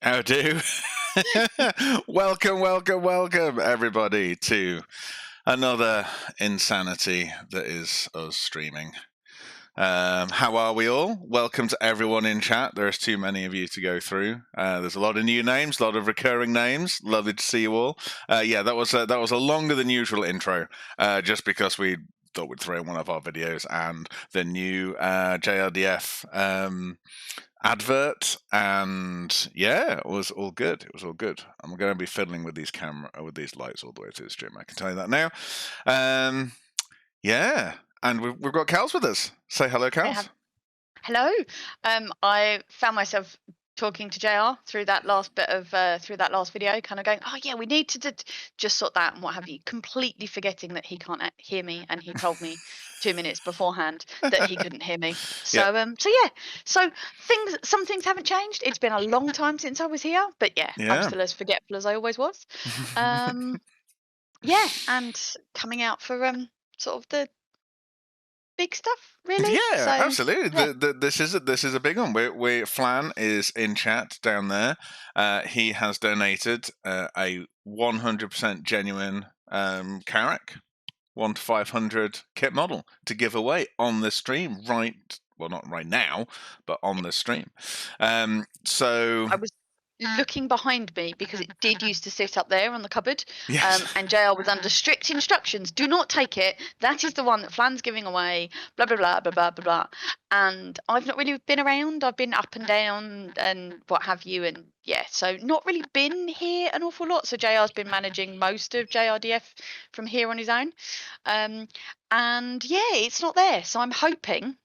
How do? welcome, everybody, to another insanity that is us streaming. How are we all? Welcome to everyone in chat. There's too many of you to go through. There's a lot of new names, a lot of recurring names. Lovely to see you all. That was a longer than usual intro, just because we thought we'd throw in one of our videos and the new JRDF advert, and yeah, it was all good. I'm going to be fiddling with these lights all the way to the stream. I can tell you that now. And we've got Kals with us. Say hello, Kals. Hello. I found myself talking to JR through that last video, kind of going, oh yeah, we need to just sort that and what have you, completely forgetting that he can't hear me, and he told me 2 minutes beforehand that he couldn't hear me. So some things haven't changed. It's been a long time since I was here, but I'm still as forgetful as I always was. And coming out for sort of the big stuff, really. Yeah, absolutely. Yeah. This is a big one. Flan is in chat down there. He has donated a 100% genuine Carrack 1 to 500 kit model to give away on the stream. Not right now, but on the stream. So I was looking behind me because it did used to sit up there on the cupboard. Yes. And JR was under strict instructions: do not take it. That is the one that Flan's giving away. Blah blah blah blah blah blah blah. And I've not really been around. I've been up and down and what have you, and so not really been here an awful lot. So JR's been managing most of JRDF from here on his own. And it's not there. So I'm hoping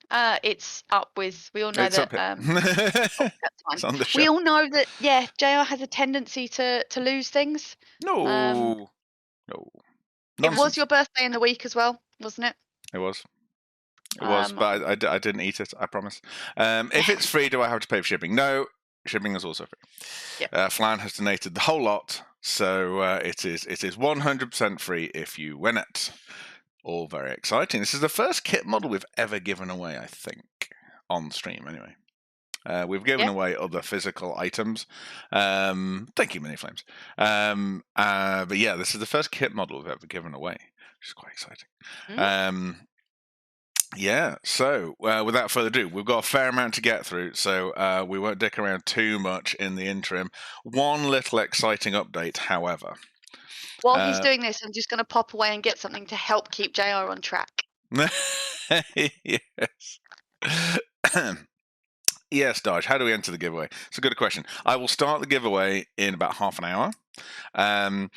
it's up with. We all know that. That's fine. We all know that. Yeah, JR has a tendency to lose things. No. It was your birthday in the week as well, wasn't it? It was. But I didn't eat it, I promise. If it's free, do I have to pay for shipping? No, shipping is also free. Yep. Flan has donated the whole lot, so it is 100% free if you win it. All very exciting. This is the first kit model we've ever given away, I think, on stream anyway. We've given away other physical items. Thank you, Mini Flames. But this is the first kit model we've ever given away, which is quite exciting. So without further ado, we've got a fair amount to get through, so we won't dick around too much in the interim. One little exciting update, however. While he's doing this, I'm just going to pop away and get something to help keep JR on track. Yes. Yes, Dodge, how do we enter the giveaway? It's a good question. I will start the giveaway in about half an hour. I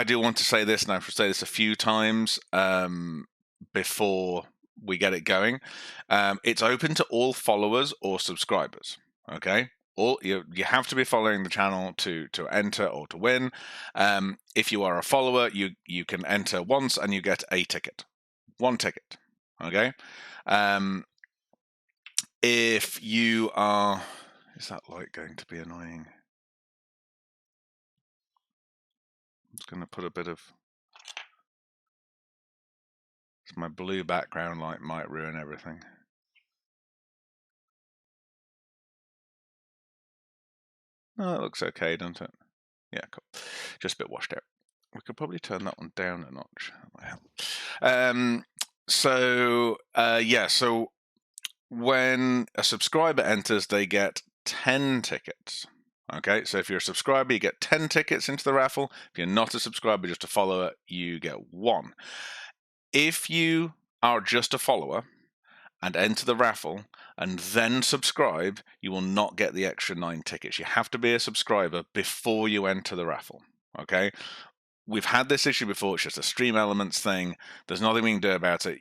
do want to say this, and I will say this a few times before we get it going. It's open to all followers or subscribers, okay? You have to be following the channel to enter or to win. If you are a follower, you can enter once and you get a ticket. 1 ticket, okay? If you are... Is that light going to be annoying? I'm just going to put a bit of... My blue background light might ruin everything. Oh, it looks okay, doesn't it? Yeah, cool. Just a bit washed out. We could probably turn that one down a notch. That might help. So when a subscriber enters, they get 10 tickets. Okay, so if you're a subscriber, you get 10 tickets into the raffle. If you're not a subscriber, just a follower, you get 1. If you are just a follower and enter the raffle and then subscribe, you will not get the extra 9 tickets. You have to be a subscriber before you enter the raffle, okay? We've had this issue before. It's just a Stream Elements thing. There's nothing we can do about it.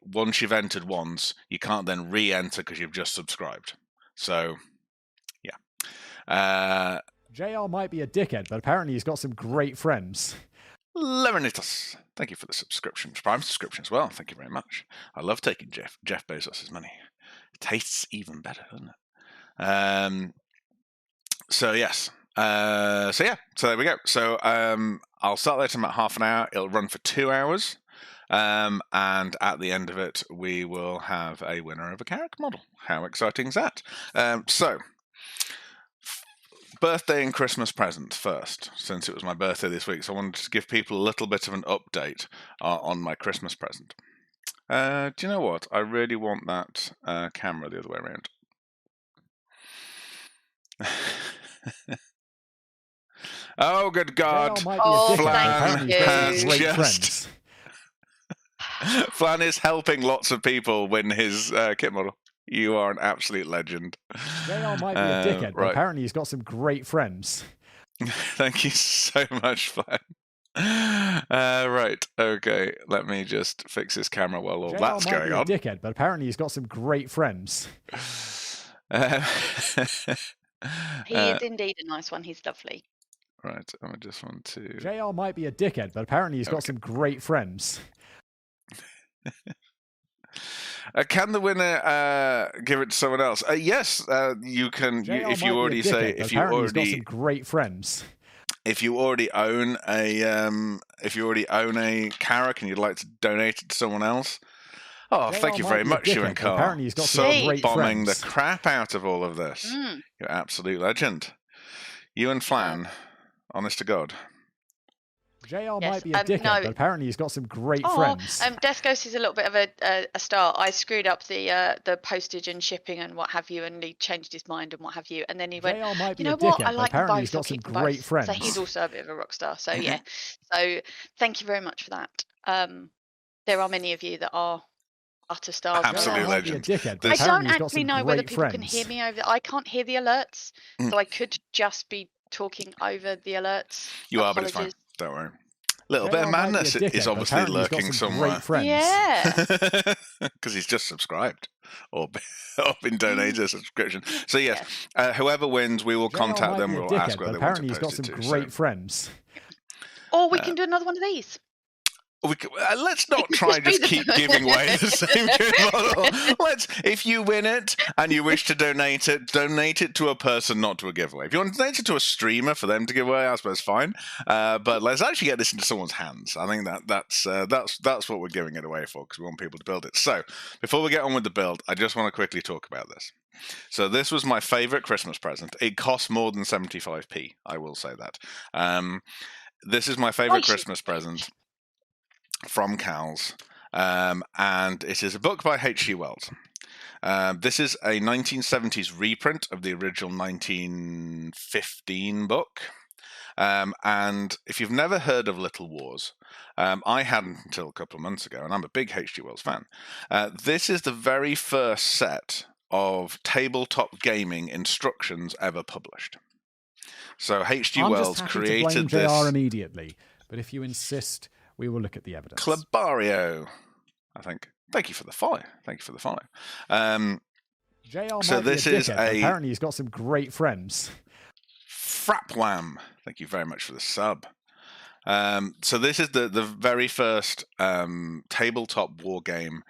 Once you've entered once, you can't then re-enter because you've just subscribed. So, yeah. JR might be a dickhead, but apparently he's got some great friends. Lemonitas, thank you for the subscription, Prime subscription as well. Thank you very much. I love taking Jeff Bezos' money. It tastes even better, doesn't it? So yes. So there we go. So I'll start that in about half an hour. It'll run for 2 hours. And at the end of it, we will have a winner of a Carrack model. How exciting is that? So birthday and Christmas present first, since it was my birthday this week. So I wanted to give people a little bit of an update on my Christmas present. Do you know what? I really want that camera the other way around. Oh, good God. Flan has just... Flan is helping lots of people win his kit model. You are an absolute legend. JR might be a dickhead, but apparently he's got some great friends. Thank you so much, Flan. Right, okay. Let me just fix this camera while all that's going on. JR might be a dickhead, but apparently he's got some great friends. He is indeed a nice one. He's lovely. Right, I just want to... JR might be a dickhead, but apparently he's got some great friends. Can the winner give it to someone else? Yes, you can. If you already say, if you already got some great friends. If you already own a Carrack and you'd like to donate it to someone else, thank you very much, JR and Kals. Apparently he's got some great bombing friends. the crap out of all of this. You're an absolute legend. You and Flan, honest to God. JR might be a dickhead, but apparently he's got some great friends. Descos is a little bit of a star. I screwed up the postage and shipping and what have you, and he changed his mind and what have you. And then he went, you know what? I like them both. He's got some great friends. So he's also a bit of a rock star. So yeah. So thank you very much for that. There are many of you that are utter stars. Absolute legend. I don't actually know whether people can hear me over. I can't hear the alerts, so I could just be talking over the alerts. You are, but it's fine. Don't worry. Little bit of madness is obviously lurking somewhere. Yeah. Because he's just subscribed or been donated a subscription. So yes, whoever wins, we will contact them. We'll ask whether they want to post it. Apparently he's got some great friends. Or we can do another one of these. Let's not try and just keep giving away the same model. If you win it and you wish to donate it to a person, not to a giveaway. If you want to donate it to a streamer for them to give away, I suppose fine. But let's actually get this into someone's hands. I think that's what we're giving it away for, because we want people to build it. So before we get on with the build, I just want to quickly talk about this. So this was my favorite Christmas present. It cost more than 75p. I will say that. This is my favorite Christmas present from Kals, and it is a book by H.G. Wells. This is a 1970s reprint of the original 1915 book. And if you've never heard of Little Wars, I hadn't until a couple of months ago, and I'm a big H.G. Wells fan. This is the very first set of tabletop gaming instructions ever published. So H.G. Wells created this. JR immediately, but if you insist, we will look at the evidence. Clubario, I think. Thank you for the follow. So this is apparently he's got some great friends. Frapwam. Thank you very much for the sub. So this is the very first tabletop war game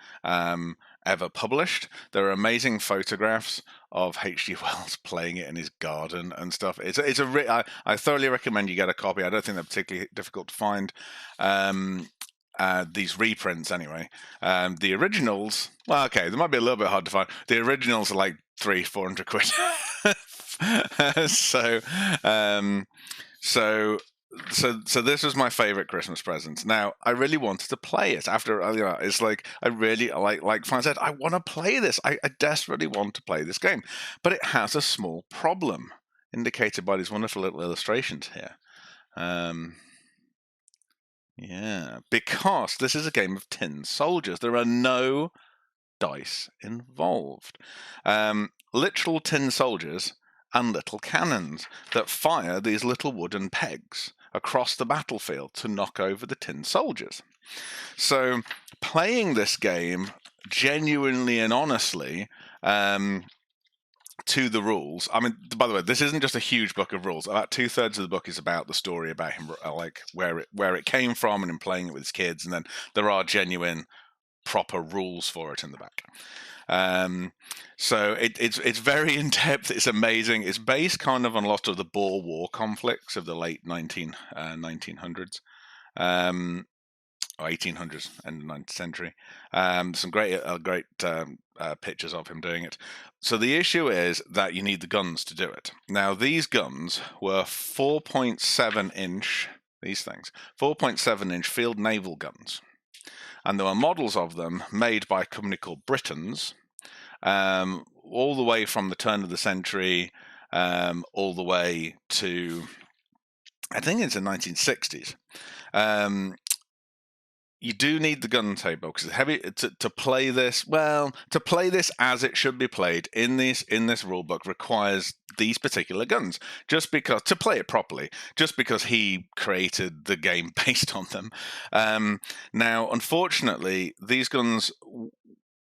ever published. There are amazing photographs of H.G. Wells playing it in his garden and stuff. I thoroughly recommend you get a copy. I don't think they're particularly difficult to find. These reprints, anyway. The originals, well, okay, they might be a little bit hard to find. The originals are like 300-400 quid. So this was my favorite Christmas present. Now, I really wanted to play it. After it's like I really like Fran said, I want to play this. I desperately want to play this game, but it has a small problem, indicated by these wonderful little illustrations here. Yeah, because this is a game of tin soldiers. There are no dice involved. Literal tin soldiers and little cannons that fire these little wooden pegs across the battlefield to knock over the tin soldiers. So playing this game genuinely and honestly to the rules. I mean, by the way, this isn't just a huge book of rules. About 2/3 of the book is about the story about him, like where it came from and him playing it with his kids, and then there are genuine proper rules for it in the back. So it's very in depth. It's amazing. It's based kind of on a lot of the Boer War conflicts of the late 1900s. 1800s, end of 19th century. Some great pictures of him doing it. So the issue is that you need the guns to do it. Now, these guns were 4.7 inch, these things, 4.7 inch field naval guns. And there were models of them made by a company called Britons, all the way from the turn of the century, all the way to, I think it's the 1960s. You do need the gun table because it's heavy to play this. Well, to play this as it should be played in this rule book requires these particular guns. Just because to play it properly, just because he created the game based on them. Now, unfortunately, these guns,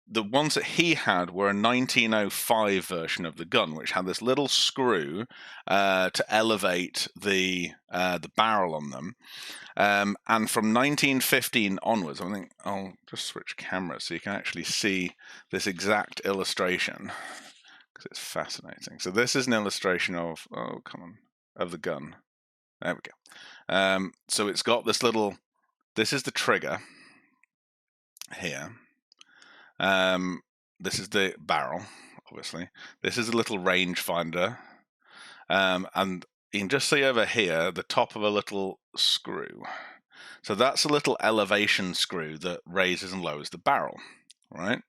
the ones that he had were a 1905 version of the gun, which had this little screw to elevate the barrel on them. And from 1915 onwards, I think I'll just switch cameras so you can actually see this exact illustration because it's fascinating. So this is an illustration of of the gun. There we go. So it's got this little. This is the trigger here. This is the barrel, obviously. This is a little rangefinder, and you can just see over here the top of a little screw. So that's a little elevation screw that raises and lowers the barrel, right?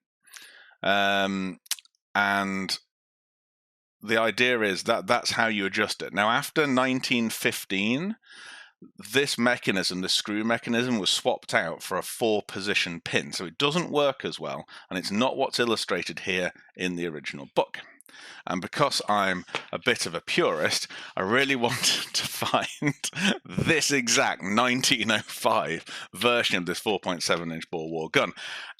And the idea is that that's how you adjust it. Now, after 1915, this mechanism, the screw mechanism, was swapped out for a 4-position pin. So it doesn't work as well, and it's not what's illustrated here in the original book. And because I'm a bit of a purist, I really wanted to find this exact 1905 version of this 4.7-inch bore war gun.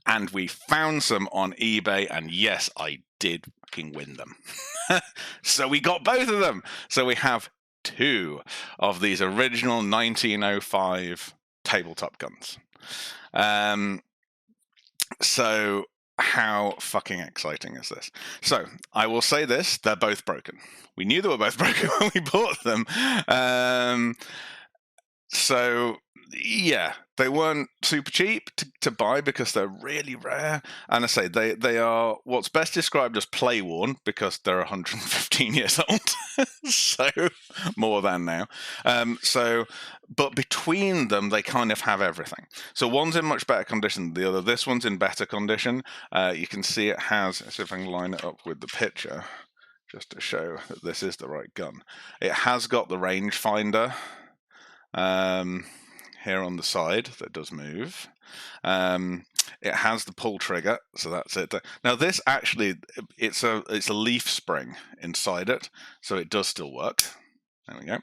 And we found some on eBay, and yes, I did fucking win them. So we got both of them. So we have 2 of these original 1905 tabletop guns. So how fucking exciting is this? So I will say this, they're both broken. We knew they were both broken when we bought them. So yeah, they weren't super cheap to buy because they're really rare. And I say they are what's best described as play worn because they're 115 years old. So more than now. But between them, they kind of have everything. So one's in much better condition than the other. This one's in better condition. You can see it has, let's see if I can line it up with the picture just to show that this is the right gun. It has got the rangefinder here on the side that does move. It has the pull trigger, so that's it. Now this actually, it's a leaf spring inside it, so it does still work. There we go.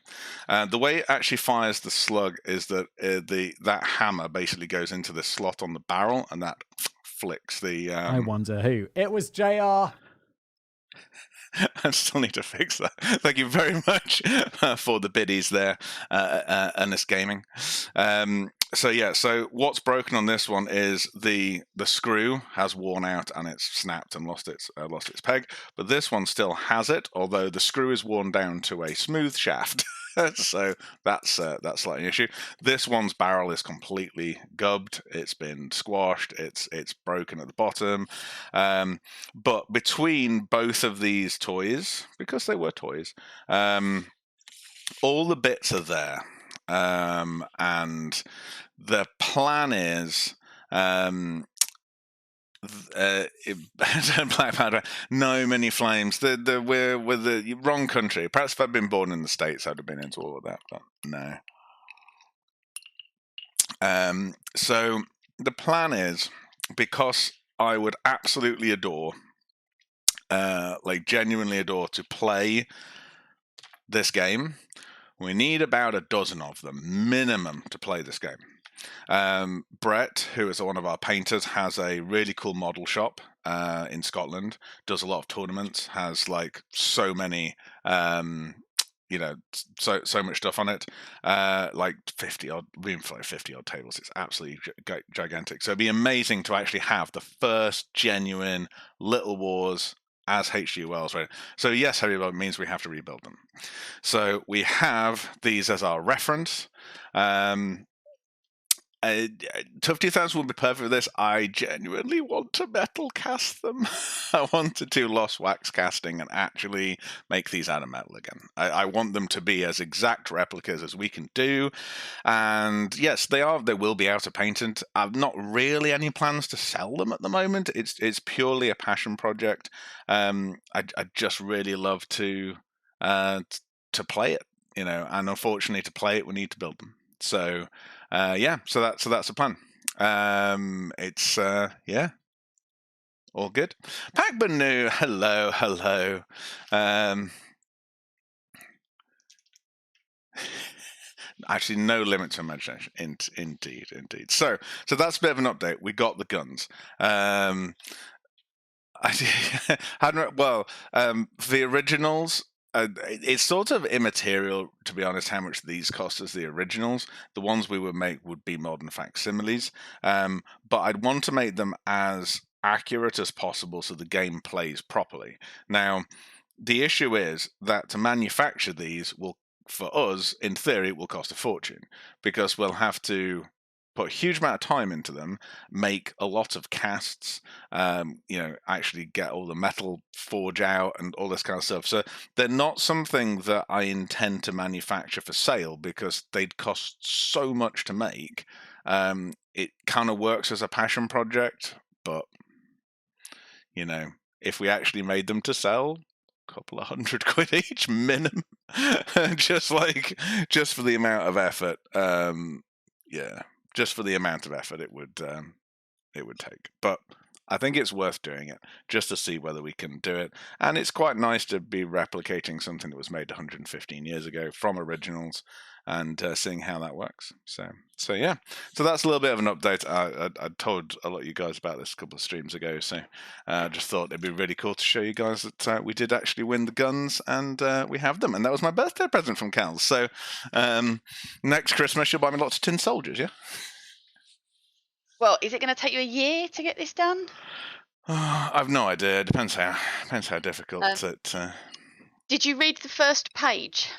The way it actually fires the slug is that that hammer basically goes into the slot on the barrel, and that flicks the. I wonder who. It was JR. I still need to fix that. Thank you very much for the biddies there, Ernest Gaming. So yeah, so what's broken on this one is the screw has worn out and it's snapped and lost its peg. But this one still has it, although the screw is worn down to a smooth shaft. So that's slightly an issue. This one's barrel is completely gubbed. It's been squashed. It's broken at the bottom. But between both of these toys, because they were toys, all the bits are there. And the plan is black powder, no mini flames. We're the wrong country. Perhaps if I'd been born in the States, I'd have been into all of that, but no. So the plan is, because I would absolutely adore, genuinely adore to play this game, we need about a dozen of them minimum to play this game. Brett, who is one of our painters, has a really cool model shop in Scotland, does a lot of tournaments, has so many so much stuff on it, 50 odd tables. It's absolutely gigantic. So it'd be amazing to actually have the first genuine Little Wars as H.G. Wells, right? So yes, heavy means we have to rebuild them. So we have these as our reference. Tough 2000 would be perfect for this. I genuinely want to metal cast them. I want to do lost wax casting and actually make these out of metal again. I want them to be as exact replicas as we can do. And yes, they are. They will be out of patent. I've not really any plans to sell them at the moment. It's purely a passion project. I just really love to play it, and unfortunately, to play it, we need to build them. So, so that's the plan. It's all good. Pac Banu, hello. Actually, no limit to imagination. Indeed. So that's a bit of an update. We got the guns. The originals. It's sort of immaterial, to be honest, how much these cost as the originals. The ones we would make would be modern facsimiles, but I'd want to make them as accurate as possible so the game plays properly. Now, the issue is that to manufacture these will, for us, in theory, it will cost a fortune, because we'll have to put a huge amount of time into them, make a lot of casts, actually get all the metal forge out and all this kind of stuff. So they're not something that I intend to manufacture for sale because they'd cost so much to make. It kind of works as a passion project, but if we actually made them to sell, a couple of £100 each minimum, just for the amount of effort. Just for the amount of effort it would take. But I think it's worth doing it just to see whether we can do it. And it's quite nice to be replicating something that was made 115 years ago from originals and seeing how that works. So that's a little bit of an update. I told a lot of you guys about this a couple of streams ago, so I just thought it'd be really cool to show you guys that we did actually win the guns and we have them. And that was my birthday present from Kals. So next Christmas you'll buy me lots of tin soldiers, yeah? Well, is it going to take you a year to get this done? I've no idea. It depends how difficult it. Did you read the first page?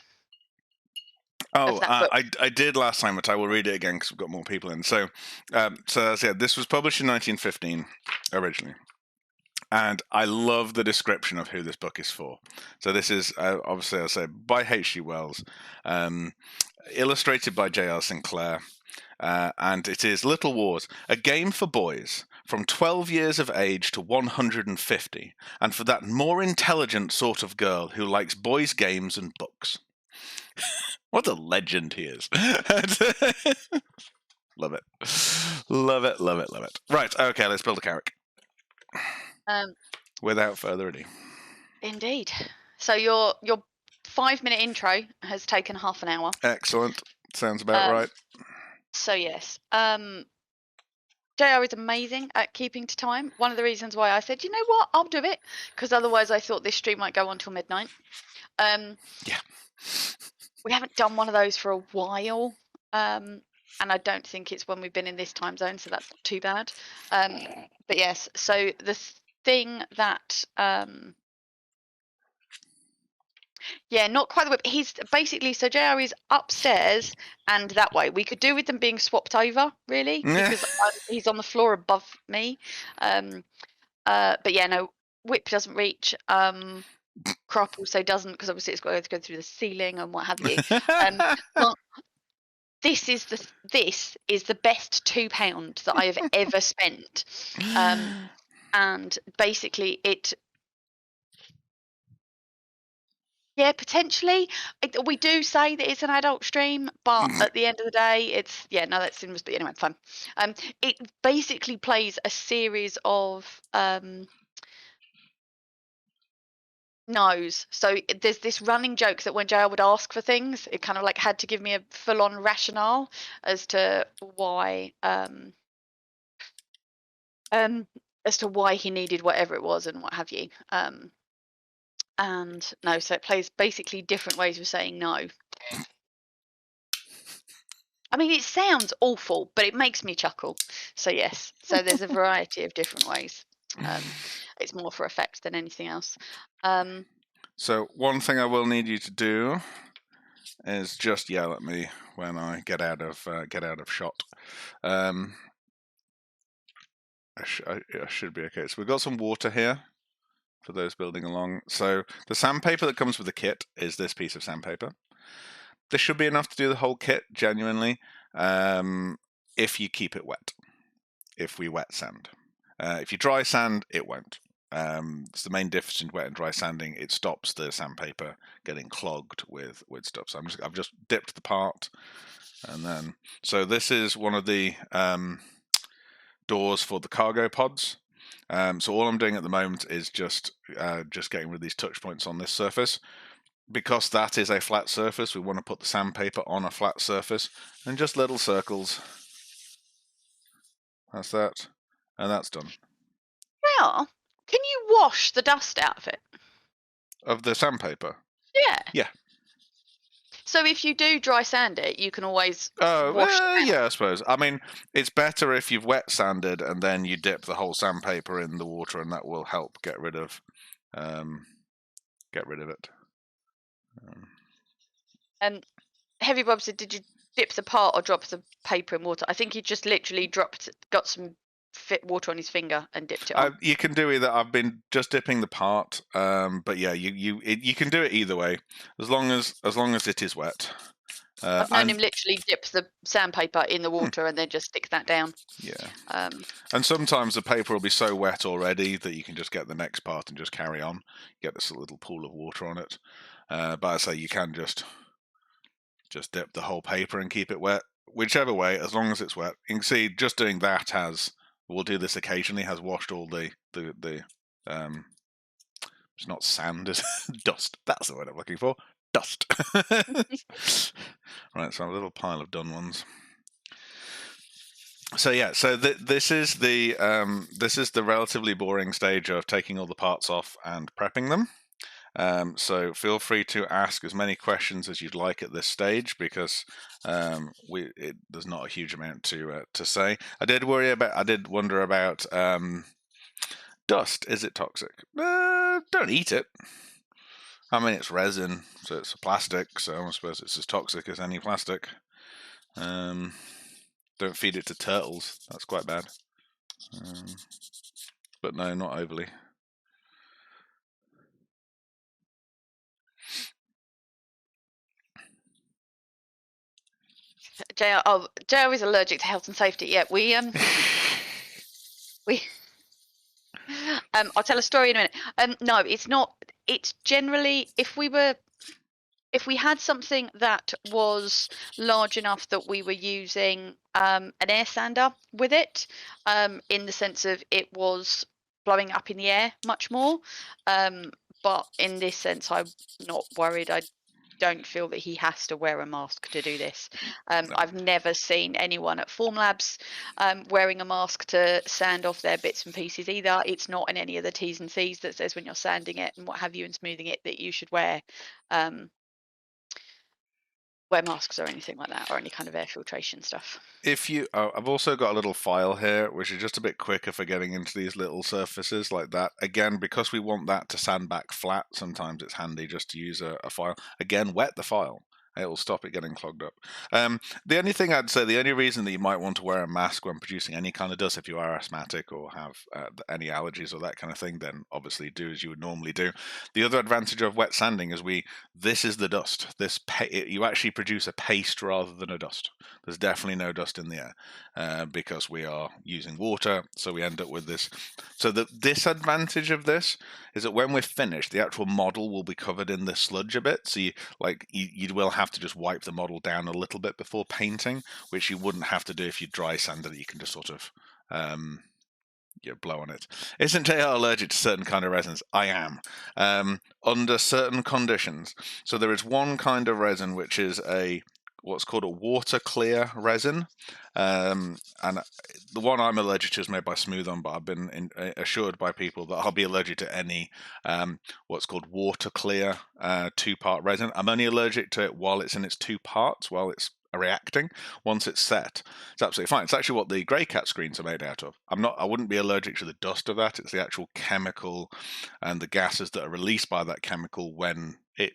Oh, I did last time, but I will read it again because we've got more people in. So, this was published in 1915 originally, and I love the description of who this book is for. So this is obviously, I say, by H.G. Wells, illustrated by J.R. Sinclair, and it is Little Wars, a game for boys from 12 years of age to 150, and for that more intelligent sort of girl who likes boys' games and books. What a legend he is. Love it. Right, okay, let's build a Carrack. Without further ado. Indeed. So your 5-minute intro has taken half an hour. Excellent. Sounds about right. So yes. JR is amazing at keeping to time. One of the reasons why I said, you know what, I'll do it, because otherwise I thought this stream might go on till midnight. Yeah. We haven't done one of those for a while, and I don't think it's when we've been in this time zone, so that's not too bad. But yes, so the thing that, not quite the whip. He's basically, so JR is upstairs and that way. We could do with them being swapped over, really, because he's on the floor above me. But yeah, no, whip doesn't reach. Crop also doesn't, because obviously it's got to go through the ceiling and what have you. But this is the best £2 that I have ever spent, and basically it. Yeah, potentially. We do say that it's an adult stream, but at the end of the day, it's that seems. But anyway, fun. It basically plays a series of no's. So there's this running joke that when JR would ask for things, it kind of like had to give me a full-on rationale as to why he needed whatever it was and what have you. And no, so it plays basically different ways of saying no. I mean, it sounds awful, but it makes me chuckle. So yes, so there's a variety of different ways. It's more for effect than anything else. So one thing I will need you to do is just yell at me when I get out of shot. I should be okay. So we've got some water here for those building along. So the sandpaper that comes with the kit is this piece of sandpaper. This should be enough to do the whole kit, genuinely, if you keep it wet. If we wet sand. If you dry sand, it won't. It's the main difference in wet and dry sanding. It stops the sandpaper getting clogged with stuff. So I've just dipped the part, and then so this is one of the doors for the cargo pods. So all I'm doing at the moment is just getting rid of these touch points on this surface. Because that is a flat surface, we want to put the sandpaper on a flat surface, and just little circles. That's that, and that's done. Yeah. Can you wash the dust out of it? Of the sandpaper? Yeah. Yeah. So if you do dry sand it, you can always wash it out. Yeah, I suppose. I mean, it's better if you've wet sanded and then you dip the whole sandpaper in the water, and that will help get rid of it. And Heavy Bob said, did you dip the part or drop the paper in water? I think he just literally got some water on his finger and dipped it on. You can do either. I've been just dipping the part, but yeah, you can do it either way, as long as it is wet. I've known him literally dip the sandpaper in the water and then just stick that down. Yeah. And sometimes the paper will be so wet already that you can just get the next part and just carry on. Get this little pool of water on it. But I say you can just dip the whole paper and keep it wet. Whichever way, as long as it's wet. You can see just doing that we'll do this occasionally, has washed all the it's not sand, it's dust. That's the word I'm looking for. Dust. Right, so I have a little pile of done ones. So yeah, so this is the relatively boring stage of taking all the parts off and prepping them. So feel free to ask as many questions as you'd like at this stage, because there's not a huge amount to say. I did wonder about dust. Is it toxic? Don't eat it. I mean, it's resin, so it's a plastic, so I suppose it's as toxic as any plastic. Don't feed it to turtles. That's quite bad. But no, not overly. JR is allergic to health and safety. Yeah, I'll tell a story in a minute. No, it's not. It's generally if we had something that was large enough that we were using an air sander with it, in the sense of it was blowing up in the air much more. But in this sense, I'm not worried. I don't feel that he has to wear a mask to do this. I've never seen anyone at Formlabs wearing a mask to sand off their bits and pieces either. It's not in any of the T's and C's that says when you're sanding it and what have you and smoothing it that you should wear masks or anything like that, or any kind of air filtration stuff. I've also got a little file here, which is just a bit quicker for getting into these little surfaces like that. Again, because we want that to sand back flat, sometimes it's handy just to use a file. Again, wet the file. It will stop it getting clogged up. The only thing I'd say, the only reason that you might want to wear a mask when producing any kind of dust, if you are asthmatic or have any allergies or that kind of thing, then obviously do as you would normally do. The other advantage of wet sanding is this is the dust. You actually produce a paste rather than a dust. There's definitely no dust in the air because we are using water, so we end up with this. So the disadvantage of this is that when we're finished, the actual model will be covered in this sludge a bit. So you will have to just wipe the model down a little bit before painting, which you wouldn't have to do if you dry sanded it. You can just sort of blow on it. Isn't JR allergic to certain kind of resins? I am, under certain conditions. So there is one kind of resin which is what's called a water clear resin, and the one I'm allergic to is made by Smooth On, but I've been assured by people that I'll be allergic to any what's called water clear 2-part resin. I'm only allergic to it while it's in its 2 parts, while it's reacting. Once it's set, it's absolutely fine. It's actually what the Grey Cat screens are made out of. I wouldn't be allergic to the dust of that. It's the actual chemical and the gases that are released by that chemical when it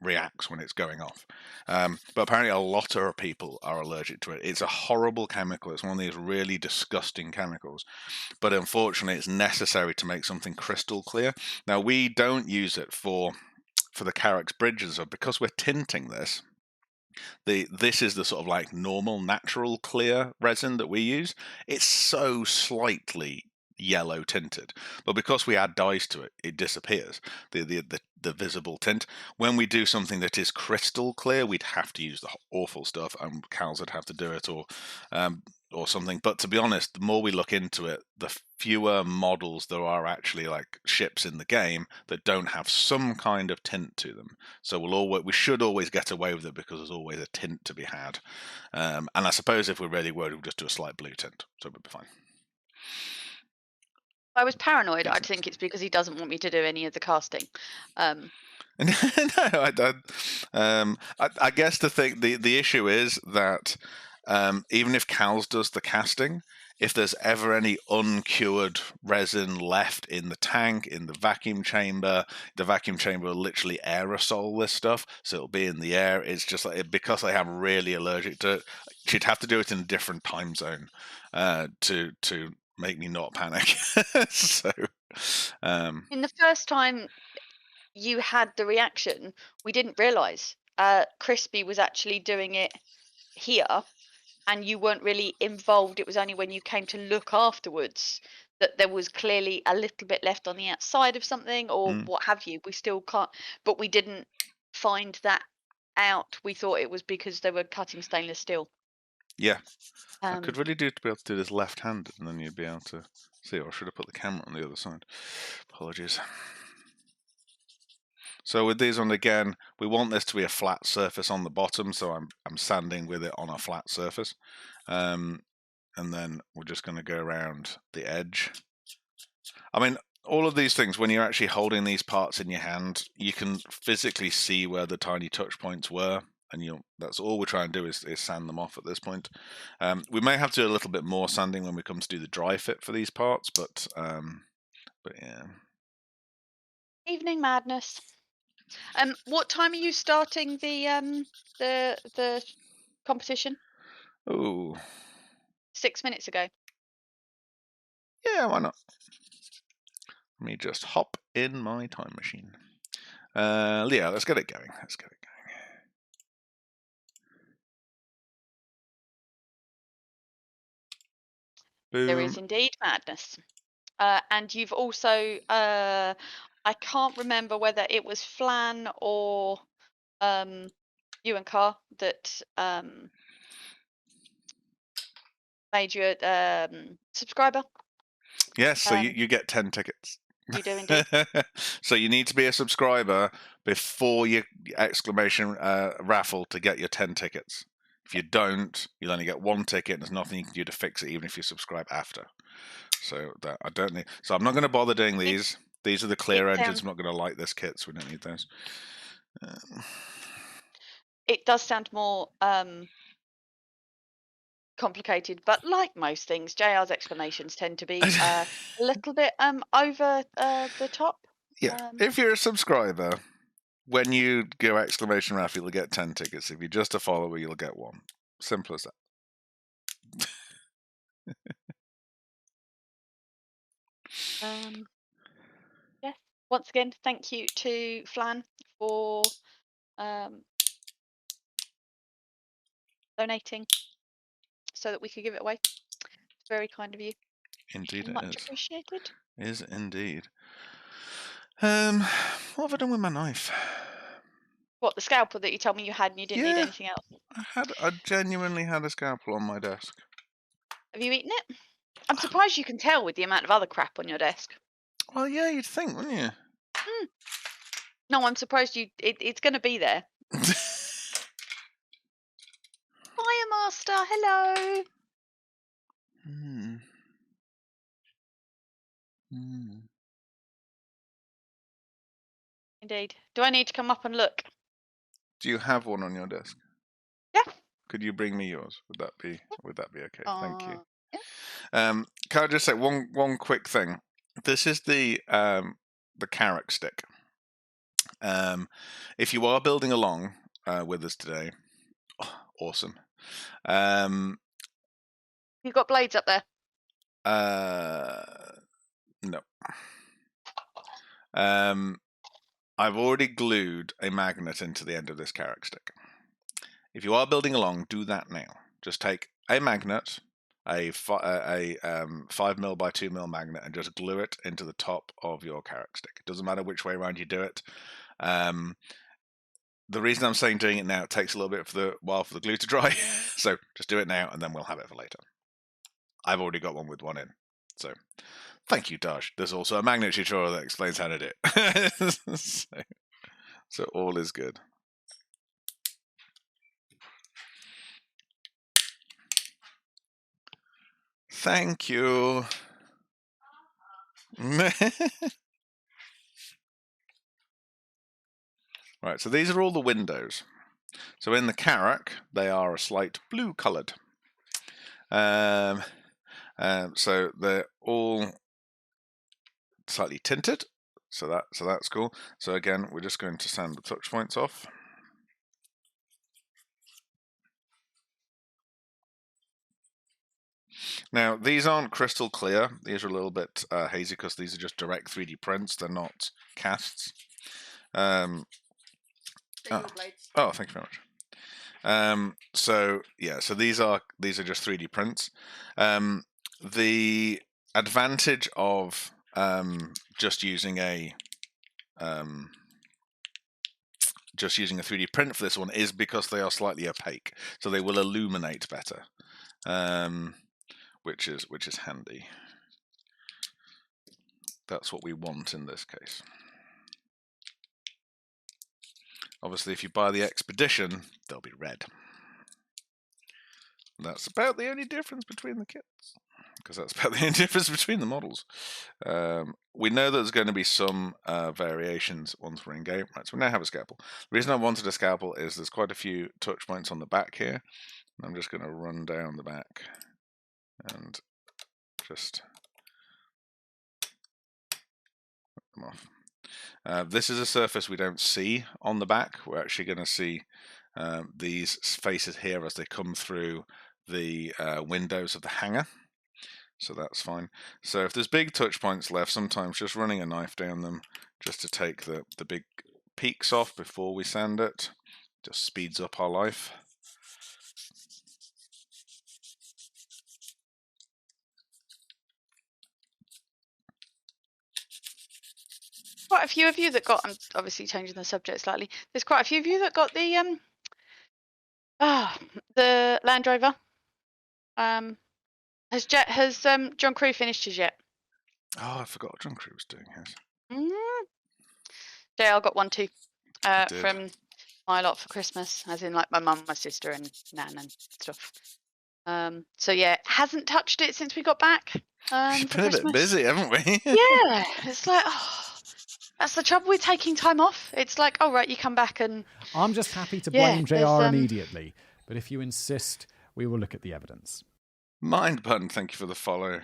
reacts when it's going off. But apparently a lot of people are allergic to it. It's a horrible chemical. It's one of these really disgusting chemicals. But unfortunately, it's necessary to make something crystal clear. Now, we don't use it for the Carrack's bridges, because we're tinting this. This is the sort of like normal, natural clear resin that we use. It's so slightly yellow tinted, but because we add dyes to it, it disappears, the visible tint. When we do something that is crystal clear, we'd have to use the awful stuff, and Kals would have to do it, or something. But to be honest, the more we look into it, the fewer models there are actually, like ships in the game, that don't have some kind of tint to them. So we should always get away with it, because there's always a tint to be had. And I suppose if we're really worried, we'll just do a slight blue tint, so we'll be fine. I was paranoid. I'd think it's because he doesn't want me to do any of the casting. No, I guess the issue is that even if Kals does the casting, if there's ever any uncured resin left in the tank, in the vacuum chamber will literally aerosol this stuff, so it'll be in the air. It's just like, because I am really allergic to it, she'd have to do it in a different time zone to make me not panic. So in the first time you had the reaction, we didn't realize Crispy was actually doing it here, and you weren't really involved. It was only when you came to look afterwards that there was clearly a little bit left on the outside of something, or what have you. We still can't, but we didn't find that out. We thought it was because they were cutting stainless steel. Yeah. I could really do to be able to do this left-handed, and then you'd be able to see. Or should I put the camera on the other side? Apologies. So with these on, again, we want this to be a flat surface on the bottom, so I'm sanding with it on a flat surface. And then we're just going to go around the edge. I mean, all of these things, when you're actually holding these parts in your hand, you can physically see where the tiny touch points were. And that's all we're trying to do is sand them off at this point. We may have to do a little bit more sanding when we come to do the dry fit for these parts, but yeah. Evening madness. What time are you starting the competition? Oh, 6 minutes ago. Yeah, why not? Let me just hop in my time machine. Yeah, let's get it going. Boom. There is indeed madness. And you've also, I can't remember whether it was Flan or you and Carr that made you a subscriber. Yes, so you get 10 tickets. You do indeed. So you need to be a subscriber before your exclamation raffle to get your 10 tickets. If you don't, you'll only get 1 ticket, and there's nothing you can do to fix it, even if you subscribe after. So that I don't need. So I'm not going to bother doing these. These are the clear engines. I'm not going to light this kit, so we don't need those. It does sound more complicated, but like most things, JR's explanations tend to be a little bit over the top. Yeah, if you're a subscriber, when you go exclamation raffle, you'll get 10 tickets. If you're just a follower, you'll get 1. Simple as that. Yes. Once again, thank you to Flan for donating so that we could give it away. It's very kind of you. Indeed, much appreciated. Is indeed. What have I done with my knife? What, the scalpel that you told me you had and you didn't need anything else? I genuinely had a scalpel on my desk. Have you eaten it? I'm surprised you can tell with the amount of other crap on your desk. Well, yeah, you'd think, wouldn't you? No, I'm surprised it's going to be there. Fire Master, hello. Indeed. Do I need to come up and look? Do you have one on your desk? Yeah. Could you bring me yours? Would that be okay? Thank you. Yeah. Can I just say one quick thing? This is the Carrack stick. If you are building along with us today, awesome. You got blades up there? No. I've already glued a magnet into the end of this Carrack stick. If you are building along, do that now. Just take a magnet, a 5mm by 2mm magnet, and just glue it into the top of your Carrack stick. It doesn't matter which way around you do it. The reason I'm saying doing it now, it takes a little bit while for the glue to dry. So just do it now, and then we'll have it for later. I've already got one with one in. So thank you, Daj. There's also a magnet tutorial that explains how to do it. so all is good. Thank you. Right, so these are all the windows. So in the Carrack, they are a slight blue coloured. So they're all slightly tinted. So that's cool. So again, we're just going to sand the touch points off. Now, these aren't crystal clear. These are a little bit hazy because these are just direct 3D prints. They're not casts. Oh, thank you very much. So yeah, so these are just 3D prints. The advantage of just using a 3D print for this one is because they are slightly opaque, so they will illuminate better. Which is handy. That's what we want in this case. Obviously, if you buy the Expedition, they'll be red. That's about the only difference between the kits, because that's about the only difference between the models. We know that there's going to be some variations once we're in game. Right, so we now have a scalpel. The reason I wanted a scalpel is there's quite a few touch points on the back here. I'm just going to run down the back and just put them off. This is a surface we don't see on the back. We're actually going to see these faces here as they come through the windows of the hangar. So that's fine. So if there's big touch points left, sometimes just running a knife down them just to take the big peaks off before we sand it just speeds up our life. Quite a few of you that got, I'm obviously changing the subject slightly, there's quite a few of you that got the Land Rover. Has John Crew finished his yet? Oh, I forgot what John Crew was doing his. JR got one too from my lot for Christmas, as in like my mum, my sister and Nan and stuff. So yeah, hasn't touched it since we got back. You've been a bit busy, haven't we? Yeah, it's like, that's the trouble with taking time off. It's like, oh right, you come back and... I'm just happy to blame JR immediately, but if you insist, we will look at the evidence. Mind Bun, thank you for the follow.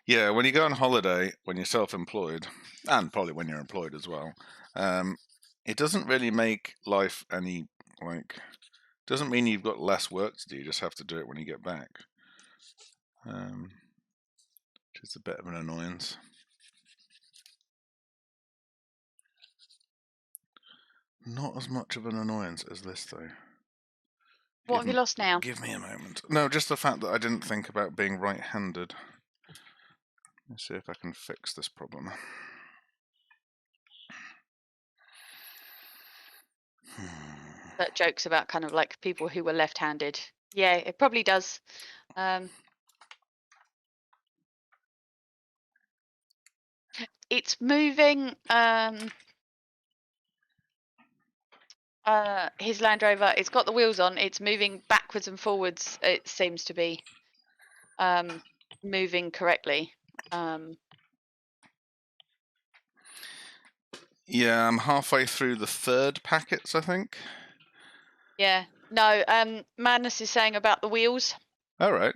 Yeah, when you go on holiday, when you're self-employed, and probably when you're employed as well, it doesn't really make life any, doesn't mean you've got less work to do, you just have to do it when you get back. Which is a bit of an annoyance. Not as much of an annoyance as this, though. What have you lost now? Give me a moment. No, just the fact that I didn't think about being right-handed. Let's see if I can fix this problem. That jokes about kind of like people who were left-handed. Yeah, it probably does. It's moving. His Land Rover, it's got the wheels on. It's moving backwards and forwards. It seems to be moving correctly. Yeah, I'm halfway through the third packets, I think. Yeah. No, Madness is saying about the wheels. All right.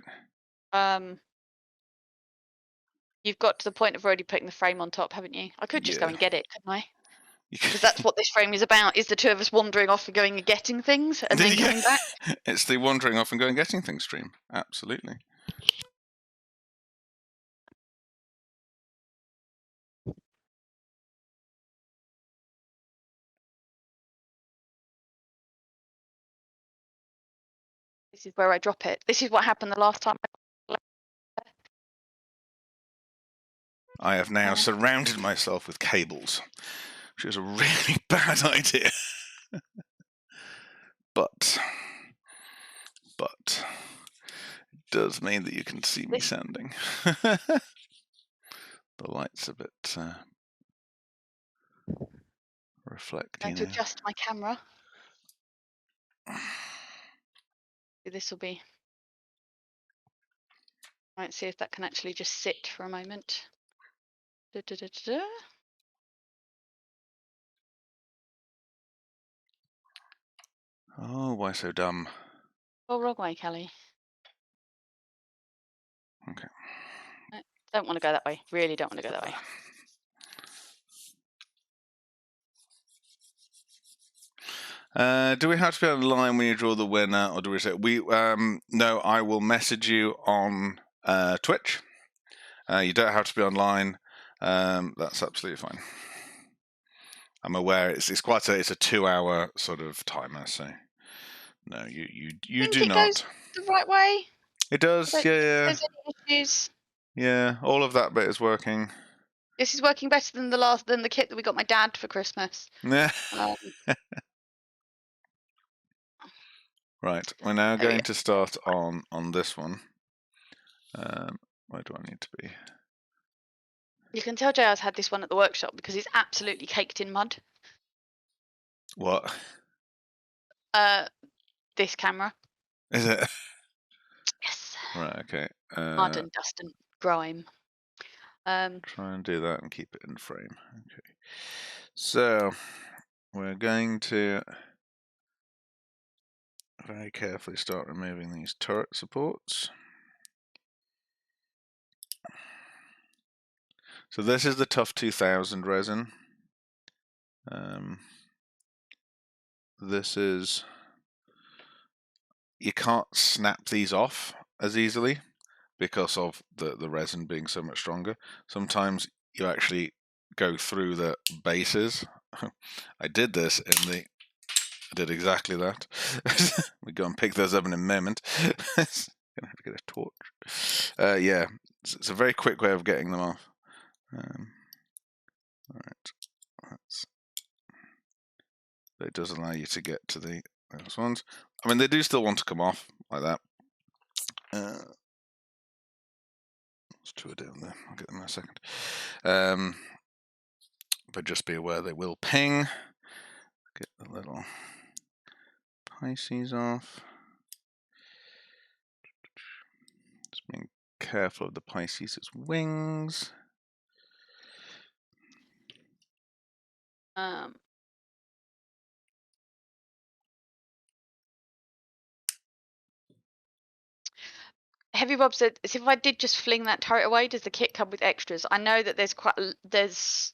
You've got to the point of already putting the frame on top, haven't you? I could just go and get it, couldn't I? Because that's what this frame is about, is the two of us wandering off and going and getting things and then coming back. It's the wandering off and going getting things stream. Absolutely. This is where I drop it. This is what happened the last time. I have now surrounded myself with cables, which is a really bad idea. But it does mean that you can see me sanding. The light's a bit reflecting. To adjust my camera. This will be. Right, see if that can actually just sit for a moment. Oh, why so dumb? Oh, wrong way, Kelly. Okay. Don't want to go that way. Really don't want to go that way. Do we have to be online when you draw the winner, or do we say no? I will message you on Twitch. You don't have to be online. That's absolutely fine. I'm aware it's quite it's a 2-hour sort of timer, so no, you do not. Goes the right way. It does, yeah. There's any issues? Yeah, all of that bit is working. This is working better than the kit that we got my dad for Christmas. Yeah. Right, we're now going to start on this one. Where do I need to be? You can tell JR's had this one at the workshop because it's absolutely caked in mud. What? This camera. Is it? Yes. Right, okay. Mud and dust and grime. Try and do that and keep it in frame. Okay. So, we're going to very carefully start removing these turret supports. So this is the Tough 2000 resin. This is, you can't snap these off as easily because of the resin being so much stronger. Sometimes you actually go through the bases. I did this I did exactly that. We go and pick those up in a moment. Gonna have to get a torch. Yeah, it's a very quick way of getting them off. Alright, but it does allow you to get to those ones. I mean, they do still want to come off like that. There's two down there. I'll get them in a second. But just be aware they will ping. Get the little Pisces off. Just being careful of the Pisces' wings. Heavy Bob said, "So if I did just fling that turret away, does the kit come with extras?" I know that there's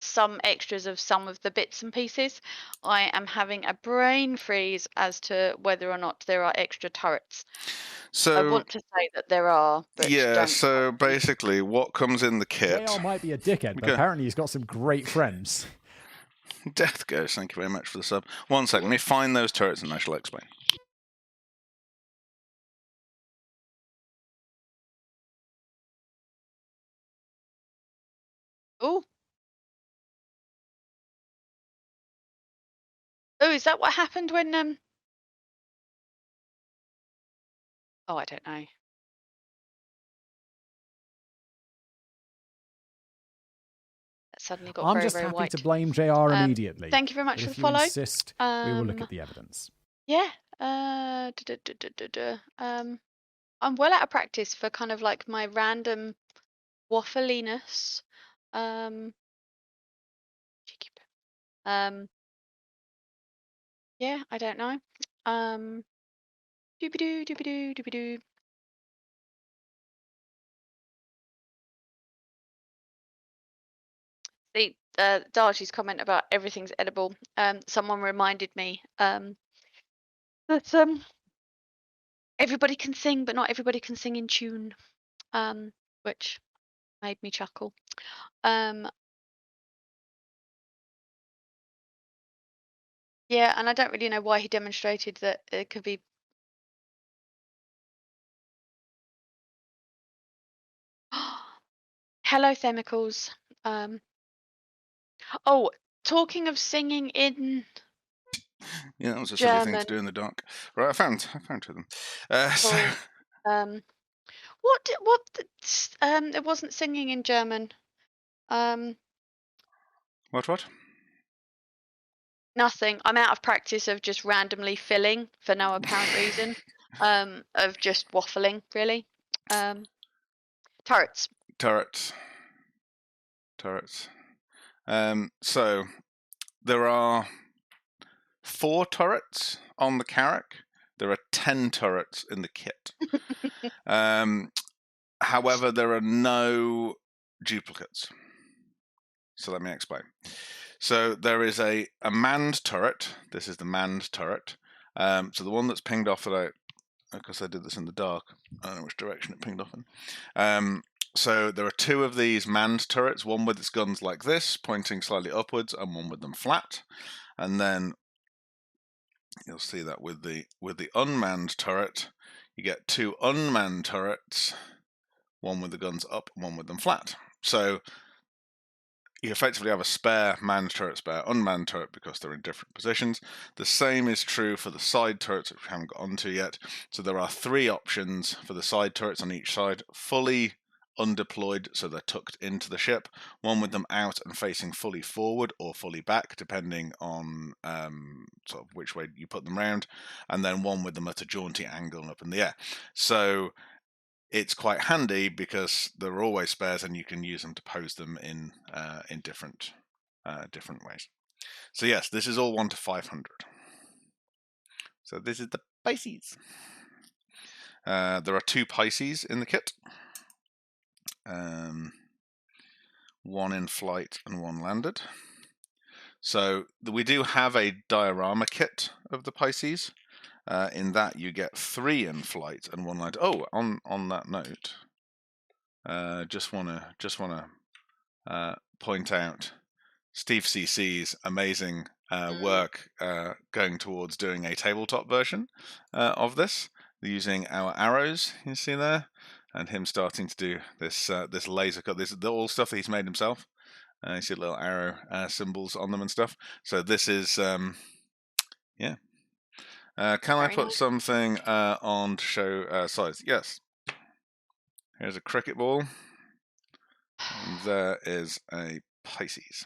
some extras of some of the bits and pieces. I am having a brain freeze as to whether or not there are extra turrets. So I want to say that there are, but yeah. So basically, what comes in the kit? JR might be a dickhead, but apparently he's got some great friends. Death Ghost, thank you very much for the sub. 1 second, let me find those turrets and I shall explain. Oh, is that what happened when Oh, I don't know. That suddenly got I'm very, just very happy white. to blame JR immediately. Thank you very much but for if the follow. You insist, we will look at the evidence. Yeah. I'm well out of practice for kind of like my random waffliness. Yeah, I don't know. Doobie-doo, doobie-doo, doobie-doo. See, Darcy's comment about everything's edible. Someone reminded me that everybody can sing, but not everybody can sing in tune, which made me chuckle. Yeah, and I don't really know why he demonstrated that it could be. Hello, Themicals. Oh, talking of singing in Yeah, that was a silly thing to German. do in the dark. Right, I found two of them. So, It wasn't singing in German. what? Nothing. I'm out of practice of just randomly filling for no apparent reason. Of just waffling, really. Turrets. So there are 4 turrets on the Carrack. There are 10 turrets in the kit. However, there are no duplicates. So let me explain. So there is a manned turret. This is the manned turret. So the one that's pinged off that because I did this in the dark, I don't know which direction it pinged off in. So there are 2 of these manned turrets, one with its guns like this, pointing slightly upwards, and one with them flat. And then you'll see that with the unmanned turret, you get 2 unmanned turrets, one with the guns up, one with them flat. So you effectively have a spare manned turret, spare unmanned turret, because they're in different positions. The same is true for the side turrets, which we haven't got onto yet. So there are 3 options for the side turrets on each side: fully undeployed, so they're tucked into the ship, one with them out and facing fully forward or fully back, depending on sort of which way you put them round, and then one with them at a jaunty angle and up in the air. So it's quite handy because there are always spares, and you can use them to pose them in different ways. So yes, this is all 1 to 500. So this is the Pisces. There are 2 Pisces in the kit. 1 in flight and 1 landed. So we do have a diorama kit of the Pisces. In that you get 3 in flight and 1 landed. Oh, on that note, just wanna point out Steve CC's amazing work going towards doing a tabletop version of this, using our arrows you see there, and him starting to do this this laser cut. This is all stuff that he's made himself. You see little arrow symbols on them and stuff. So this is yeah. Can I put something on to show size? Yes. Here's a cricket ball. And there is a Pisces.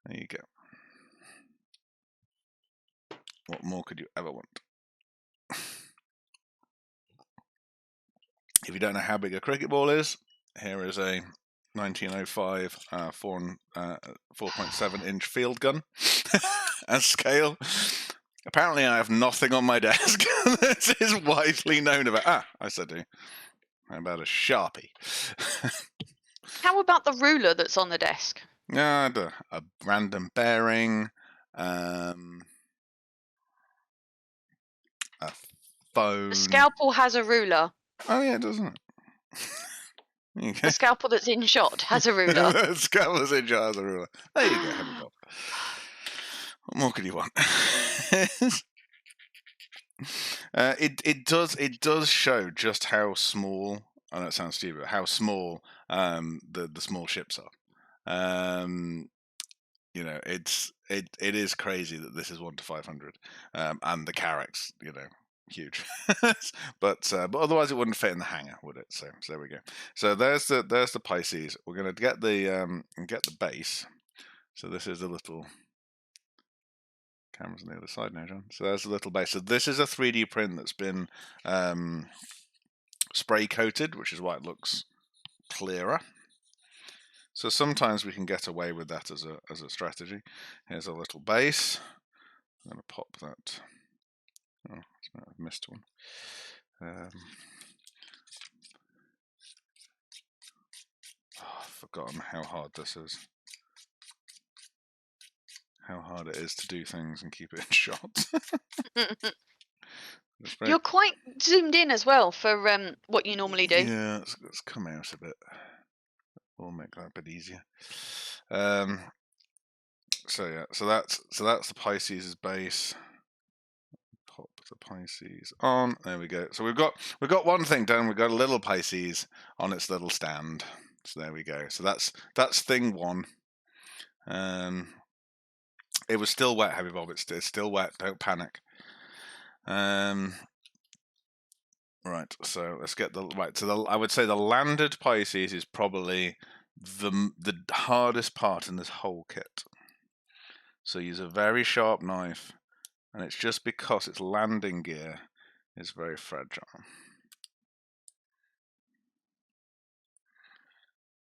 There you go. What more could you ever want? If you don't know how big a cricket ball is, here is a 1905 4.7 inch field gun as scale. Apparently I have nothing on my desk. This is widely known about. I said do. How about a Sharpie? How about the ruler that's on the desk? A random bearing, a phone. The scalpel has a ruler. Oh yeah, doesn't it? The scalpel that's in shot has a ruler. The scalpel that's in shot has a ruler. There you go, Heavy Bob. What more could you want? It does show just how small. I know it sounds stupid. How small the small ships are. It is crazy that this is 1 to 500, and the Carracks, huge. but otherwise it wouldn't fit in the hangar, would it? So there we go. So there's the Pisces. We're gonna get the base. So this is a little. Camera's on the other side now, John. So there's a little base. So this is a 3D print that's been spray coated, which is why it looks clearer. So sometimes we can get away with that as a strategy. Here's a little base. I'm going to pop that. Oh, I've missed one. I've forgotten how hard this is. how hard it is to do things and keep it in shot. You're quite zoomed in as well for what you normally do. Yeah, let's come out a bit. We'll make that a bit easier. So yeah, so that's the Pisces' base. Pop the Pisces on. There we go. So we've got one thing done. We've got a little Pisces on its little stand. So there we go. So that's thing one. It was still wet, Heavy Bob. It's still wet. Don't panic. Right. So let's get the right. So I would say the landed Pisces is probably the hardest part in this whole kit. So use a very sharp knife, and it's just because its landing gear is very fragile.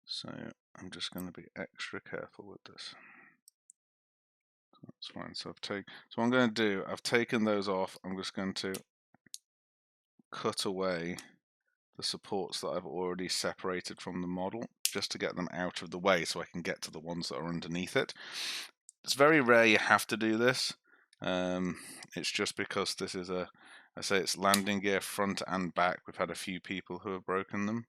So I'm just going to be extra careful with this. That's fine. So so what I'm going to do, I've taken those off. I'm just going to cut away the supports that I've already separated from the model, just to get them out of the way so I can get to the ones that are underneath it. It's very rare you have to do this. It's just because this is I say it's landing gear front and back. We've had a few people who have broken them,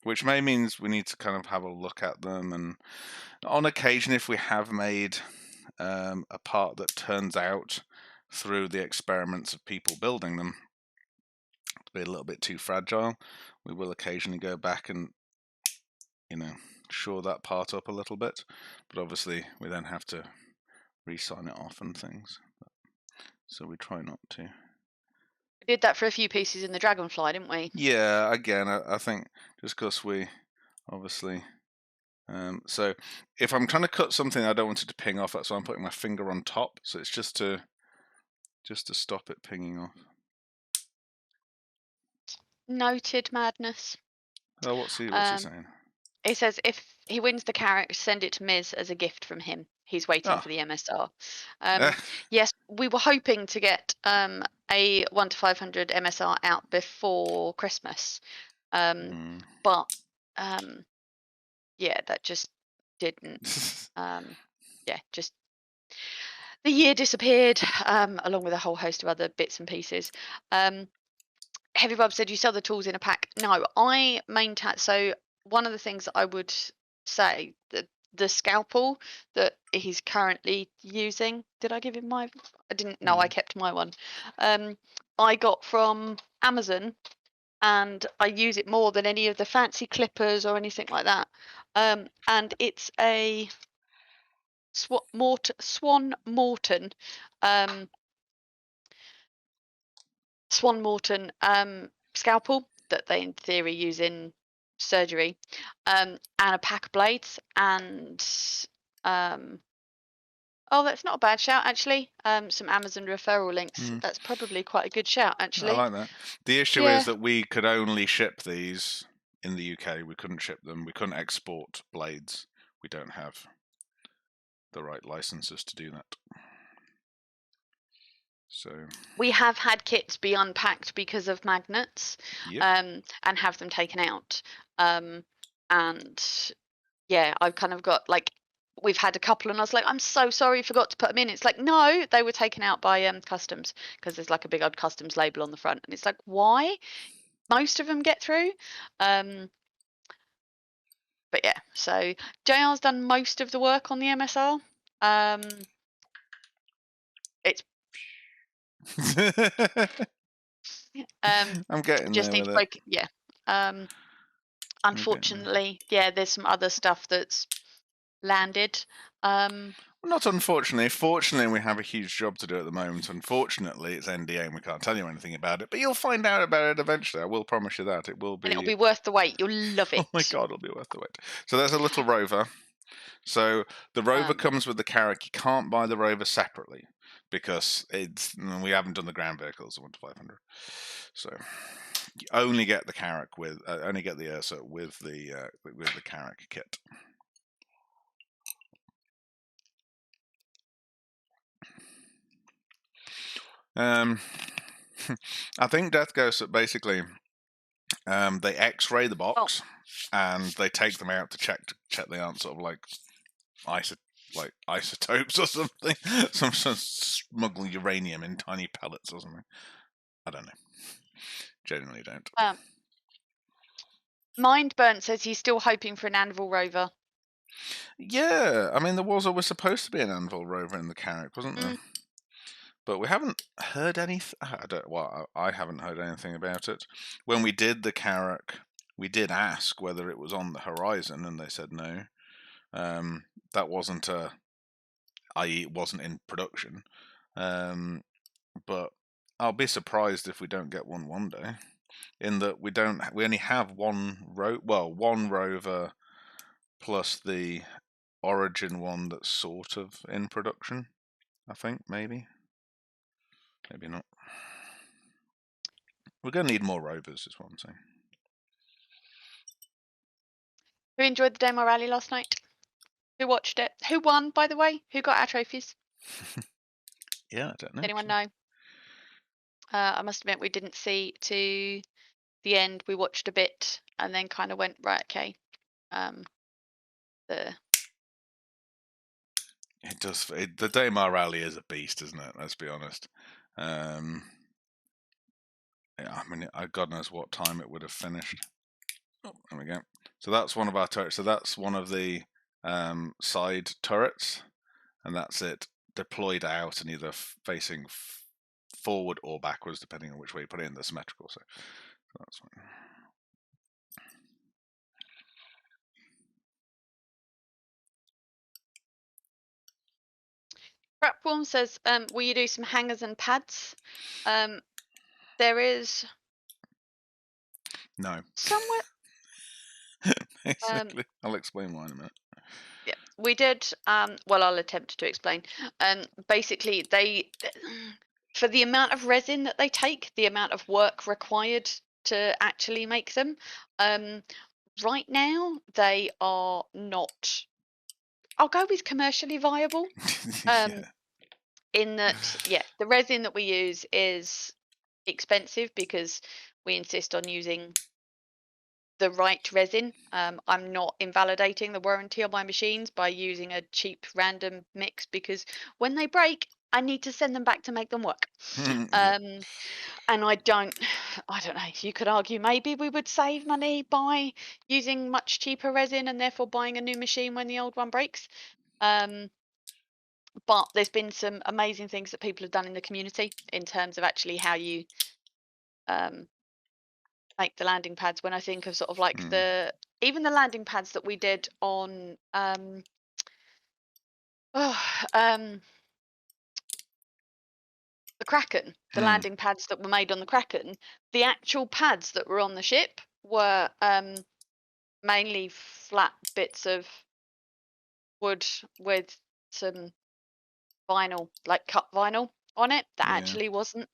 which may means we need to kind of have a look at them. And on occasion, if we have made a part that turns out through the experiments of people building them to be a little bit too fragile, we will occasionally go back and, shore that part up a little bit, but obviously we then have to re-sign it off and things, so we try not to. We did that for a few pieces in the Dragonfly, didn't we? Yeah, again, I think just because we obviously so if I'm trying to cut something I don't want it to ping off, that's why I'm putting my finger on top, so it's just to stop it pinging off. Noted, Madness. Oh, what's he saying? It says if he wins the Carrack, send it to Miz as a gift from him. He's waiting for the MSR. Yes, we were hoping to get a 1 to 500 MSR out before Christmas, but yeah, that just didn't. Just the year disappeared, along with a whole host of other bits and pieces. Heavy Bob said you sell the tools in a pack. No, I maintain. So one of the things that I would say, that the scalpel that he's currently using, did I give him my? I didn't. No, I kept my one. I got from Amazon, and I use it more than any of the fancy clippers or anything like that. And it's a Swan Morton scalpel that they in theory use in surgery, and a pack of blades, and oh, that's not a bad shout actually. Some Amazon referral links. That's probably quite a good shout actually. I like that. The issue is that we could only ship these in the UK. We couldn't ship them. We couldn't export blades. We don't have the right licenses to do that. So we have had kits be unpacked because of magnets, and have them taken out. And yeah, I've kind of got like, we've had a couple, and I was like, I'm so sorry, forgot to put them in. It's like, no, they were taken out by customs, because there's like a big old customs label on the front, and it's like, why? Most of them get through. But yeah, so JR's done most of the work on the MSR. It's I'm getting just there needs with it. Yeah. Unfortunately, yeah, there's some other stuff that's landed. Not unfortunately. Fortunately, we have a huge job to do at the moment. Unfortunately, it's NDA and we can't tell you anything about it. But you'll find out about it eventually. I will promise you that. It will be. And it'll be worth the wait. You'll love it. Oh my God, it'll be worth the wait. So there's a little rover. So the rover comes with the Carrack. You can't buy the rover separately because we haven't done the ground vehicles 1 to 500. So you only get the Carrack with only get the Ursa with the Carrack kit. I think Death Ghost basically they X-ray the box and they take them out to check they aren't sort of like like isotopes or something. Some smuggle uranium in tiny pellets or something. I don't know. Genuinely don't. Mindburnt says he's still hoping for an Anvil rover. Yeah, I mean, there was always supposed to be an Anvil rover in the Carrack, wasn't there? But we haven't heard anything. I haven't heard anything about it. When we did the Carrack, we did ask whether it was on the horizon, and they said no. That wasn't i.e., it wasn't in production. But I'll be surprised if we don't get one day. In that we only have one rover plus the Origin one that's sort of in production. I think maybe not. We're going to need more rovers, is what I'm saying. Who enjoyed the demo rally last night? Who watched it? Who won, by the way? Who got our trophies? Yeah, I don't know. Anyone know? I must admit we didn't see to the end. We watched a bit and then kind of went, right, okay. It does. The Daymar rally is a beast, isn't it? Let's be honest. Yeah, I mean, God knows what time it would have finished. Oh, there we go. So that's one of our turrets. So that's one of the side turrets, and that's it deployed out and either facing forward or backwards, depending on which way you put it in. The symmetrical. So that's one. Crapworm says, will you do some hangers and pads? There is No. somewhere. Basically, I'll explain why in a minute. Yeah, we did. Well, I'll attempt to explain. Basically, they, for the amount of resin that they take, the amount of work required to actually make them, right now they are not. I'll go with commercially viable. Yeah. In that, yeah, the resin that we use is expensive because we insist on using the right resin. I'm not invalidating the warranty on my machines by using a cheap random mix because when they break, I need to send them back to make them work. And I don't know. You could argue maybe we would save money by using much cheaper resin and therefore buying a new machine when the old one breaks. But there's been some amazing things that people have done in the community in terms of actually how you make the landing pads. When I think of sort of like even the landing pads that we did on the Kraken, the landing pads that were made on the Kraken, the actual pads that were on the ship were mainly flat bits of wood with some vinyl, like cut vinyl on it that actually wasn't.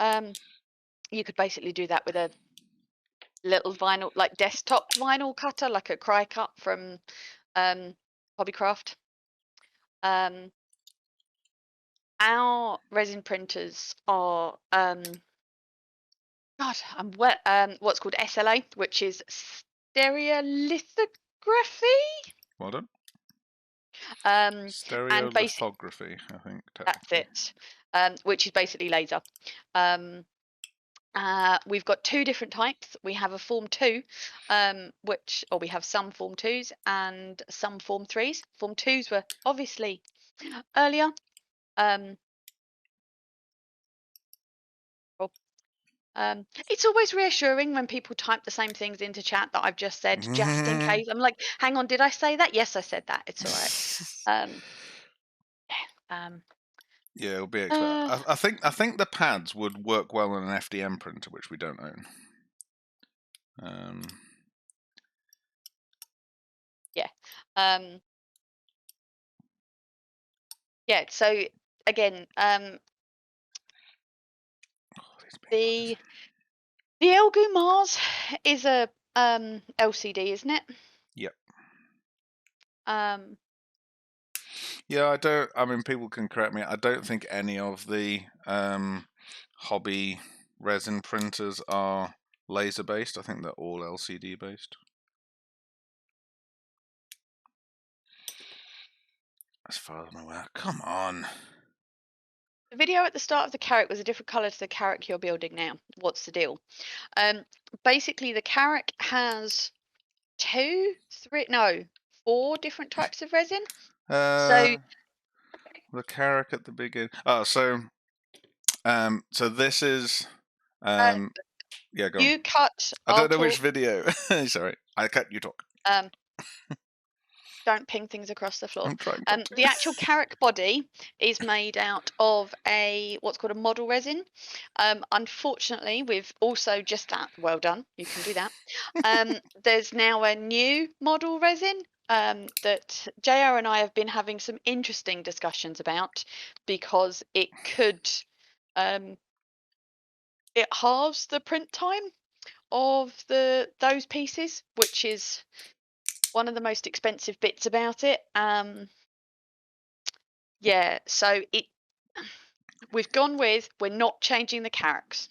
You could basically do that with a little vinyl, like desktop vinyl cutter, like a Cry Cut from Hobbycraft. Our resin printers are God, I'm wet. What's called SLA, which is stereolithography. Well done. And Stereolithography, I think. That's it. Which is basically laser. We've got two different types. We have a Form 2, we have some Form 2s and some Form 3s. Form 2s were obviously earlier. It's always reassuring when people type the same things into chat that I've just said, just in case. I'm like, hang on, did I say that? Yes, I said that. It's all right. Yeah, it'll be. I think the pads would work well on an FDM printer, which we don't own. Yeah. Yeah. So again, the Elgu Mars is a LCD, isn't it? Yep. Yeah, I mean, people can correct me. I don't think any of the hobby resin printers are laser based. I think they're all LCD based. as far as I'm aware. Come on. The video at the start of the Carrack was a different colour to the Carrack you're building now. What's the deal? Basically, the Carrack has 4 different types of resin. So the Carrack at the beginning. Oh, so this is yeah, go on. you cut. I don't know which video. Sorry, I cut you talk. Don't ping things across the floor. I'm trying not to. The actual Carrack body is made out of what's called a model resin. Unfortunately, we've also just well done. You can do that. There's now a new model resin that JR and I have been having some interesting discussions about because it could it halves the print time of those pieces, which is one of the most expensive bits about it. Yeah, so we've gone with, we're not changing the Carracks.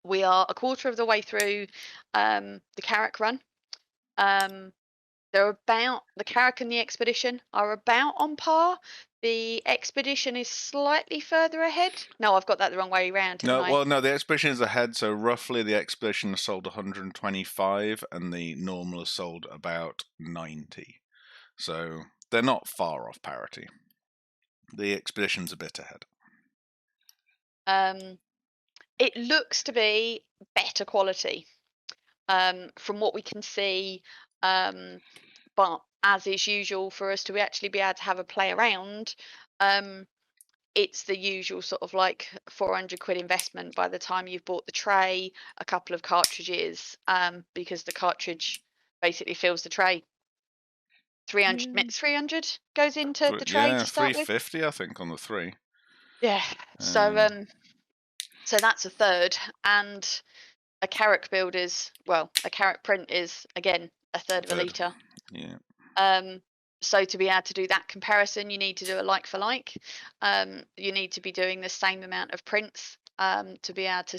We are a quarter of the way through the Carrack run. The Carrack and the Expedition are about on par. The Expedition is slightly further ahead. No, I've got that the wrong way around. No, well, no, the Expedition is ahead. So roughly, the Expedition has sold 125, and the normal has sold about 90. So they're not far off parity. The Expedition's a bit ahead. It looks to be better quality from what we can see. But as is usual for us to actually be able to have a play around, it's the usual sort of like 400 quid investment by the time you've bought the tray, a couple of cartridges, because the cartridge basically fills the tray. 300 goes into the tray to start with. 350, I think, on the 3. Yeah. So that's a third, and a Carrack build is, well, a Carrack print is again a third of a litre. Yeah. So to be able to do that comparison, you need to do a like for like. You need to be doing the same amount of prints to be able to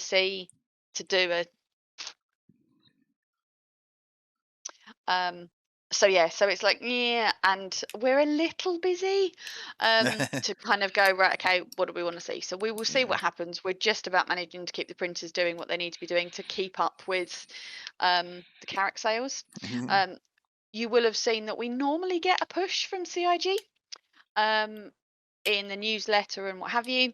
do a. So it's like, yeah, and we're a little busy to kind of go, right, okay, what do we want to see? So we will see what happens. We're just about managing to keep the printers doing what they need to be doing to keep up with the Carrack sales. You will have seen that we normally get a push from CIG in the newsletter and what have you.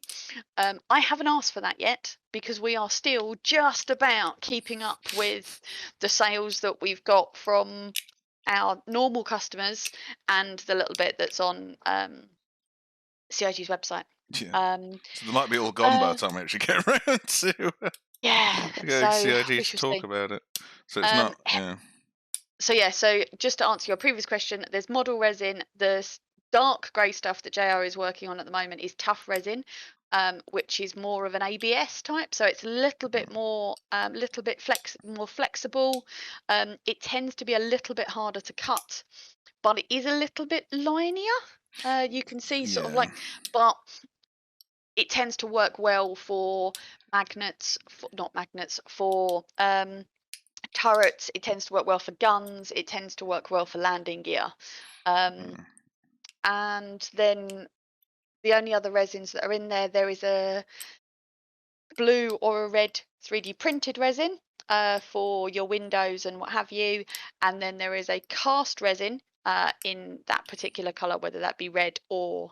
I haven't asked for that yet because we are still just about keeping up with the sales that we've got from our normal customers and the little bit that's on CIG's website. Yeah. So they might be all gone by the time we actually get around to CIG to talk about it. So it's not, yeah. So just to answer your previous question, there's model resin. The dark grey stuff that JR is working on at the moment is tough resin, which is more of an ABS type. So it's a little bit more, more flexible. It tends to be a little bit harder to cut, but it is a little bit linier. You can see sort of like, but it tends to work well for magnets, for turrets. It tends to work well for guns. It tends to work well for landing gear. And then the only other resins that are in there is a blue or a red 3D printed resin for your windows and what have you. And then there is a cast resin in that particular color, whether that be red or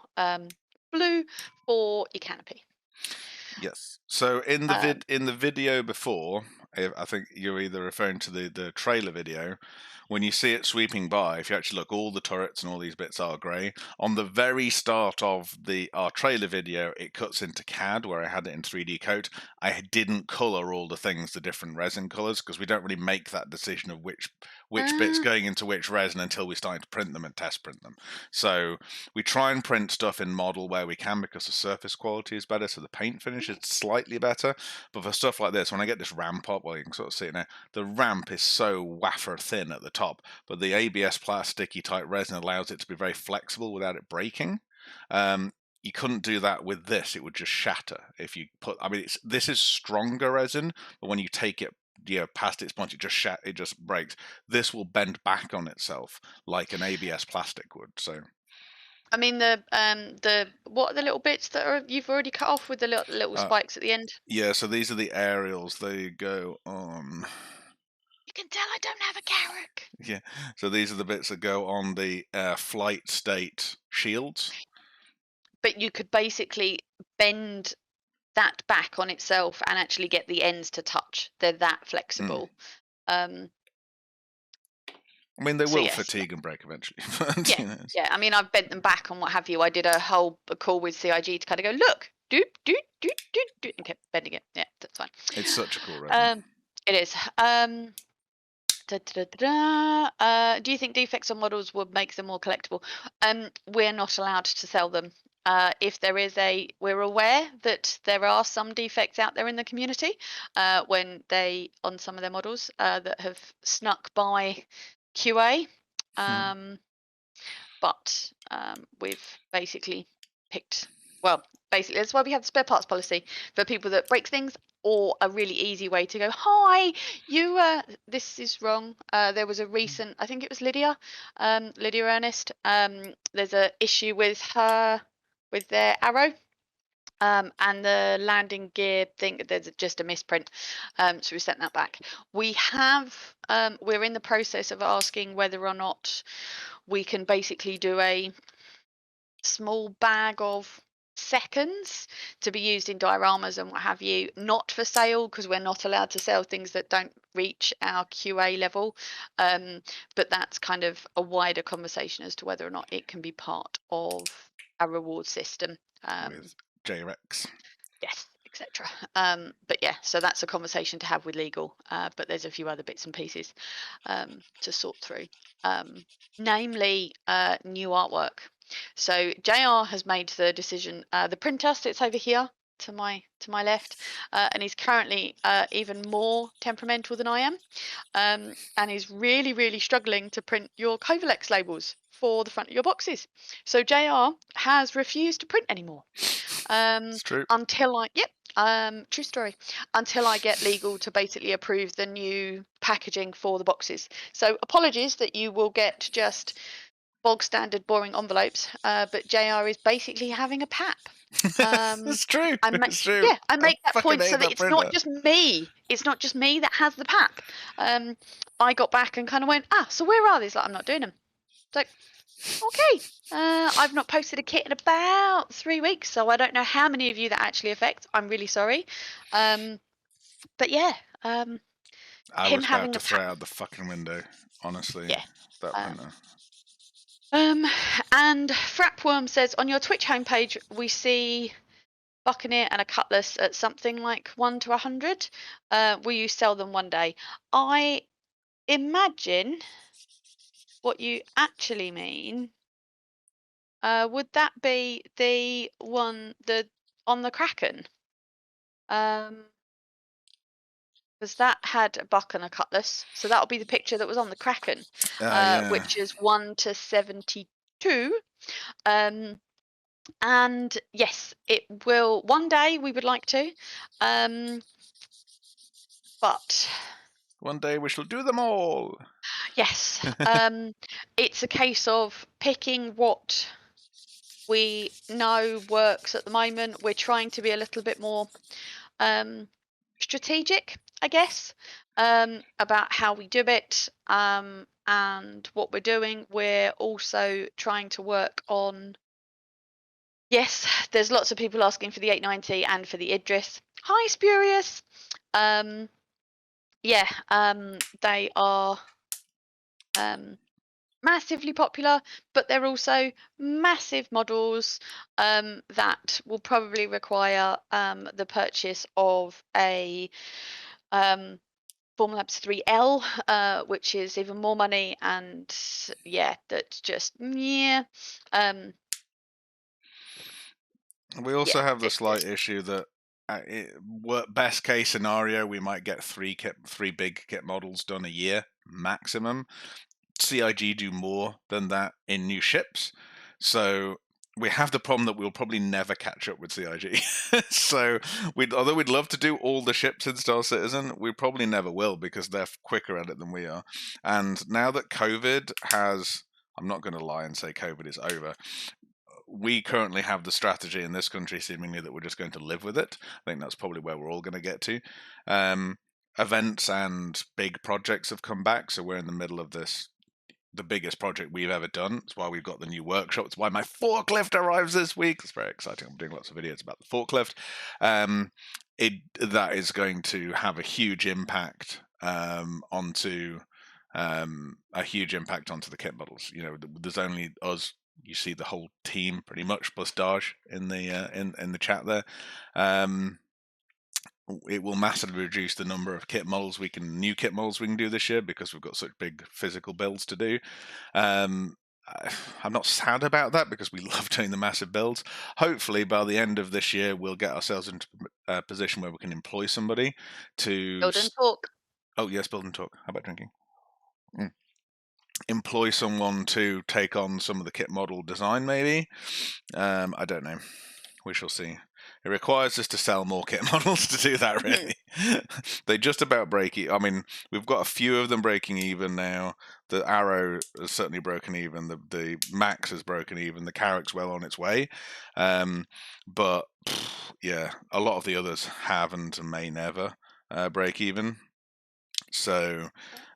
blue, for your canopy. Yes. So in the video before, I think you're either referring to the trailer video. When you see it sweeping by, if you actually look, all the turrets and all these bits are grey. On the very start of our trailer video, it cuts into CAD where I had it in 3D coat. I didn't colour all the things, the different resin colours, because we don't really make that decision of which bit's going into which resin until we start to print them and test print them. So we try and print stuff in model where we can because the surface quality is better, so the paint finish is slightly better. But for stuff like this, when I get this ramp up, well, you can sort of see it now, the ramp is so wafer thin at the top, but the ABS plasticky type resin allows it to be very flexible without it breaking. You couldn't do that with this; it would just shatter if you put. I mean, this is stronger resin, but when you take it past its point, it just breaks. This will bend back on itself like an ABS plastic would. So I mean what are the little bits that you've already cut off with the little spikes at the end? Yeah, so these are the aerials. They go on. You can tell I don't have a Carrack. Yeah, so these are the bits that go on the flight state shields. But you could basically bend that back on itself and actually get the ends to touch. They're that flexible. I mean, they will fatigue and break eventually. Yeah. I mean, I've bent them back and what have you. I did a whole call with CIG to kind of go, look, doop, doop, doop, doop, doop, and kept bending it. Yeah, that's fine. It's such a cool ride. It is. Do you think defects on models would make them more collectible? We're not allowed to sell them. If there is we're aware that there are some defects out there in the community when on some of their models that have snuck by QA. But we've basically basically that's why we have the spare parts policy for people that break things, or a really easy way to go, hi, you this is wrong. There was a recent, I think it was Lydia Ernest, there's a issue with their arrow, and the landing gear thing, there's just a misprint, so we sent that back. We're in the process of asking whether or not we can basically do a small bag of seconds to be used in dioramas and what have you, not for sale, because we're not allowed to sell things that don't reach our QA level, but that's kind of a wider conversation as to whether or not it can be part of a reward system with JRX. Yes, etc. But yeah, so that's a conversation to have with legal, but there's a few other bits and pieces to sort through, namely new artwork. So JR has made the decision. The printer sits over here to my left, and he's currently even more temperamental than I am, and he's really struggling to print your Covalex labels for the front of your boxes. So JR has refused to print anymore. It's true. True story. Until I get legal to basically approve the new packaging for the boxes. So apologies that you will get just bog standard boring envelopes, but JR is basically having a pap. It's true. It's true. Yeah, I make that point so that it's printer. not just me. It's not just me that has the pap. I got back and kind of went, so where are these? Like, I'm not doing them. It's like, okay. I've not posted a kit in about 3 weeks, so I don't know how many of you that actually affects. I'm really sorry. But yeah. I was about to throw out the fucking window, honestly. Yeah. That printer. And Frapworm says, on your Twitch homepage, we see Buccaneer and a Cutlass at something like 1 to 100. Will you sell them one day? I imagine what you actually mean. Would that be the one on the Kraken? Because that had a buck and a Cutlass, so that'll be the picture that was on the Kraken, which is 1 to 72. And yes, it will one day. We would like to, but one day we shall do them all. Yes, it's a case of picking what we know works at the moment. We're trying to be a little bit more strategic, I guess, about how we do it, and what we're doing. We're also trying to work on. Yes, there's lots of people asking for the 890 and for the Idris. Hi, Spurious. They are massively popular, but they're also massive models that will probably require the purchase of a Formlabs 3L, which is even more money, and that's just we also have the slight issue that best case scenario, we might get three big kit models done a year maximum. CIG do more than that in new ships, so we have the problem that we'll probably never catch up with CIG. So although we'd love to do all the ships in Star Citizen, we probably never will, because they're quicker at it than we are. And now that COVID has, I'm not going to lie and say COVID is over, we currently have the strategy in this country, seemingly, that we're just going to live with it. I think that's probably where we're all going to get to. Events and big projects have come back, so we're in the middle of this, the biggest project we've ever done. It's why we've got the new workshop. It's why my forklift arrives this week. It's very exciting. I'm doing lots of videos about the forklift. That is going to have a huge impact onto the kit models. You know, there's only us. You see the whole team pretty much plus Daj in the chat there. It will massively reduce the number of new kit models we can do this year, because we've got such big physical builds to do. I'm not sad about that, because we love doing the massive builds. Hopefully by the end of this year we'll get ourselves into a position where we can employ somebody to Build and talk. Oh yes, build and talk. How about drinking? Employ someone to take on some of the kit model design, maybe. I don't know. We shall see. It requires us to sell more kit models to do that, really. They just about break even. I mean, we've got a few of them breaking even now. The Arrow has certainly broken even. The Max has broken even. The Carrack's well on its way. But yeah, a lot of the others haven't and may never break even. So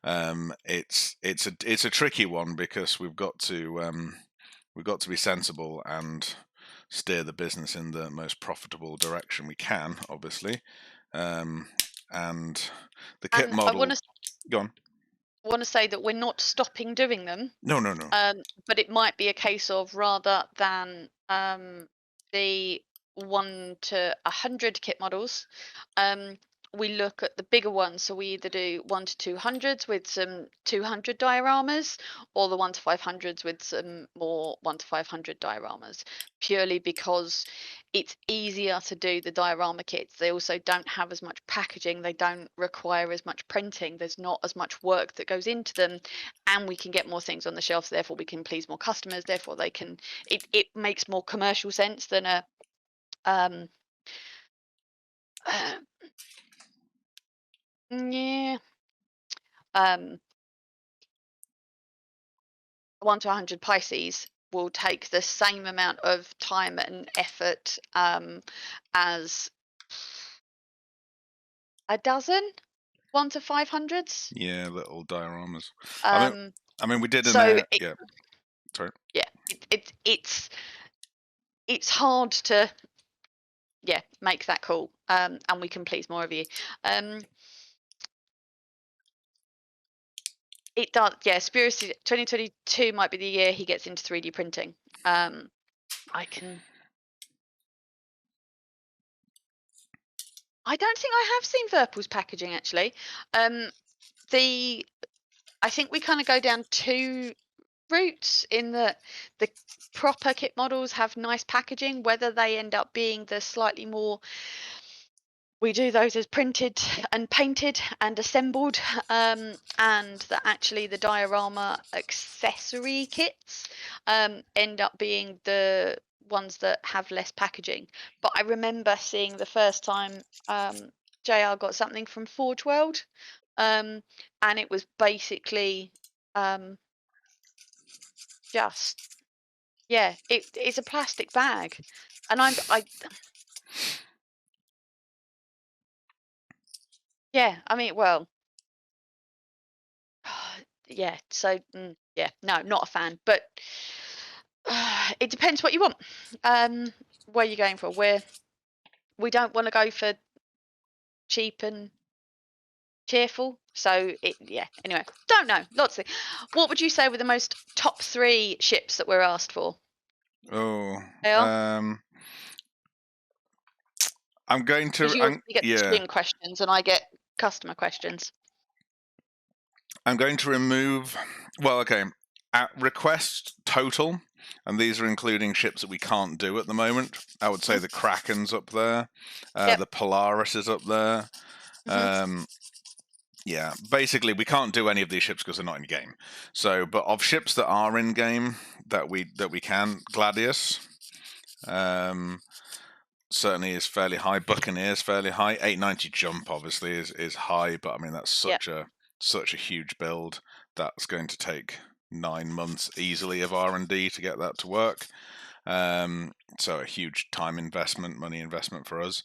it's a tricky one, because we've got to be sensible and steer the business in the most profitable direction we can, obviously. And the kit model. Go on. I want to say that we're not stopping doing them. No. But it might be a case of, rather than the 1 to 100 kit models, we look at the bigger ones. So we either do 1 to 200s with some 200 dioramas, or the 1 to 500s with some more 1 to 500 dioramas, purely because it's easier to do the diorama kits. They also don't have as much packaging. They don't require as much printing. There's not as much work that goes into them, and we can get more things on the shelf. Therefore, we can please more customers. Therefore, it makes more commercial sense than a 1 to 100 Pisces will take the same amount of time and effort as a dozen 1 to 500s. Yeah, little dioramas. I mean, we did yeah. Sorry. Yeah, it's hard to make that call, and we can please more of you. It does, yeah. Sprues 2022 might be the year he gets into 3D printing. I don't think I have seen Virpil's packaging, actually. I think we kind of go down two routes, in that the proper kit models have nice packaging, whether they end up being the slightly more, we do those as printed and painted and assembled, and that actually the diorama accessory kits end up being the ones that have less packaging. But I remember seeing the first time JR got something from Forge World, and it was basically it's a plastic bag, and I mean, well, yeah. So no, not a fan. But it depends what you want. Where you're going for. We don't want to go for cheap and cheerful. So anyway, don't know. Lots of. What would you say were the most top 3 ships that we're asked for? I'm going to. You get the stream questions, and I get customer questions. I'm going to remove. Well, okay. At request total, and these are including ships that we can't do at the moment. I would say the Kraken's up there. The Polaris is up there. Yeah, basically we can't do any of these ships because they're not in game. So, but of ships that are in game that we can, Gladius certainly is fairly high. Buccaneer's fairly high. 890 jump obviously is high, but I mean that's such a huge build that's going to take 9 months easily of R&D to get that to work. So a huge time investment, money investment for us.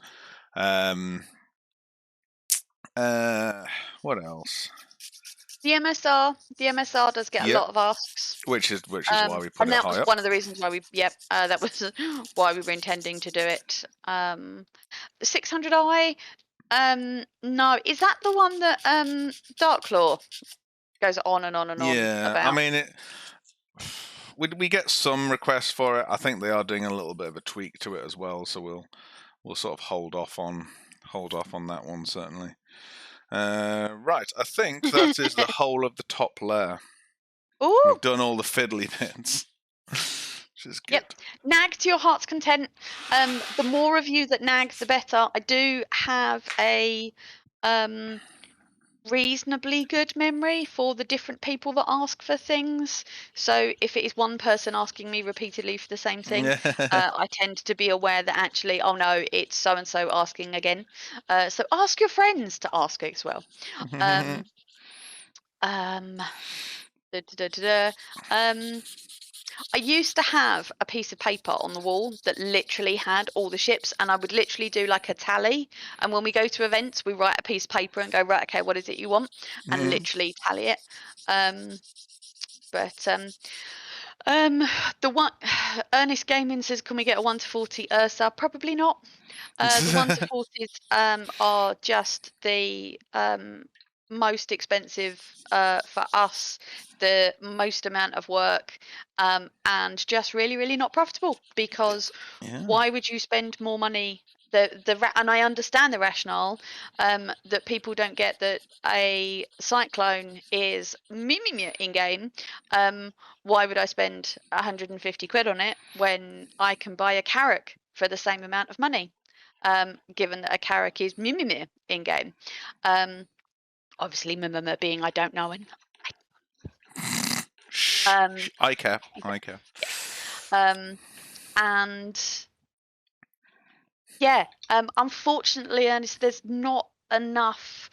What else? The MSR does get a lot of asks. Which is why we put and it that high was up. one of the reasons why that was why we were intending to do it. The 600i, no, is that the one that Dark Claw goes on and on and on about? I mean, we get some requests for it. I think they are doing a little bit of a tweak to it as well, so we'll sort of hold off on that one certainly. Right, I think that is the whole of the top layer. Ooh. We've done all the fiddly bits. Which is good. Yep. Nag to your heart's content. The more of you that nag, the better. I do have a reasonably good memory for the different people that ask for things. So if it is one person asking me repeatedly for the same thing, I tend to be aware that actually, oh no, it's so and so asking again. So ask your friends to ask as well. I used to have a piece of paper on the wall that literally had all the ships, and I would literally do like a tally. And when we go to events, we write a piece of paper and go, right, okay, what is it you want? And literally tally it. The one Ernest Gaming says, can we get a 1 to 40 Ursa? Probably not. The 1 to 40s are just the most expensive for us, the most amount of work, and just really, really not profitable, because why would you spend more money? And I understand the rationale that people don't get that a cyclone is in game. Why would I spend 150 quid on it when I can buy a Carrack for the same amount of money? Given that a Carrack is in game. Obviously, being I don't know. And I care. And yeah, unfortunately, Ernest, there's not enough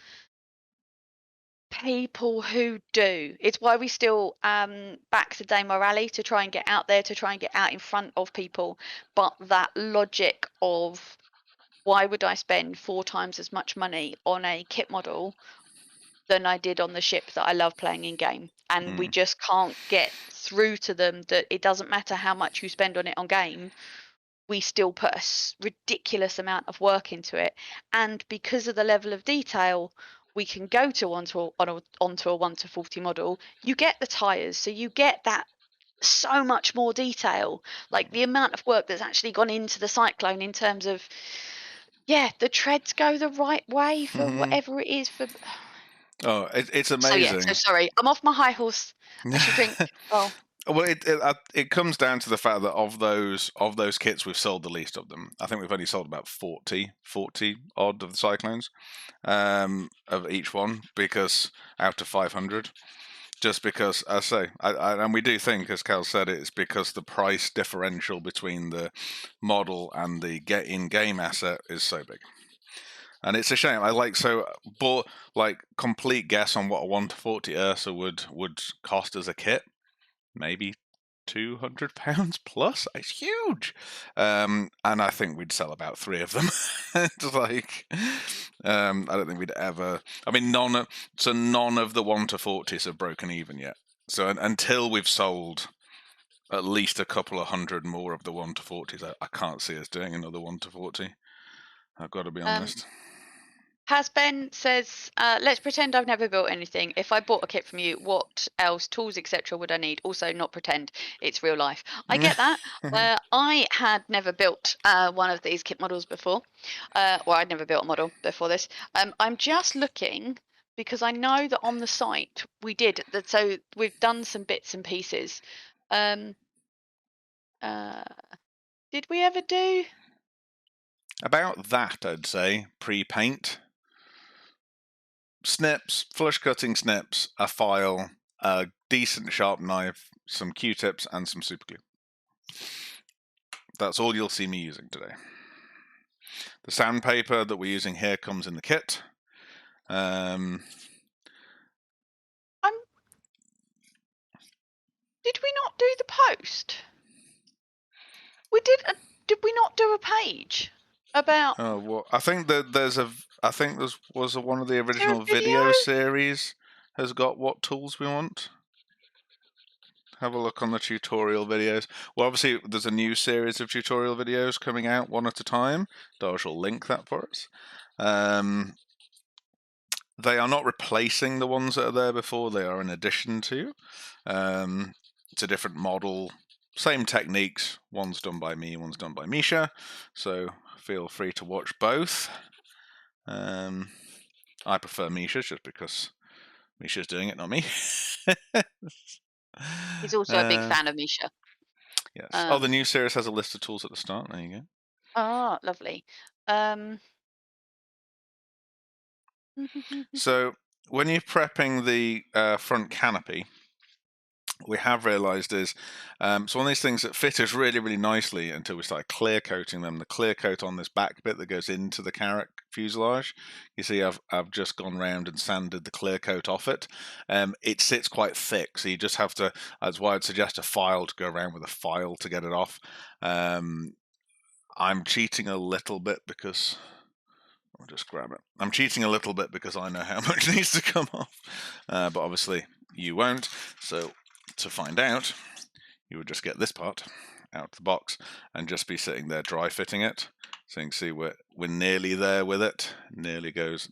people who do. It's why we still back the Demo Rally, to try and get out there, to try and get out in front of people. But that logic of why would I spend 4 times as much money on a kit model than I did on the ship that I love playing in game? And we just can't get through to them that it doesn't matter how much you spend on it on game, we still put a ridiculous amount of work into it. And because of the level of detail we can go to onto a 1 to 40 model, you get the tires, so you get that so much more detail, like the amount of work that's actually gone into the Cyclone in terms of the treads go the right way for whatever it is for. Oh, it's amazing. So sorry, I'm off my high horse. I should drink. Oh. Well, it comes down to the fact that of those kits, we've sold the least of them. I think we've only sold about 40 odd of the Cyclones, of each one, because out of 500. Just because, I say, and we do think, as Kals said, it's because the price differential between the model and the in-game asset is so big. And it's a shame. Bought complete guess on what a 1 to 40 Ursa would cost as a kit. Maybe £200 plus. It's huge. And I think we'd sell about 3 of them. It's like, I don't think we'd ever. I mean, none of the 1 to 40s have broken even yet. So until we've sold at least a couple of hundred more of the 1 to 40s, I can't see us doing another 1 to 40. I've got to be honest. Hasben says, let's pretend I've never built anything. If I bought a kit from you, what else, tools, etc., would I need? Also, not pretend, it's real life. I get that. I had never built one of these kit models before. I'd never built a model before this. I'm just looking, because I know that on the site we did that. So we've done some bits and pieces. Did we ever do? About that, I'd say, pre-paint. Snips, flush cutting snips, a file, a decent sharp knife, some Q-tips, and some super glue. That's all you'll see me using today. The sandpaper that we're using here comes in the kit. Did we not do the post? We did. Did we not do a page about? Oh, well, I think that there's one of the original video series has got what tools we want. Have a look on the tutorial videos. Well, obviously, there's a new series of tutorial videos coming out one at a time. Darsh will link that for us. They are not replacing the ones that are there before. They are in addition to. It's a different model. Same techniques. One's done by me, one's done by Misha. So feel free to watch both. I prefer Misha's just because Misha's doing it, not me. He's also a big fan of Misha. Yes. The new series has a list of tools at the start. There you go. Ah, lovely. So when you're prepping the front canopy, we have realized is so one of these things that fitters really, really nicely until we started clear coating them. The clear coat on this back bit that goes into the Carrack fuselage, you see I've just gone round and sanded the clear coat off it. It sits quite thick, so you just have to, that's why I'd suggest a file to go around with a file to get it off. I'm cheating a little bit because I'll just grab it. I'm cheating a little bit because I know how much needs to come off, but obviously you won't. So to find out, you would just get this part out of the box and just be sitting there dry fitting it. So you can see we're nearly there with it. Nearly goes.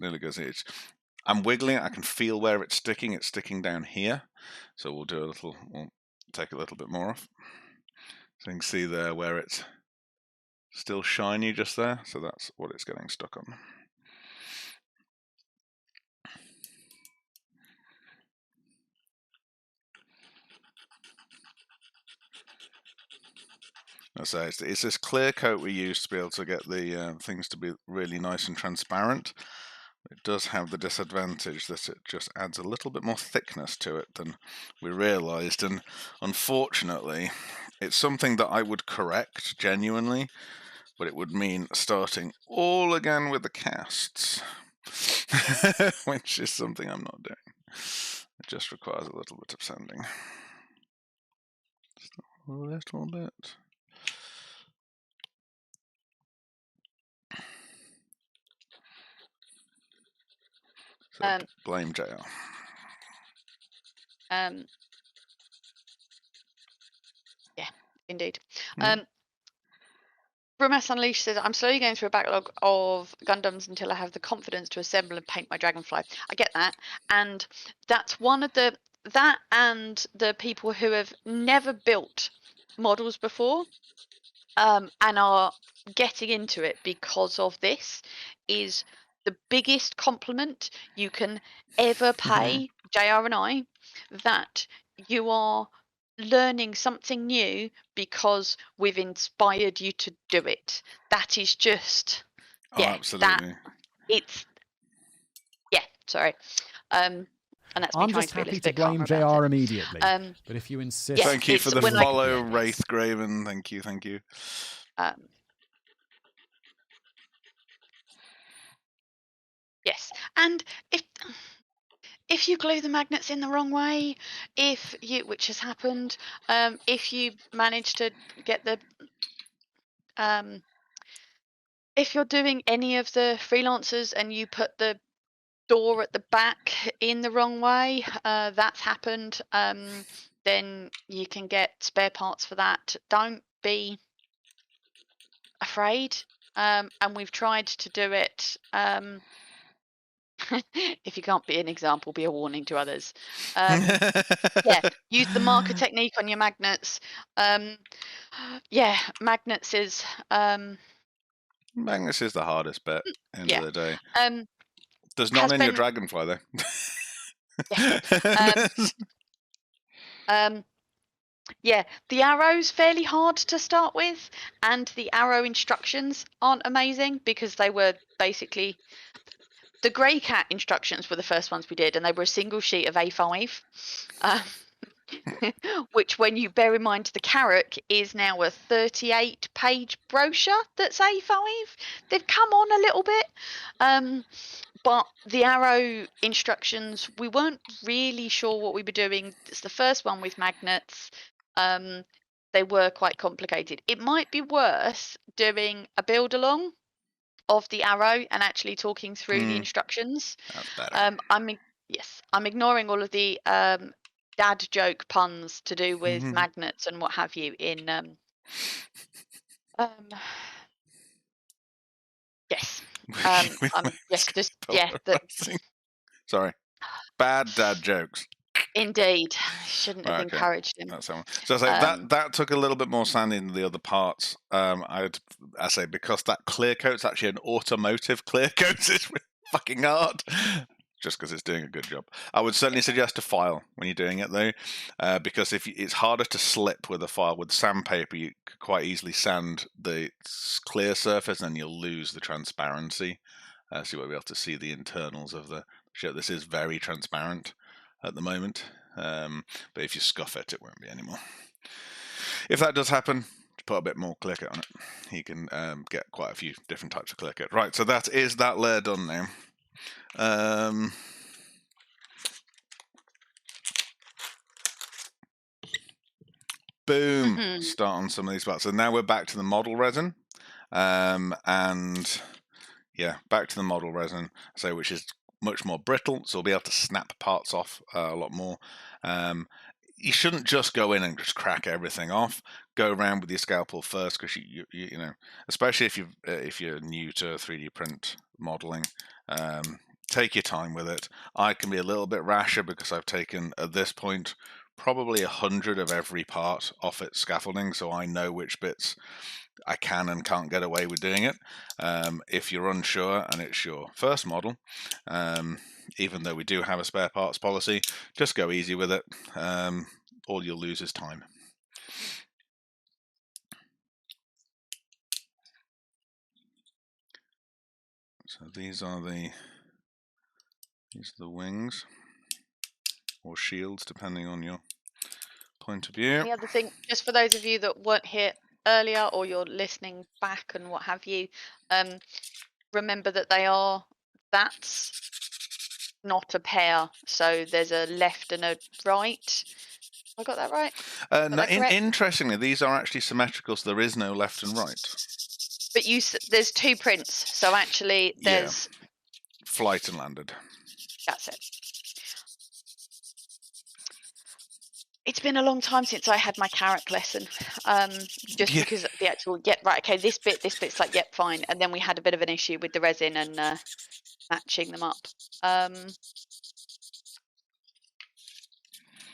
I'm wiggling it. I can feel where it's sticking. It's sticking down here. So we'll take a little bit more off. So you can see there where it's still shiny just there. So that's what it's getting stuck on. So it's this clear coat we use to be able to get the things to be really nice and transparent. It does have the disadvantage that it just adds a little bit more thickness to it than we realized, and unfortunately it's something that I would correct genuinely, but it would mean starting all again with the casts, which is something I'm not doing. It just requires a little bit of sanding. Just a little bit. So blame JR. Yeah, indeed. Brumas Unleashed says, I'm slowly going through a backlog of Gundams until I have the confidence to assemble and paint my Dragonfly. I get that. And that's one of that and the people who have never built models before and are getting into it because of this is the biggest compliment you can ever pay JR and I, that you are learning something new because we've inspired you to do it. That is just absolutely. Sorry. And that's I'm just happy to blame JR immediately. But if you insist, thank you for the follow, Wraith Graven. Thank you. Yes, and if you glue the magnets in the wrong way, which has happened, if you manage to get the if you're doing any of the freelancers and you put the door at the back in the wrong way, that's happened, then you can get spare parts for that. Don't be afraid, and we've tried to do it. If you can't be an example, be a warning to others. Use the marker technique on your magnets. Magnets is Magnets is the hardest bit. End of the day. There's none in your Dragonfly though. The arrow's fairly hard to start with, and the arrow instructions aren't amazing because they were basically the Grey Cat instructions were the first ones we did, and they were a single sheet of A5. Which, when you bear in mind the Carrack is now a 38-page brochure that's A5, they've come on a little bit. But the arrow instructions, we weren't really sure what we were doing. It's the first one with magnets. they were quite complicated. It might be worth doing a build along of the arrow and actually talking through the instructions. That's better. I'm ignoring all of the dad joke puns to do with magnets and what have you in yes. Sorry. Bad dad jokes. Indeed. I shouldn't have encouraged him. That's so I say that took a little bit more sanding than the other parts. I say because that clear coat's actually an automotive clear coat, it's fucking hard. Just because it's doing a good job. I would certainly suggest a file when you're doing it though, because it's harder to slip with a file. With sandpaper, you could quite easily sand the clear surface, and you'll lose the transparency. So you won't be able to see the internals of the shit. This is very transparent at the moment, but if you scuff it, it won't be anymore. If that does happen, put a bit more clear coat on it. You can get quite a few different types of clear coat. Right, so that is that layer done now. Boom. Start on some of these parts. So now we're back to the model resin, and yeah, back to the model resin. So which is much more brittle, so we'll be able to snap parts off a lot more. You shouldn't just go in and just crack everything off. Go around with your scalpel first, because you know, especially if you're new to 3D print modeling, take your time with it. I can be a little bit rasher because I've taken at this point probably 100 of every part off its scaffolding, so I know which bits I can and can't get away with doing it. If you're unsure and it's your first model, even though we do have a spare parts policy, just go easy with it. All you'll lose is time. So these are the wings, or shields, depending on your point of view. The other thing, just for those of you that weren't here earlier or you're listening back and what have you, remember that that's not a pair, so there's a left and a right. I got that right? No, interestingly, these are actually symmetrical, so there is no left and right. But there's two prints, so actually there's flight and landed. That's it. It's been a long time since I had my Carrack lesson, because the actual this bit's like fine, and then we had a bit of an issue with the resin and matching them up.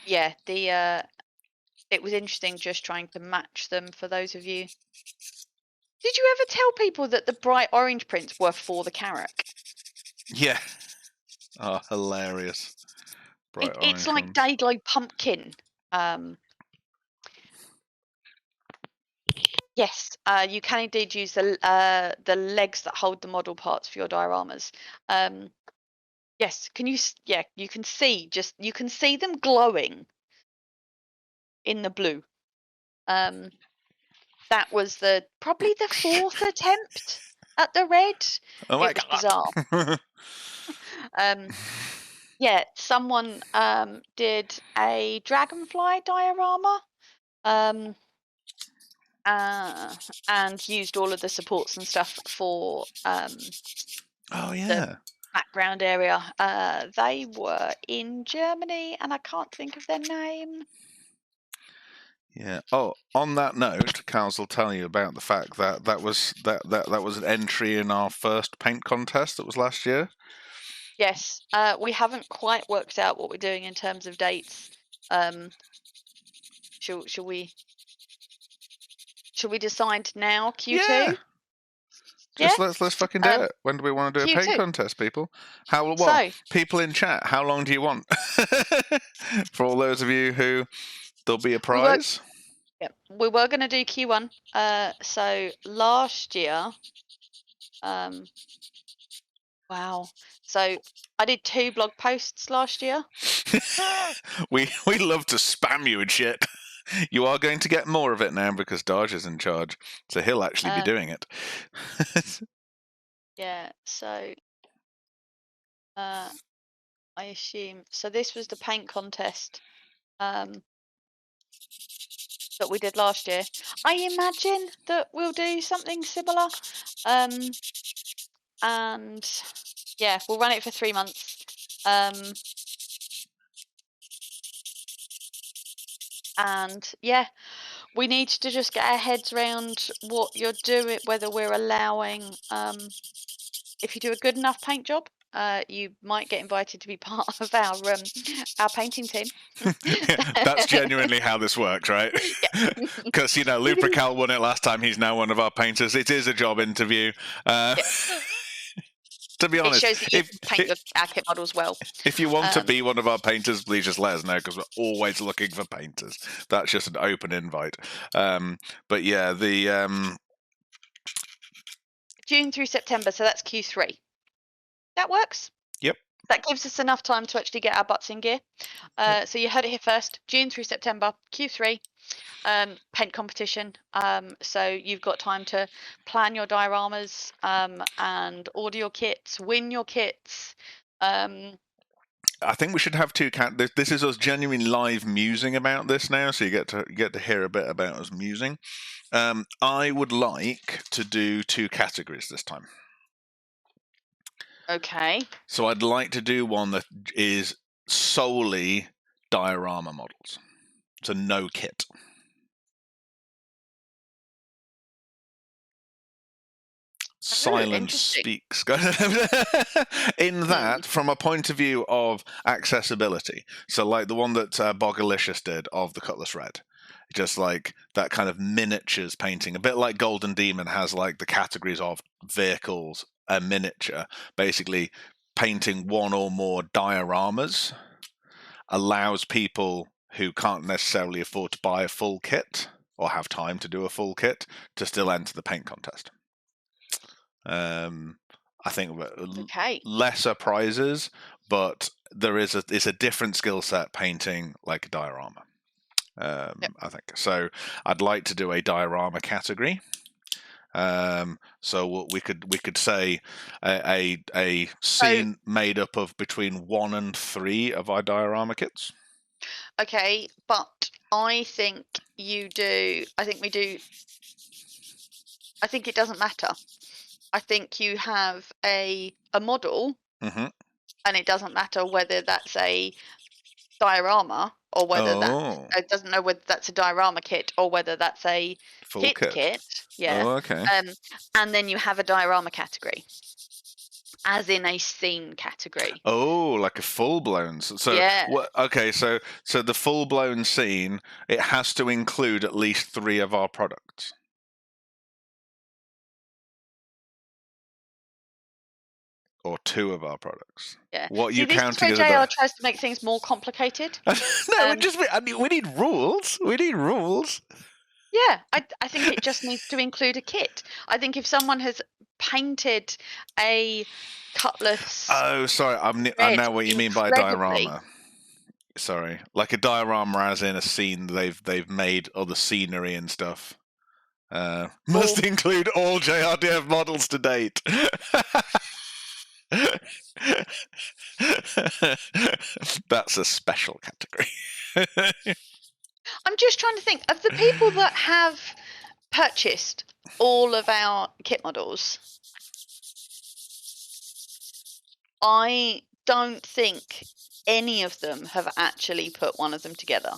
It was interesting just trying to match them for those of you. Did you ever tell people that the bright orange prints were for the Carrack? Yeah. Oh, hilarious. It's like Dayglow Pumpkin. Yes, you can indeed use the legs that hold the model parts for your dioramas. Yes, you can see them glowing in the blue. That was probably the fourth attempt at the red. Oh my God. Bizarre. Someone did a dragonfly diorama. And used all of the supports and stuff for the background area. They were in Germany, and I can't think of their name. Yeah. Oh, on that note, Kals will tell you about the fact that was an entry in our first paint contest that was last year. Yes. We haven't quite worked out what we're doing in terms of dates. Shall we decide now, Q2? Yeah. Let's fucking do it. When do we want to do a paint contest, people? People in chat, how long do you want? For all those of you who there'll be a prize. We were going to do Q1. So last year, wow. So I did 2 blog posts last year. we love to spam you and shit. You are going to get more of it now because Daj is in charge, so he'll actually be doing it. Yeah, so I assume so. This was the paint contest. that we did last year. I imagine that we'll do something similar. And yeah, we'll run it for 3 months. And yeah, we need to just get our heads around what you're doing, whether we're allowing, if you do a good enough paint job, you might get invited to be part of our painting team. That's genuinely how this works, right? Because, you know, Lupracal won it last time. He's now one of our painters. It is a job interview. To be honest, it shows that you paint our kit models well. If you want to be one of our painters, please just let us know, because we're always looking for painters. That's just an open invite. But yeah, the June through September, so that's Q3. That works. Yep. That gives us enough time to actually get our butts in gear. So you heard it here first. June through September, Q3. Paint competition. So you've got time to plan your dioramas and order your kits, win your kits. I think we should have two this is us genuinely live musing about this now, so you get to hear a bit about us musing. I would like to do 2 categories this time. Okay. So I'd like to do one that is solely diorama models. So no kit. Silence speaks. In that, from a point of view of accessibility, so like the one that Bogalicious did of the Cutlass Red, just like that kind of miniatures painting, a bit like Golden Demon has like the categories of vehicles and miniature, basically painting one or more dioramas allows people who can't necessarily afford to buy a full kit or have time to do a full kit to still enter the paint contest. I think lesser prizes, but it's a different skill set painting like a diorama. I think so. I'd like to do a diorama category. So we could say a scene made up of between 1 and 3 of our diorama kits. Okay, but I think you do. I think we do. I think it doesn't matter. I think you have a model, and it doesn't matter whether that's a diorama or whether it doesn't know whether that's a diorama kit or whether that's a full kit. Yeah. Oh, okay. And then you have a diorama category, as in a scene category. Oh, like a full-blown. So yeah. Okay, so the full-blown scene, it has to include at least 3 of our products. Or 2 of our products. Yeah. What See, you this counting is where JR tries to make things more complicated. No, we need rules. We need rules. Yeah, I think it just needs to include a kit. I think if someone has painted a Cutlass. Oh, sorry. I know what you mean by a diorama. Sorry, like a diorama, as in a scene they've made other scenery and stuff. Must include all JRDF models to date. That's a special category. I'm just trying to think of the people that have purchased all of our kit models. I don't think any of them have actually put one of them together.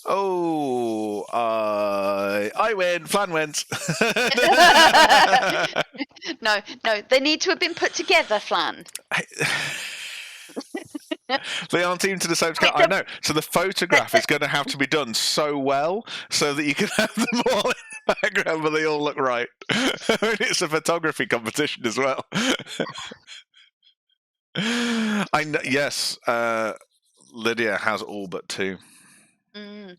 Oh, I win. Flan wins. No, they need to have been put together, Flan. They aren't even to the same scale. I know. So the photograph is going to have to be done so well so that you can have them all in the background, but they all look right. I mean, it's a photography competition as well. I know. Yes, Lydia has all but 2. No.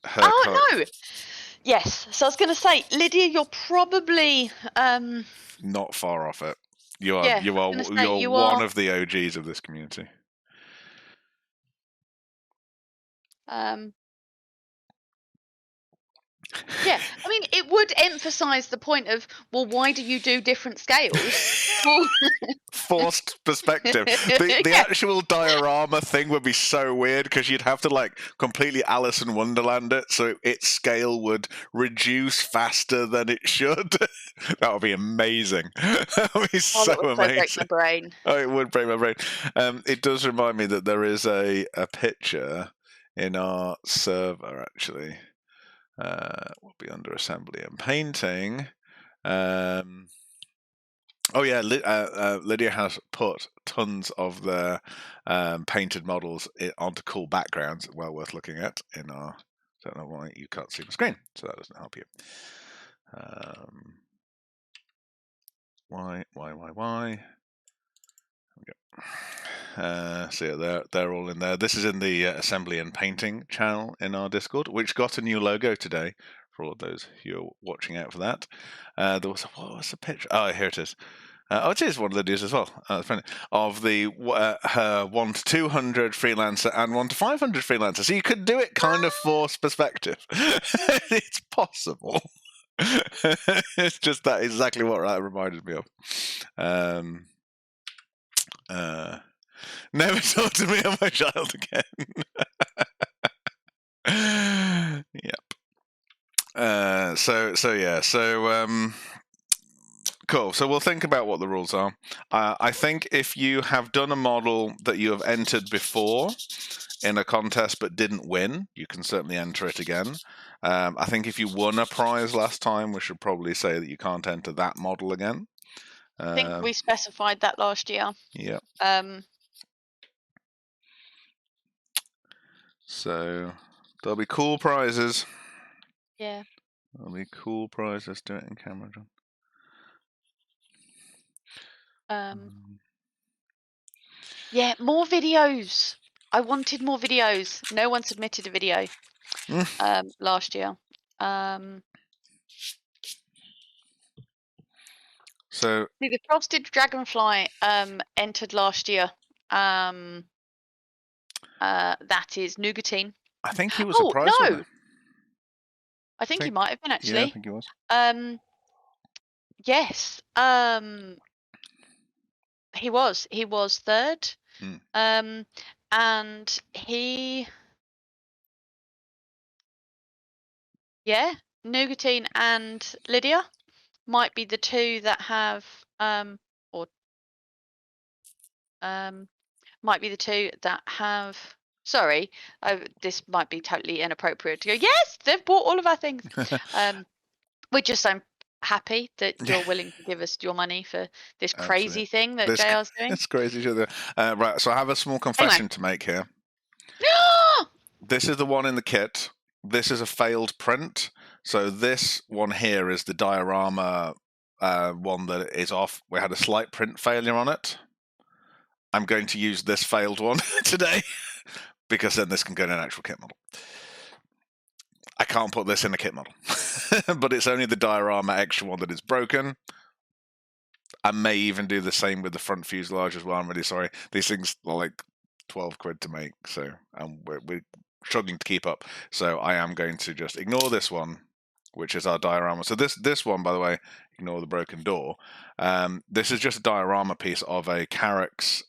Yes. So I was going to say, Lydia, you're probably not far off it. You're one of the OGs of this community. Yeah, I mean, it would emphasize the point of, well, why do you do different scales? Well, Forced perspective. The yeah, actual diorama thing would be so weird because you'd have to like completely Alice in Wonderland it, so its scale would reduce faster than it should. That would be amazing. That would be oh, so that would so break my amazing. brain. Oh, it would break my brain. It does remind me that there is a picture in our server actually. Will be under assembly and painting. Oh yeah, Lydia has put tons of their painted models onto cool backgrounds. Well worth looking at in our. Don't know why you can't see the screen, so that doesn't help you. Why? So yeah, they're all in there. This is in the assembly and painting channel in our Discord, which got a new logo today for all of those who are watching out for that. There was what was the picture? Oh, here it is. It is one of the dudes as well. Of the her 1 to 200 freelancer and 1 to 500 freelancer. So you could do it kind of force perspective. It's possible. It's just that exactly what that reminded me of. Never talk to me of my child again. Yep. So cool. So we'll think about what the rules are. I think if you have done a model that you have entered before in a contest but didn't win, you can certainly enter it again. I think if you won a prize last time, we should probably say that you can't enter that model again. I think we specified that last year. Yeah. So there'll be cool prizes. Yeah. There'll be cool prizes. Do it in camera, John. Yeah, more videos. I wanted more videos. No one submitted a video last year. So the frosted dragonfly entered last year. That is Nougatine. I think he was a prize winner. I think he might have been actually. Yeah, I think he was. Yes. He was. He was third. And he. Yeah, Nougatine and Lydia might be the two that have might be the two that have. Sorry, this might be totally inappropriate to go. Yes, they've bought all of our things. We're just so happy that you're willing to give us your money for this crazy thing that JR's doing. It's crazy. Right, so I have a small confession to make here. This is the one in the kit. This is a failed print. So this one here is the diorama one that is off. We had a slight print failure on it. I'm going to use this failed one today because then this can go in an actual kit model. I can't put this in a kit model, but it's only the diorama extra one that is broken. I may even do the same with the front fuselage as well. I'm really sorry. These things are like 12 quid to make, so we're struggling to keep up. So I am going to just ignore this one, which is our diorama. So this one, by the way, ignore the broken door. This is just a diorama piece of a Carrack's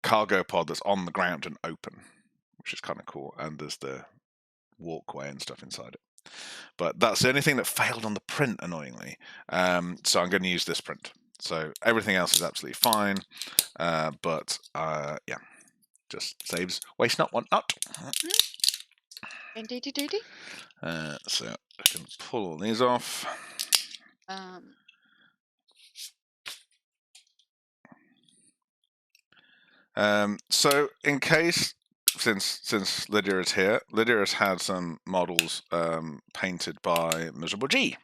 cargo pod that's on the ground and open, which is kind of cool. And there's the walkway and stuff inside it. But that's the only thing that failed on the print, annoyingly. So I'm going to use this print. So everything else is absolutely fine. But yeah, just saves waste not, want not. Indeedy. So I can pull all these off. So in case, since Lydia is here, Lydia has had some models painted by Miserable G.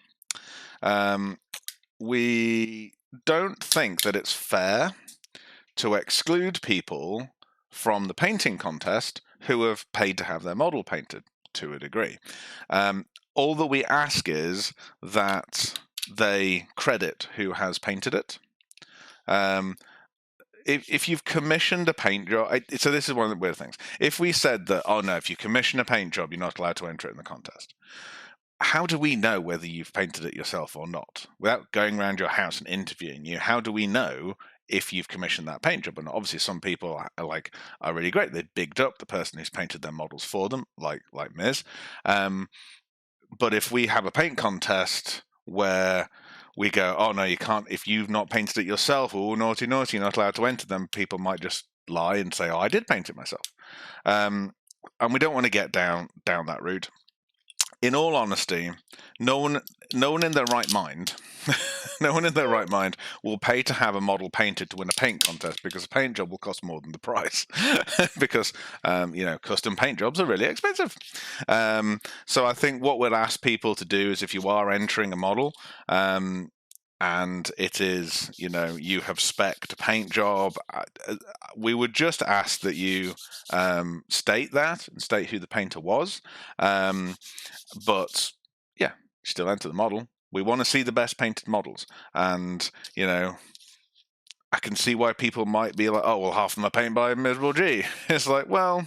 We don't think that it's fair to exclude people from the painting contest who have paid to have their model painted, to a degree. All that we ask is that they credit who has painted it. if you've commissioned a paint job, so this is one of the weird things. If we said that, oh no, if you commission a paint job, you're not allowed to enter it in the contest. How do we know whether you've painted it yourself or not? Without going around your house and interviewing you, how do we know if you've commissioned that paint job or not? Obviously, some people are really great. They've bigged up the person who's painted their models for them, like Ms. But if we have a paint contest where we go, oh no, you can't, if you've not painted it yourself, oh naughty, you're not allowed to enter them, people might just lie and say, oh, I did paint it myself. And we don't want to get down that route. In all honesty, no one in their right mind, will pay to have a model painted to win a paint contest, because a paint job will cost more than the price. Because custom paint jobs are really expensive. So I think what we'd ask people to do is, if you are entering a model, and it is, you have spec'd a paint job, we would just ask that you state that and state who the painter was. But yeah, still enter the model. We want to see the best painted models. And, I can see why people might be like, oh, well, half of them are painted by Miserable G. It's like, well,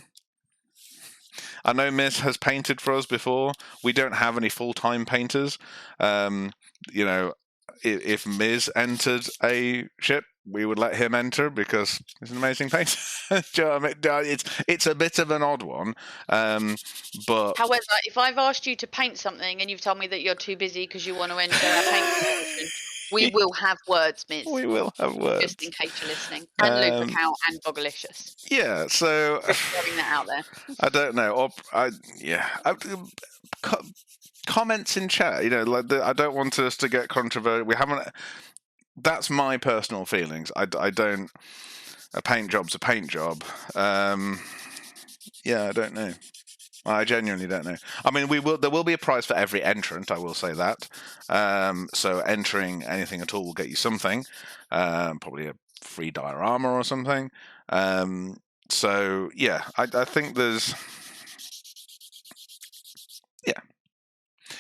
I know Miz has painted for us before. We don't have any full-time painters. If Miz entered a ship, we would let him enter because he's an amazing painter. Do you know what I mean? It's a bit of an odd one, but however, if I've asked you to paint something and you've told me that you're too busy because you want to enter our paint competition, we will have words, Miz. We will have words, just in case you're listening. And Lupercal and Bogalicious. Yeah, so just throwing that out there. I don't know. Comments in chat. I don't want us to get controversial. We haven't. That's my personal feelings. I don't. A paint job's a paint job. Yeah, I don't know. I genuinely don't know. I mean, there will be a prize for every entrant. I will say that. So entering anything at all will get you something. Probably a free diorama or something. So yeah, I think there's. Yeah.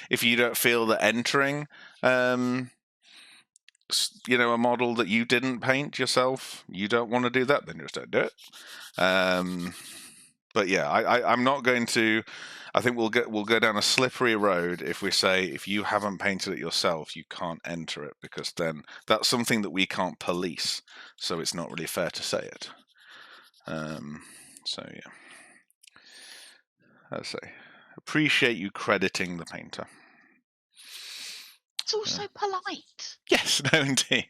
If you don't feel that entering, a model that you didn't paint yourself, you don't want to do that, then just don't do it. But yeah, I'm not going to. I think we'll go down a slippery road if we say, if you haven't painted it yourself, you can't enter it, because then that's something that we can't police. So it's not really fair to say it. So yeah, I'd say appreciate you crediting the painter. It's also polite. Yes, no, indeed.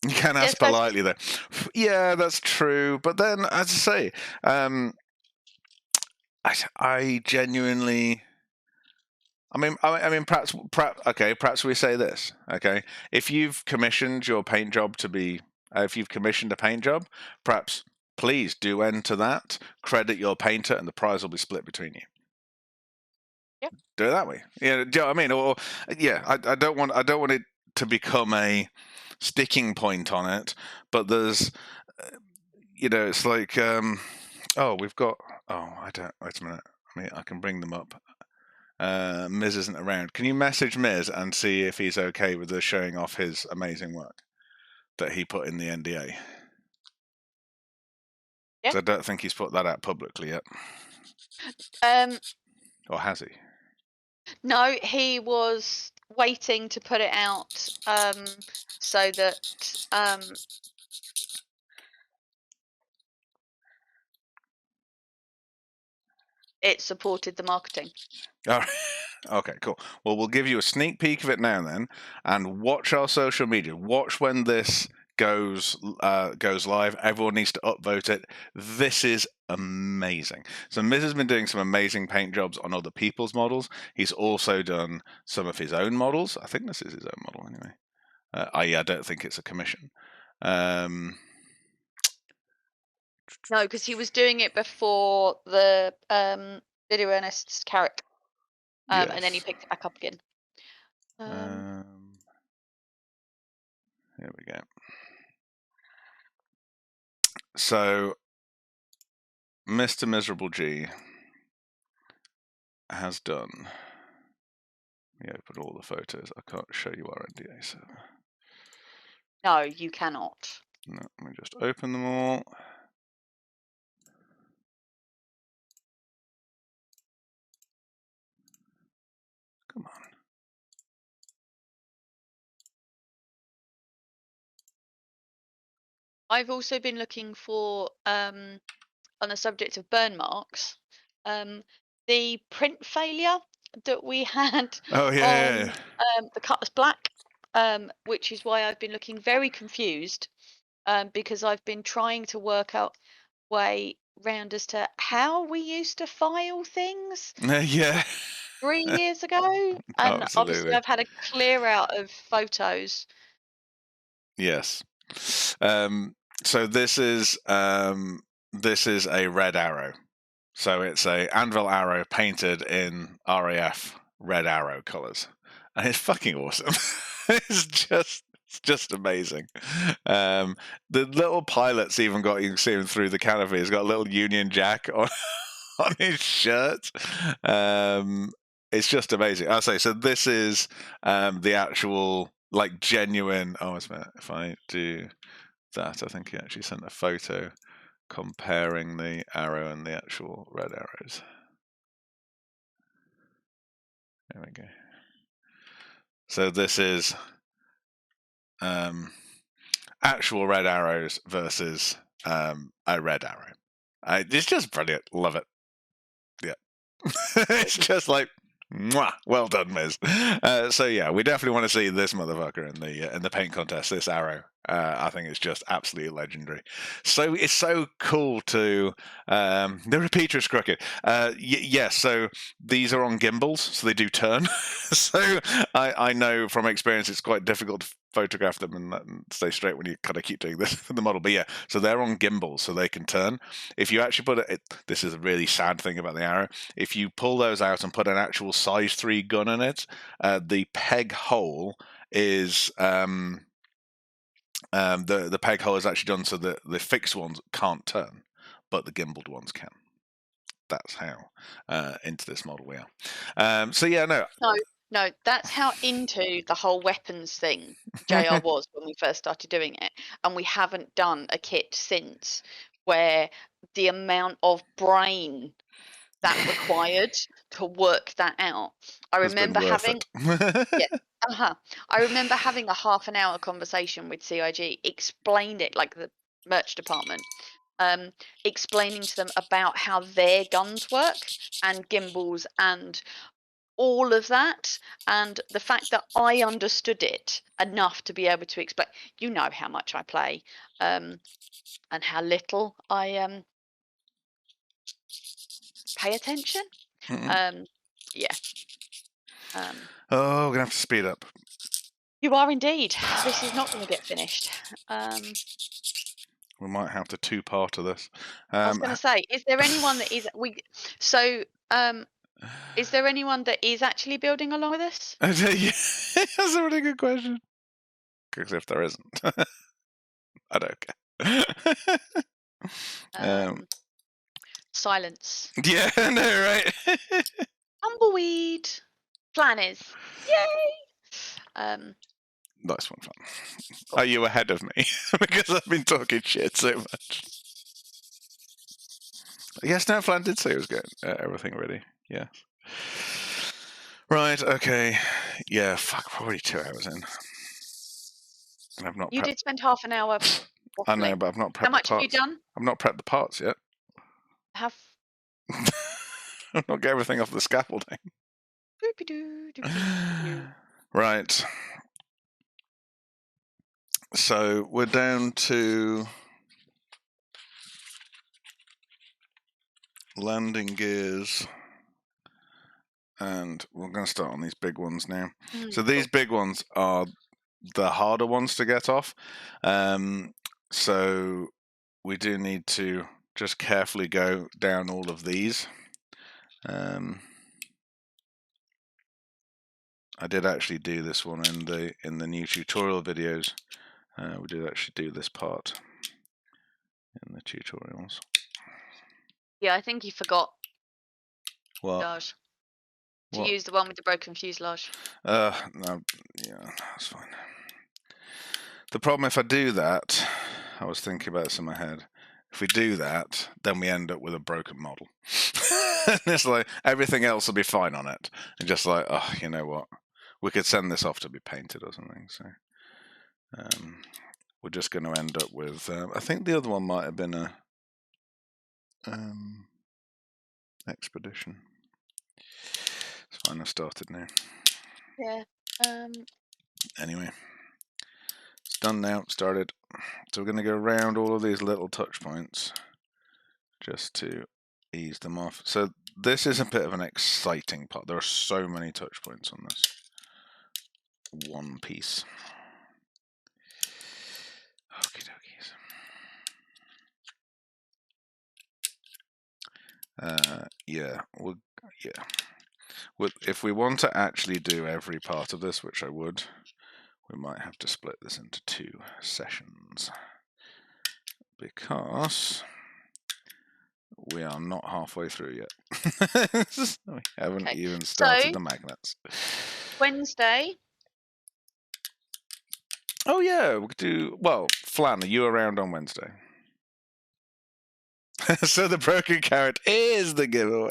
You can ask politely, though. Yeah, that's true. But then, as I say, I genuinely. I mean, perhaps. Okay, perhaps we say this. Okay, if you've commissioned your paint job to be, if you've commissioned a paint job, perhaps please do enter that. Credit your painter, and the prize will be split between you. Yep. Do it that way. Yeah, do you know what I mean? Or yeah, I don't want it to become a sticking point on it, but there's, it's like, we've got. Oh, I don't. Wait a minute. I can bring them up. Miz isn't around. Can you message Miz and see if he's okay with us showing off his amazing work that he put in the NDA? Yeah. I don't think he's put that out publicly yet. Or has he? No, he was waiting to put it out so that it supported the marketing. All right. Okay, cool. Well, we'll give you a sneak peek of it now then, and watch our social media. Watch when this goes live. Everyone needs to upvote it. This is amazing. So Miz has been doing some amazing paint jobs on other people's models. He's also done some of his own models. I think this is his own model anyway. I don't think it's a commission. No, because he was doing it before the JR and Carrack, yes. And then he picked it back up again. Here we go. So, Mr. Miserable G has done Yeah, open all the photos. I can't show you our NDA, so. No, you cannot. No, let me just open them all. Come on. I've also been looking for, on the subject of burn marks, the print failure that we had Oh, yeah. on the Cutlass Black, which is why I've been looking very confused, because I've been trying to work out way round as to how we used to file things Yeah. 3 years ago, and obviously Absolutely. I've had a clear out of photos. Yes. So this is a red arrow. So it's a Anvil arrow painted in RAF red arrow colors, and it's fucking awesome. it's just amazing. The little pilot's even got, you can see him through the canopy. He's got a little Union Jack on on his shirt. It's just amazing. I'll say so. This is the actual, like, genuine. Oh, wait a minute. If I do that, I think he actually sent a photo comparing the arrow and the actual red arrows. There we go. So this is actual red arrows versus a red arrow. It's just brilliant. Love it. Yeah. It's just like, mwah, well done, Miz. So yeah, we definitely want to see this motherfucker in the paint contest. This arrow, I think it's just absolutely legendary. So it's so cool to. The repeater is crooked. Yes, so these are on gimbals, so they do turn. So I know from experience it's quite difficult to photograph them and stay straight when you kind of keep doing this for the model. But yeah, so they're on gimbals, so they can turn. If you actually put it, this is a really sad thing about the arrow. If you pull those out and put an actual size 3 gun in it, the peg hole is the peg hole is actually done so that the fixed ones can't turn, but the gimbaled ones can. That's how into this model we are. So yeah, No, that's how into the whole weapons thing JR was when we first started doing it, and we haven't done a kit since where the amount of brain that required to work that out. I has been remember worth having it. I remember having a half an hour conversation with CIG, explained it, like the merch department, explaining to them about how their guns work and gimbals and all of that, and the fact that I understood it enough to be able to explain. You know how much I play, and how little I pay attention. Yeah. Oh, we're gonna have to speed up. You are indeed. This is not going to get finished. We might have to two-part of this. I was going to say, is there anyone that is is there anyone that is actually building along with us? Yeah, that's a really good question. Because if there isn't, I don't care. Silence. Yeah, I know, right? Tumbleweed. Planners. Yay! Nice one, fun. Are you ahead of me? Because I've been talking shit so much. Yes, no, Flan did say it was good. Everything ready. Yeah. Right, okay. Yeah, fuck, probably 2 hours in. And I've not You did spend half an hour I know, waffling. but I've not prepped How much the have you parts. done? I've not prepped the parts yet. I've not got everything off the scaffolding. Right. So we're down to landing gears, and we're going to start on these big ones now. So these big ones are the harder ones to get off. So we do need to just carefully go down all of these. I did actually do this one in the new tutorial videos. We did actually do this part in the tutorials. Yeah, I think you forgot. What? Gosh. to use the one with the broken fuselage. No, yeah, that's fine. The problem if I do that, I was thinking about this in my head. If we do that, then we end up with a broken model. And it's like everything else will be fine on it, and just like, oh, you know what? We could send this off to be painted or something. So we're just going to end up with. I think the other one might have been a expedition. It's fine. I started now. Yeah. Anyway, it's done now. Started. So we're going to go around all of these little touch points just to ease them off. So this is a bit of an exciting part. There are so many touch points on this one piece. Okie dokies. If we want to actually do every part of this, which I would, we might have to split this into 2 sessions, because we are not halfway through yet. We haven't even started the magnets. Wednesday. Oh yeah, we could do. Well, Flan, are you around on Wednesday? So the broken carrot is the giveaway.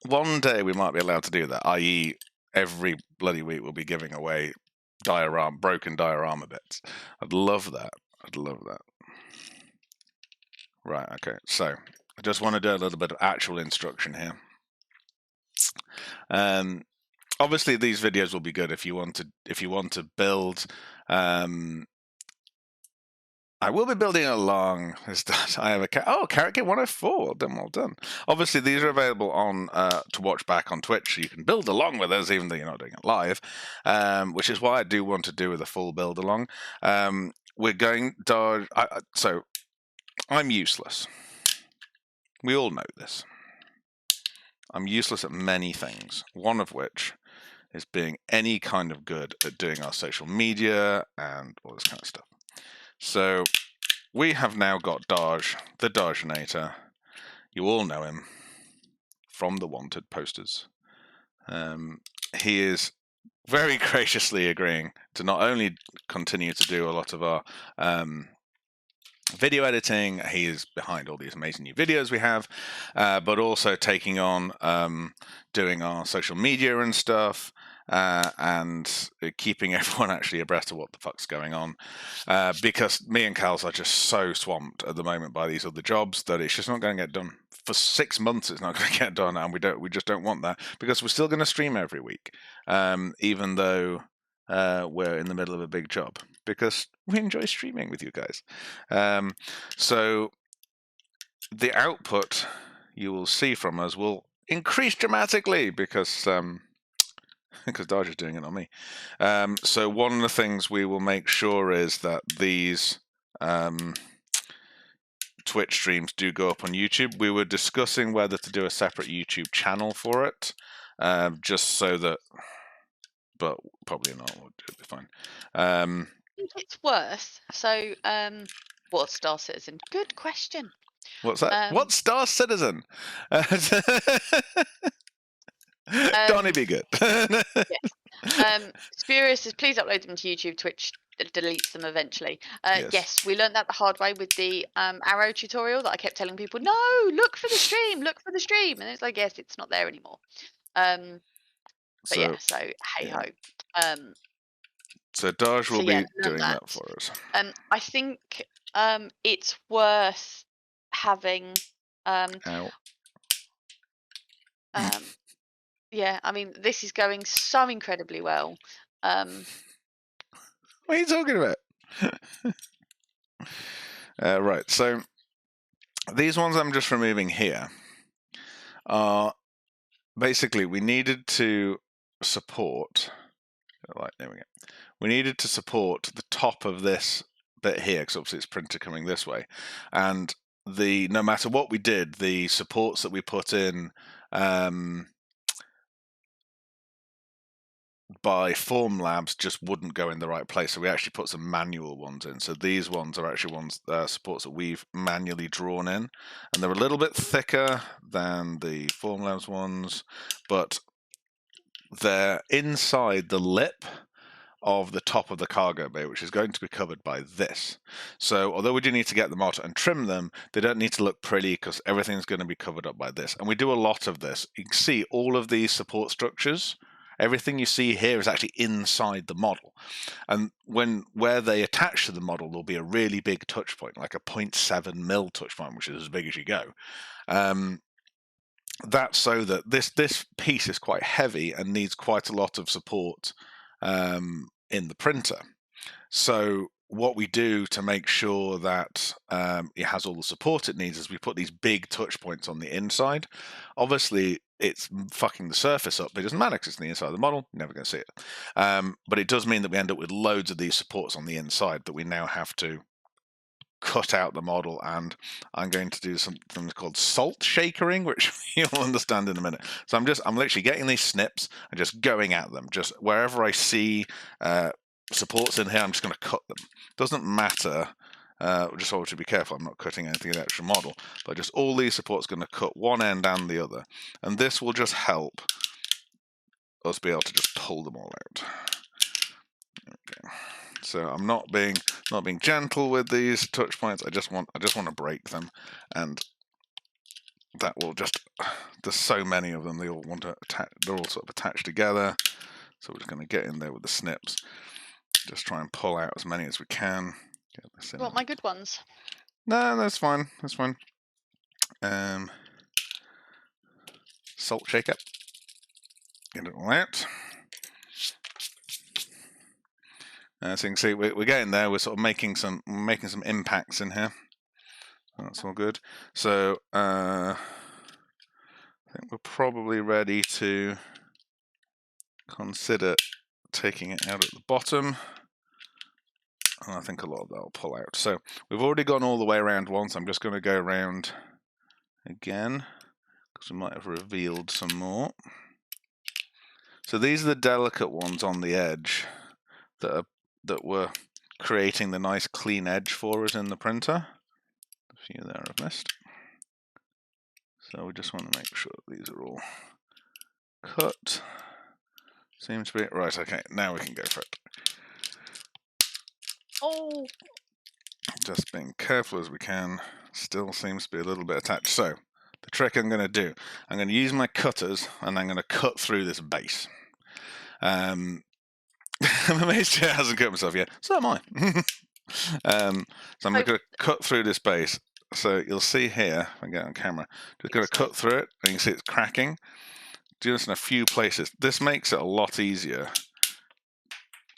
One day we might be allowed to do that, i.e. every bloody week we'll be giving away broken diorama bits. I'd love that. Right, okay, so I just want to do a little bit of actual instruction here. Obviously these videos will be good if you want to build. I will be building along. I have a Carrack 104. Well done. Obviously, these are available on to watch back on Twitch. So you can build along with us, even though you're not doing it live. Which is why I do want to do with a full build along. We're going Dodge. So I'm useless. We all know this. I'm useless at many things. One of which is being any kind of good at doing our social media and all this kind of stuff. So we have now got Dodge, the Dodgenator. You all know him from the Wanted posters. He is very graciously agreeing to not only continue to do a lot of our video editing, he is behind all these amazing new videos we have, but also taking on doing our social media and stuff. And keeping everyone actually abreast of what the fuck's going on, because me and Kals are just so swamped at the moment by these other jobs that it's just not going to get done. For 6 months it's not going to get done, and we just don't want that, because we're still going to stream every week, even though we're in the middle of a big job, because we enjoy streaming with you guys. So the output you will see from us will increase dramatically, because Dodge is doing it on me. So one of the things we will make sure is that these Twitch streams do go up on YouTube. We were discussing whether to do a separate YouTube channel for it, just so that, but probably not. It'll be fine. I think it's worth. So, what Star Citizen? Good question. What's that? What Star Citizen? Donnie, be good. Yes. Spurious says, please upload them to YouTube. Twitch deletes them eventually. Yes, we learned that the hard way with the arrow tutorial that I kept telling people, no, look for the stream, and it's like, yes, it's not there anymore. So hey ho. So Dodge will be doing that for us. I think it's worth having. Yeah, I mean, this is going so incredibly well. What are you talking about? Right, so these ones I'm just removing here are basically, we needed to support. Right, there we go. We needed to support the top of this bit here, because obviously it's printer coming this way, and no matter what we did, the supports that we put in by Formlabs just wouldn't go in the right place, so we actually put some manual ones in. So these ones are actually ones supports that we've manually drawn in, and they're a little bit thicker than the Formlabs ones, but they're inside the lip of the top of the cargo bay, which is going to be covered by this. So although we do need to get them out and trim them, they don't need to look pretty because everything's going to be covered up by this. And we do a lot of this. You can see all of these support structures. Everything you see here is actually inside the model. And where they attach to the model, there'll be a really big touch point, like a 0.7 mil touch point, which is as big as you go. That's so that this piece is quite heavy and needs quite a lot of support in the printer. So what we do to make sure that it has all the support it needs is we put these big touch points on the inside. Obviously, it's fucking the surface up, but it doesn't matter because it's on the inside of the model. You're never going to see it. But it does mean that we end up with loads of these supports on the inside that we now have to cut out the model, and I'm going to do something called salt shakering, which you'll understand in a minute. So I'm literally getting these snips and just going at them. Just wherever I see supports in here, I'm just going to cut them. Doesn't matter. Just always to be careful. I'm not cutting anything in the actual model, but just all these supports going to cut one end and the other, and this will just help us be able to just pull them all out. Okay. So I'm not being gentle with these touch points. I just want to break them, and that will just. There's so many of them. They all want to attach. They're all sort of attached together. So we're just going to get in there with the snips. Just try and pull out as many as we can. Get this in. What, my good ones? No, that's fine. That's fine. Salt shaker. Get it all out. So you can see we're getting there. We're sort of making some impacts in here. That's all good. So I think we're probably ready to consider taking it out at the bottom. And I think a lot of that will pull out. So we've already gone all the way around once. I'm just going to go around again because we might have revealed some more. So these are the delicate ones on the edge that were creating the nice clean edge for us in the printer. A few there I've missed. So we just want to make sure these are all cut. Seems to be right. Okay, now we can go for it. Oh, just being careful as we can. Still seems to be a little bit attached. So the trick I'm going to do, I'm going to use my cutters and I'm going to cut through this base. I'm amazed it hasn't cut himself yet. So am I. So I'm going to cut through this base. So you'll see here, if I get on camera, just going to cut through it, and you can see it's cracking. Do this in a few places. This makes it a lot easier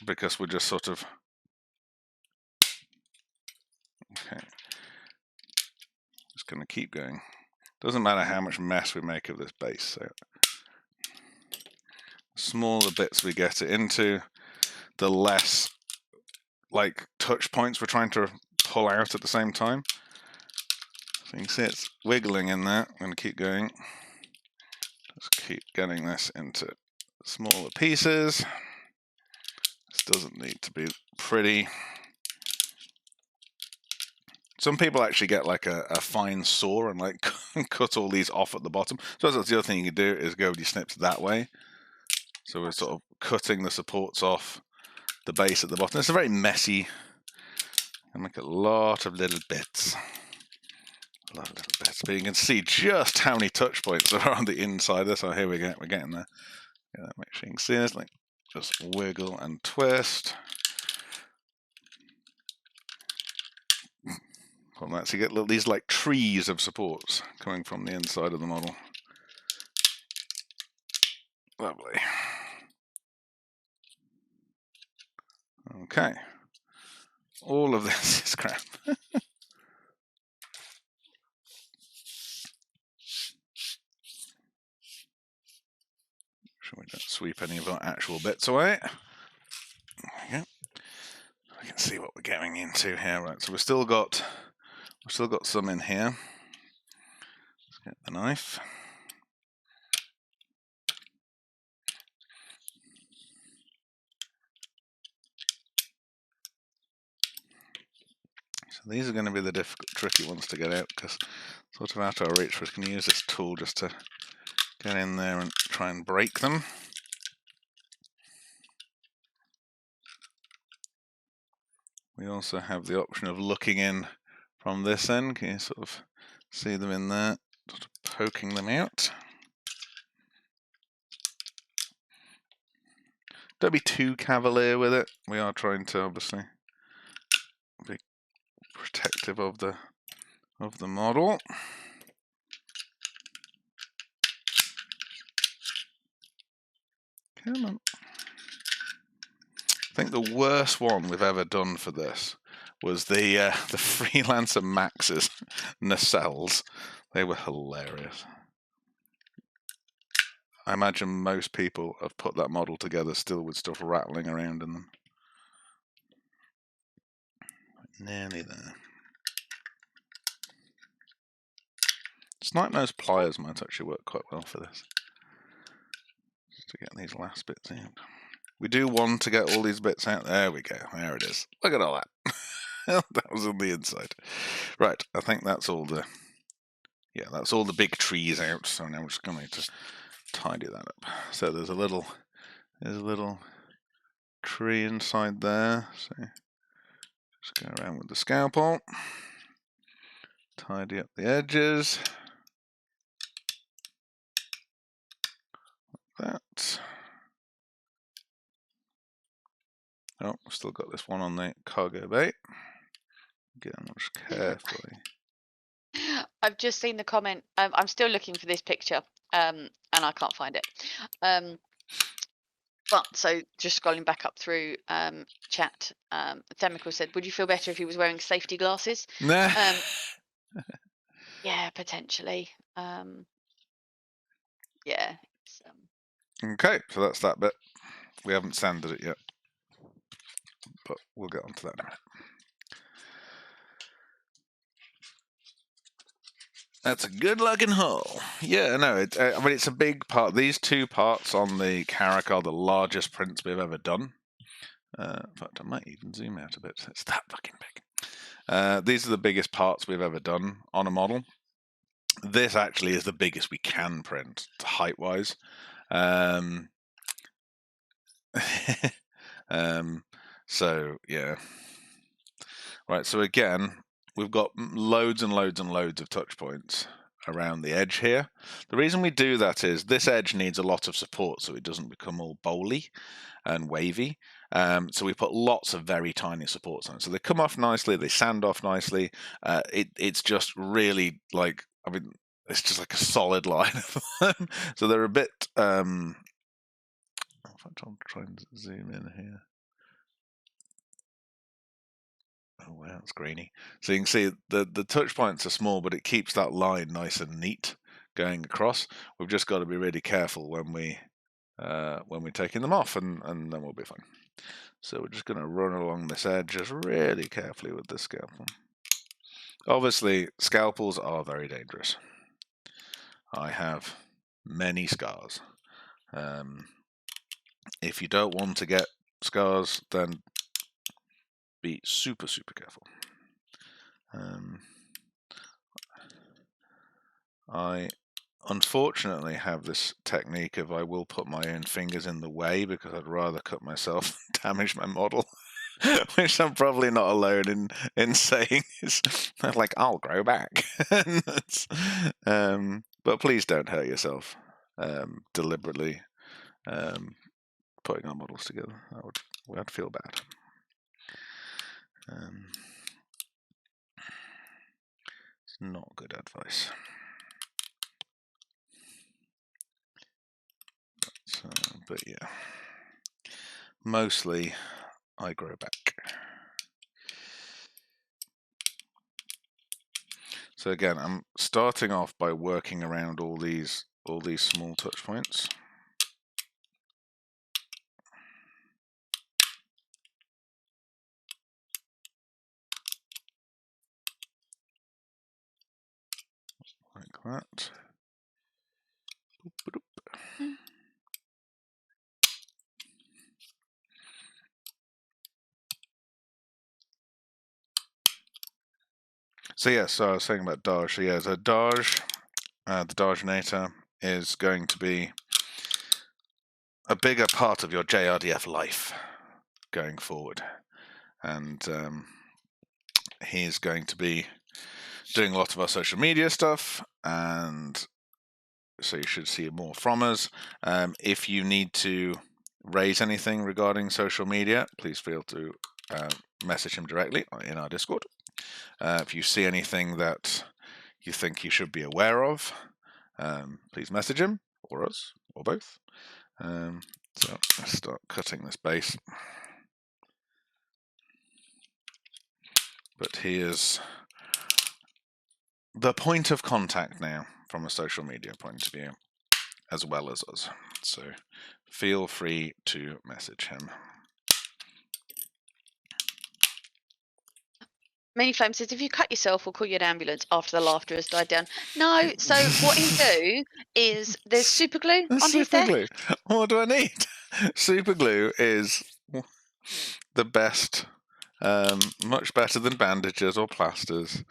because we're just sort of okay. Just going to keep going. Doesn't matter how much mess we make of this base. So the smaller bits we get it into, the less like touch points we're trying to pull out at the same time. So you can see it's wiggling in there. I'm going to keep going. Just keep getting this into smaller pieces. This doesn't need to be pretty. Some people actually get like a fine saw and like cut all these off at the bottom. So that's the other thing you can do is go with your snips that way. So we're sort of cutting the supports off the base at the bottom. It's a very messy. And make a lot of little bits. A lot of little bits. But you can see just how many touch points there are on the inside of this. Oh, here we go. We're getting there. Yeah, make sure you can see this. Like just wiggle and twist. From that, so you get these like trees of supports coming from the inside of the model. Lovely. Okay. All of this is crap. Sure we don't sweep any of our actual bits away. There we go. We can see what we're getting into here, right? So we've still got some in here. Let's get the knife. So these are going to be the difficult, tricky ones to get out because sort of out of our reach. We're going to use this tool just to get in there and try and break them. We also have the option of looking in from this end. Can you sort of see them in there, sort of poking them out? Don't be too cavalier with it. We are trying to obviously be protective of the model. Come on. I think the worst one we've ever done for this was the Freelancer Max's nacelles. They were hilarious. I imagine most people have put that model together still with stuff rattling around in them. Nearly there. Snipe nose pliers might actually work quite well for this. Just to get these last bits out. We do want to get all these bits out. There we go. There it is. Look at all that. That was on the inside. Right, I think that's all the that's all the big trees out. So now we're just going to tidy that up. So there's a little tree inside there. So just go around with the scalpel. Tidy up the edges. Like that. Oh, we've still got this one on the cargo bay. Again, just carefully. I've just seen the comment. I'm still looking for this picture, and I can't find it. But so just scrolling back up through chat, Themical said, "Would you feel better if he was wearing safety glasses?" Nah. Yeah, potentially. Yeah. Okay, so that's that bit. We haven't sanded it yet, but we'll get onto that in a minute. That's a good-looking hull. Yeah, no, I mean, it's a big part. These two parts on the Carrack are the largest prints we've ever done. In fact, I might even zoom out a bit. It's that fucking big. These are the biggest parts we've ever done on a model. This actually is the biggest we can print, height-wise. So, yeah. Right, so again, we've got loads and loads and loads of touch points around the edge here. The reason we do that is this edge needs a lot of support so it doesn't become all bowly and wavy. So we put lots of very tiny supports on it. So they come off nicely, they sand off nicely. It's just really like, I mean, it's just like a solid line of them. So they're a bit, in fact, I'll try and zoom in here. Oh wow, it's grainy. So you can see the touch points are small, but it keeps that line nice and neat going across. We've just got to be really careful when we're taking them off, and then we'll be fine. So we're just going to run along this edge just really carefully with the scalpel. Obviously, scalpels are very dangerous. I have many scars. If you don't want to get scars, then be super, super careful. I unfortunately have this technique of I will put my own fingers in the way because I'd rather cut myself than damage my model, which I'm probably not alone in saying. Is like, I'll grow back. But please don't hurt yourself deliberately putting our models together. I'd feel bad. It's not good advice. But yeah, mostly I grow back. So again, I'm starting off by working around all these small touch points. Like that. So yeah, so I was saying about Dodge. So yeah, so Dodge, the Dodgenator is going to be a bigger part of your JRDF life going forward, and he's going to be doing a lot of our social media stuff, and so you should see more from us. If you need to raise anything regarding social media, please feel to message him directly in our Discord. If you see anything that you think you should be aware of, please message him, or us, or both. So let's start cutting this base. But he is the point of contact now from a social media point of view, as well as us. So feel free to message him. Many Flame says, if you cut yourself, we'll call you an ambulance after the laughter has died down. No, so what he'll do is there's super glue on his desk. Super glue. What do I need? Super glue is the best, much better than bandages or plasters.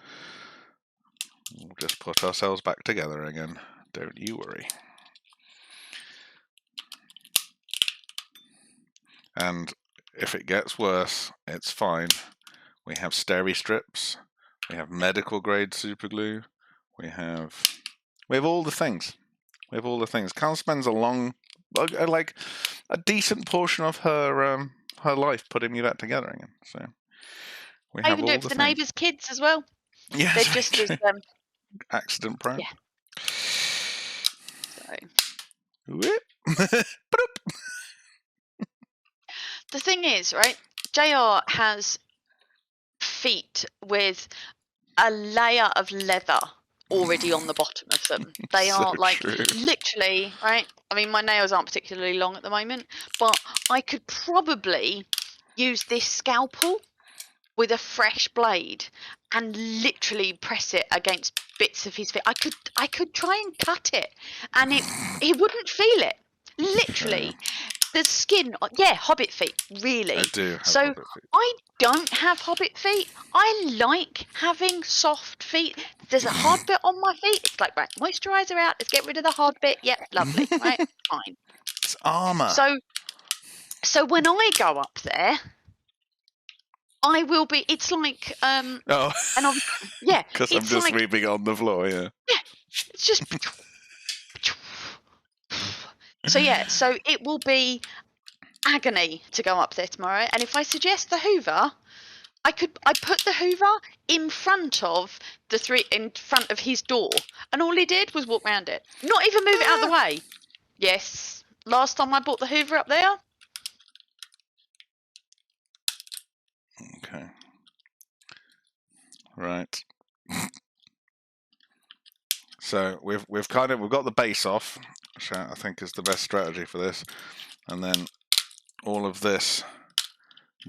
We'll just put ourselves back together again. Don't you worry. And if it gets worse, it's fine. We have steri strips. We have medical grade super glue. We have all the things. We have all the things. Kals spends like a decent portion of her life putting me back together again. So we I have even all do it the for the things. neighbours' kids as well. Yeah, they're just as accident prone. Yeah. So. The thing is, right? JR has feet with a layer of leather already on the bottom of them. They So are like true. literally, right? I mean, my nails aren't particularly long at the moment, but I could probably use this scalpel with a fresh blade and literally press it against bits of his feet. I could try and cut it, and he wouldn't feel it. Literally, the skin. Yeah, hobbit feet. Really. I do have so hobbit feet. I don't have hobbit feet. I like having soft feet. There's a hard bit on my feet. It's like, right, moisturizer out. Let's get rid of the hard bit. Yep, lovely. Right, fine. It's armor. So when I go up there, I will be. It's like Oh, and yeah, because I'm it's just like sleeping on the floor. Yeah. it's just. So yeah, so it will be agony to go up there tomorrow. And if I suggest the Hoover, I put the Hoover in front of his door, and all he did was walk around it, not even move it out of the way. Yes, last time I bought the Hoover up there. Okay. Right. So we've got the base off, which I think is the best strategy for this, and then all of this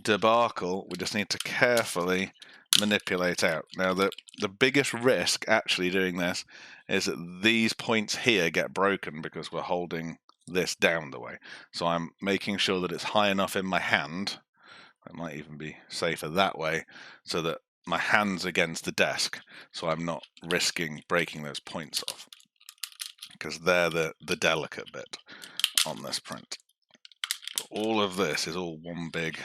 debacle we just need to carefully manipulate out. Now the biggest risk actually doing this is that these points here get broken because we're holding this down the way. So I'm making sure that it's high enough in my hand. It might even be safer that way, so that my hand's against the desk, so I'm not risking breaking those points off, because they're the delicate bit on this print. But all of this is all one big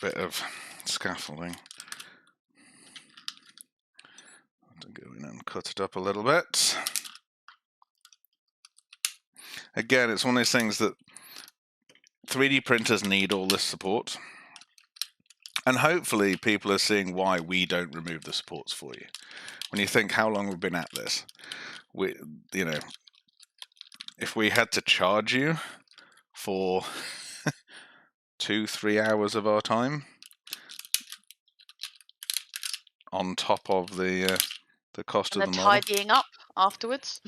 bit of scaffolding. To go in and cut it up a little bit. Again, it's one of those things that 3D printers need all this support, and hopefully people are seeing why we don't remove the supports for you. When you think how long we've been at this, if we had to charge you for 2-3 hours of our time on top of the cost And of the the model, tidying up afterwards.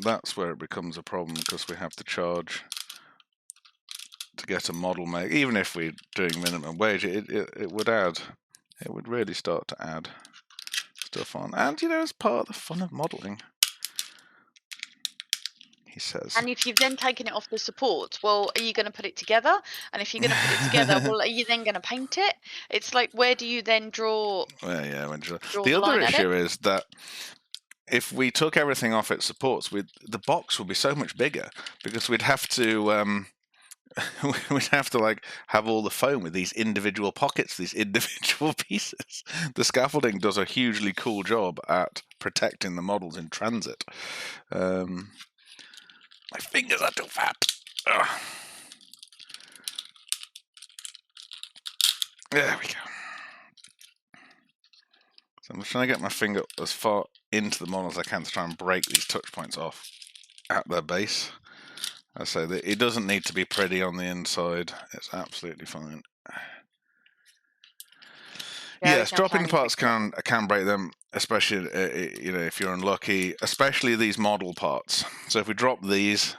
that's where it becomes a problem, because we have to charge to get a model made. Even if we're doing minimum wage, it would add. It would really start to add stuff on. And it's part of the fun of modeling. he says. And if you've then taken it off the support, well, are you going to put it together? And if you're going to put it together, well, are you then going to paint it? It's like, where do you then draw The the other line at it? issue is that if we took everything off its supports, the box would be so much bigger, because we'd have to we'd have to like have all the foam with these individual pockets, these individual pieces. The scaffolding does a hugely cool job at protecting the models in transit. My fingers are too fat. Ugh. There we go. So I'm just trying to get my finger as far into the model as I can to try and break these touch points off at their base. I say that it doesn't need to be pretty on the inside. It's absolutely fine. Yes, dropping parts can break them, especially if you're unlucky. Especially these model parts. So if we drop these,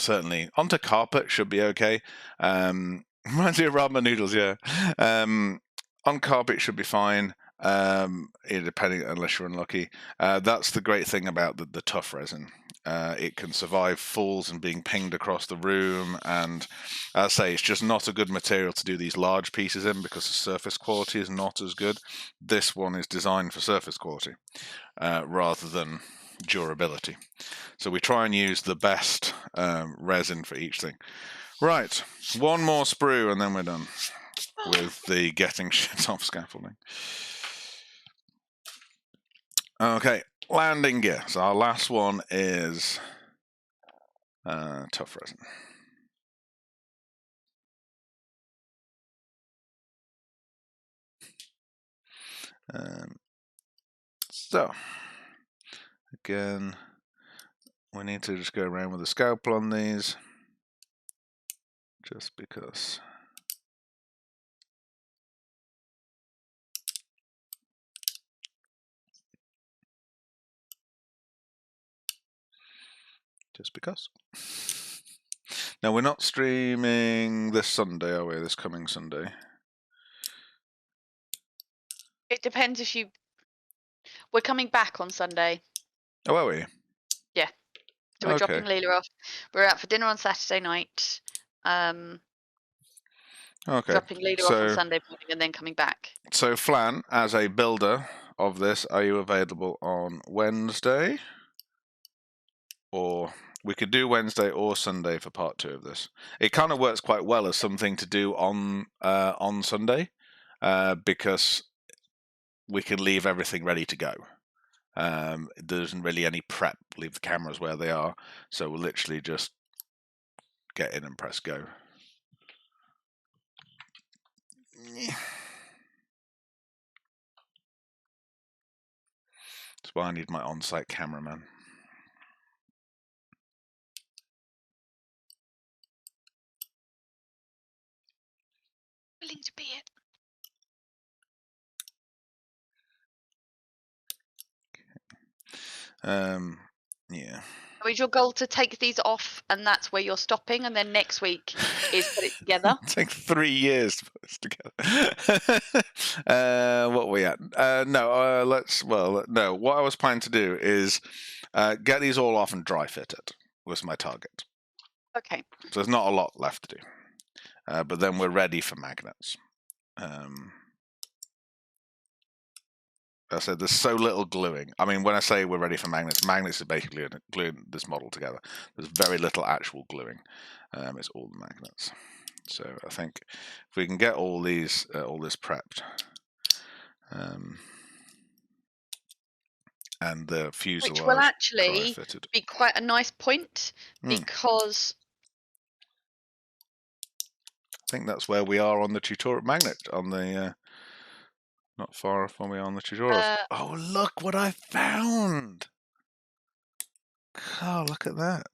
certainly onto carpet should be okay. Reminds me of ramen noodles, yeah. On carpet should be fine. Depending, unless you're unlucky. That's the great thing about the tough resin. It can survive falls and being pinged across the room, and as I say, it's just not a good material to do these large pieces in because the surface quality is not as good. This one is designed for surface quality rather than durability. So we try and use the best resin for each thing. Right, one more sprue and then we're done with the getting shit off scaffolding. Okay, landing gear. So our last one is tough resin. So, again, we need to just go around with a scalpel on these, just because. Just because. Now, we're not streaming this Sunday, are we? This coming Sunday? It depends if you... We're coming back on Sunday. Oh, are we? Yeah. So we're dropping Leela off. We're out for dinner on Saturday night. Okay. Dropping Leela off on Sunday morning and then coming back. So, Flan, as a builder of this, are you available on Wednesday? Or we could do Wednesday or Sunday for part 2 of this. It kind of works quite well as something to do on Sunday, because we can leave everything ready to go. There isn't really any prep. Leave the cameras where they are, so we'll literally just get in and press go. That's why I need my on-site cameraman. Willing to be it. Yeah. So is your goal to take these off and that's where you're stopping, and then next week is put it together? Take 3 years to put this together. What are we at? No, no. What I was planning to do is get these all off and dry fit it. Was my target. Okay. So there's not a lot left to do, but then we're ready for magnets. I said there's so little gluing. I mean, when I say we're ready for magnets, magnets is basically gluing this model together. There's very little actual gluing. It's all the magnets. So I think if we can get all this prepped, and the fuselage, which will actually be quite a nice point, because I think that's where we are on the tutorial magnet on the. Not far off when we are on the tutorials. Oh, look what I found! Oh, look at that.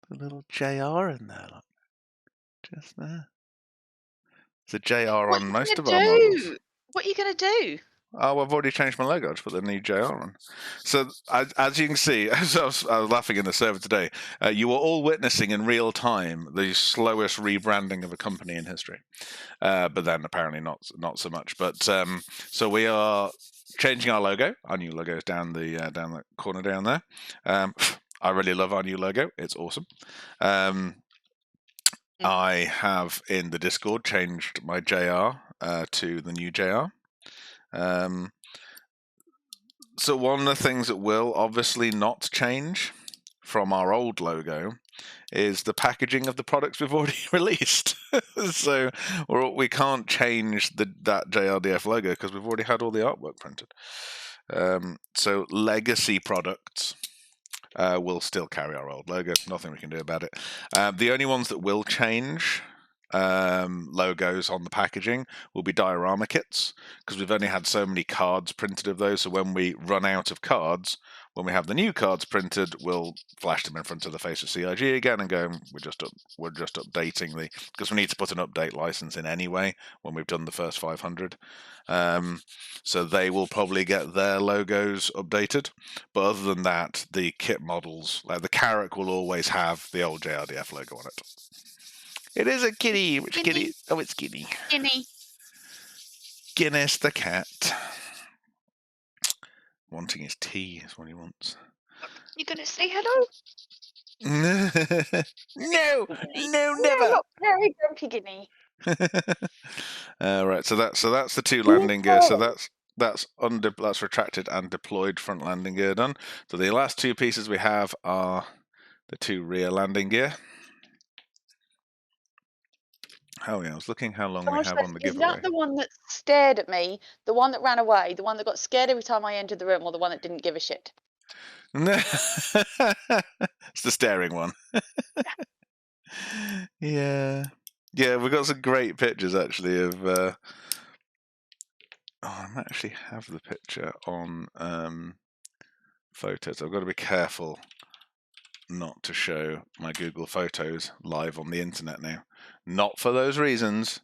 The little JR in there, look. Just there. It's a JR on most of our models. What are you going to do? Oh, I've already changed my logo. I just put the new JR on. So, as you can see, as I was laughing in the server today, you were all witnessing in real time the slowest rebranding of a company in history. But then apparently not so much. But so we are changing our logo. Our new logo is down the corner down there. I really love our new logo. It's awesome. I have in the Discord changed my JR to the new JR. So one of the things that will obviously not change from our old logo is the packaging of the products we've already released. So we can't change that JRDF logo because we've already had all the artwork printed. So legacy products will still carry our old logo. Nothing we can do about it. The only ones that will change logos on the packaging will be diorama kits, because we've only had so many cards printed of those. So when we run out of cards, when we have the new cards printed, we'll flash them in front of the face of CIG again and go, we're just updating because we need to put an update license in anyway when we've done the first 500. So they will probably get their logos updated. But other than that, the kit models, like the Carrack, will always have the old JRDF logo on it. It is a kitty. Which kitty? Oh, it's Guinea. Guinness the cat. Wanting his tea is what he wants. You gonna say hello? No, never. Look, very grumpy Guinea. Right, so that's the two landing gear. So that's retracted and deployed front landing gear done. So the last two pieces we have are the two rear landing gear. Oh yeah, I was looking how long we have on the giveaway. Is that the one that stared at me? The one that ran away? The one that got scared every time I entered the room, or the one that didn't give a shit? It's the staring one. Yeah, we've got some great pictures actually of. I might actually have the picture on photos. I've got to be careful not to show my Google Photos live on the internet now. Not for those reasons.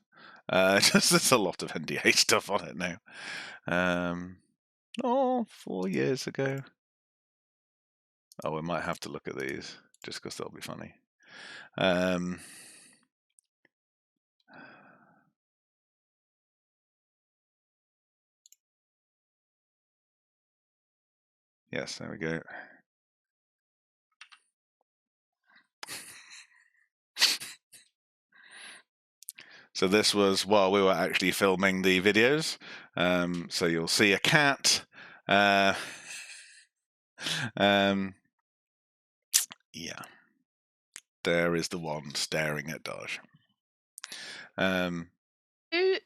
Just there's a lot of NDA stuff on it now. 4 years ago. Oh, we might have to look at these just because they'll be funny. Yes, there we go. So this was while we were actually filming the videos. So you'll see a cat. Yeah. There is the one staring at Dodge. You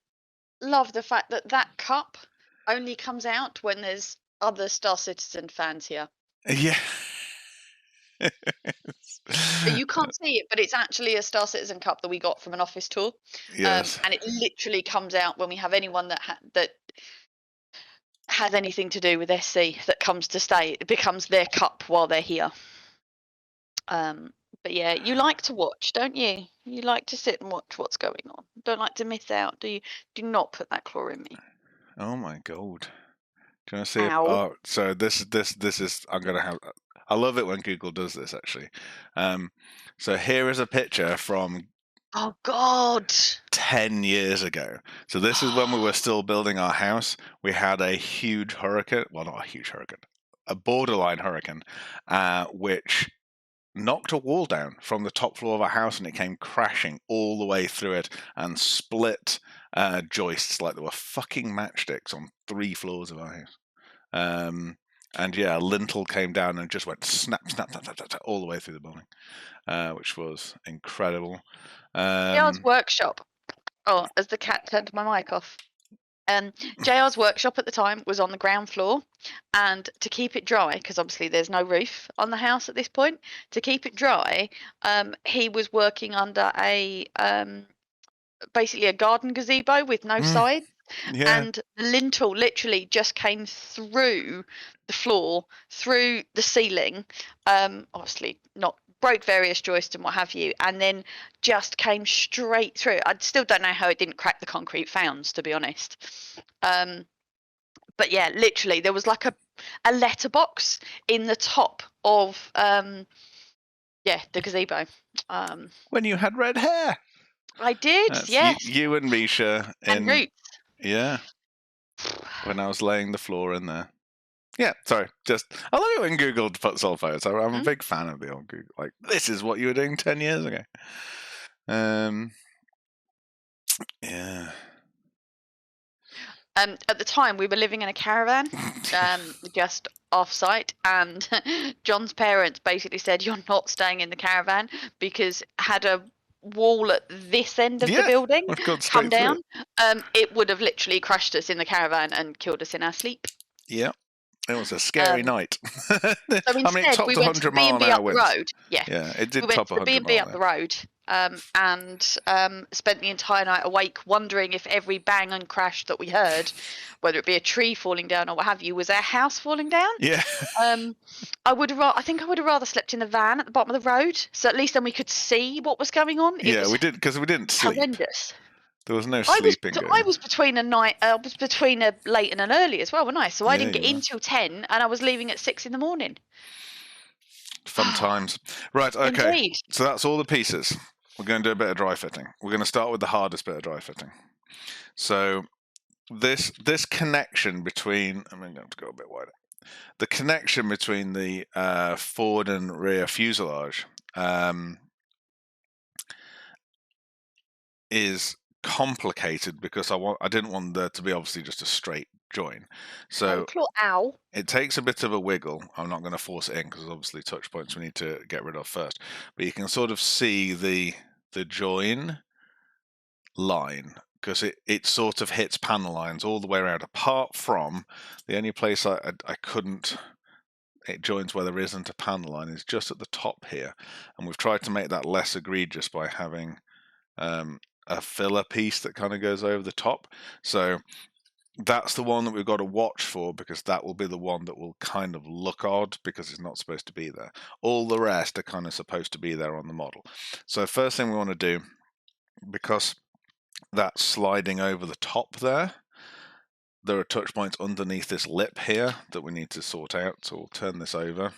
love the fact that cup only comes out when there's other Star Citizen fans here. Yeah. You can't see it, but it's actually a Star Citizen cup that we got from an office tour. Yes. And it literally comes out when we have anyone that has anything to do with SC that comes to stay. It becomes their cup while they're here. But yeah, you like to watch, don't you? You like to sit and watch what's going on. Don't like to miss out, do you? Do not put that claw in me. Oh my god. Do you want to see? Oh, so this is. I'm gonna have. I love it when Google does this actually. So here is a picture from. Oh God. 10 years ago. So this is when we were still building our house. We had a huge hurricane. Well, not a huge hurricane. A borderline hurricane, which knocked a wall down from the top floor of our house, and it came crashing all the way through it and split joists like there were fucking matchsticks on 3 floors of our house. And yeah, a lintel came down and just went snap, snap, snap, snap, snap all the way through the building, which was incredible. JR's workshop. Oh, as the cat turned my mic off. JR's workshop at the time was on the ground floor, and to keep it dry, because obviously there's no roof on the house at this point, to keep it dry, he was working under basically a garden gazebo with no sides. Yeah. And the lintel literally just came through the floor, through the ceiling, obviously not broke various joists and what have you, and then just came straight through. I still don't know how it didn't crack the concrete founds, to be honest. But yeah, literally there was like a letterbox in the top of the gazebo. When you had red hair. I did. Yes. You and Misha and Roots. Yeah. when I was laying the floor in there. Yeah, sorry. I love it when Google puts old photos. I'm a big fan of the old Google. Like, this is what you were doing 10 years ago. Yeah. At the time, we were living in a caravan, just off-site, and John's parents basically said, "You're not staying in the caravan," because had a wall at this end of the building we've gone come straight through down, it would have literally crushed us in the caravan and killed us in our sleep. Yeah. It was a scary night. So I mean, it instead, topped we went to the 100 mile an B&B hour up the winds. road. Yeah, Yeah, it did we went top to the 100 B&B mile up an the hour. road, and spent the entire night awake, wondering if every bang and crash that we heard, whether it be a tree falling down or what have you, was our house falling down. Yeah. I think I would have rather slept in the van at the bottom of the road, so at least then we could see what was going on. We did, because we didn't sleep. Horrendous. There was no sleeping going on. I was between a late and an early as well, wasn't I? So I didn't get you in till 10, and I was leaving at 6 in the morning. Fun times. Right, okay. Indeed. So that's all the pieces. We're going to do a bit of dry fitting. We're going to start with the hardest bit of dry fitting. So this connection between, I'm going to have to go a bit wider. The connection between the forward and rear fuselage is complicated because I didn't want there to be obviously just a straight join. So it takes a bit of a wiggle. I'm not going to force it in because obviously touch points we need to get rid of first. But you can sort of see the join line because it sort of hits panel lines all the way around, apart from the only place I couldn't. It joins where there isn't a panel line is just at the top here, and we've tried to make that less egregious by having a filler piece that kind of goes over the top. So that's the one that we've got to watch for, because that will be the one that will kind of look odd because it's not supposed to be there. All the rest are kind of supposed to be there on the model. So first thing we want to do, because that's sliding over the top there are touch points underneath this lip here that we need to sort out. So we'll turn this over.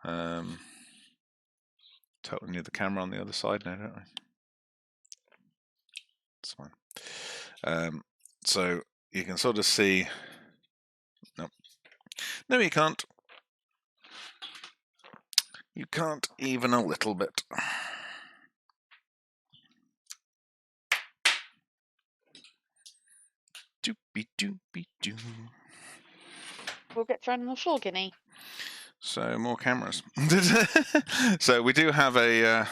Totally need the camera on the other side now, don't we? That's fine. So you can sort of see. No, you can't. You can't even a little bit. Doopy-doopy-doo. We'll get thrown on the floor, Guinea. So more cameras. So we do have a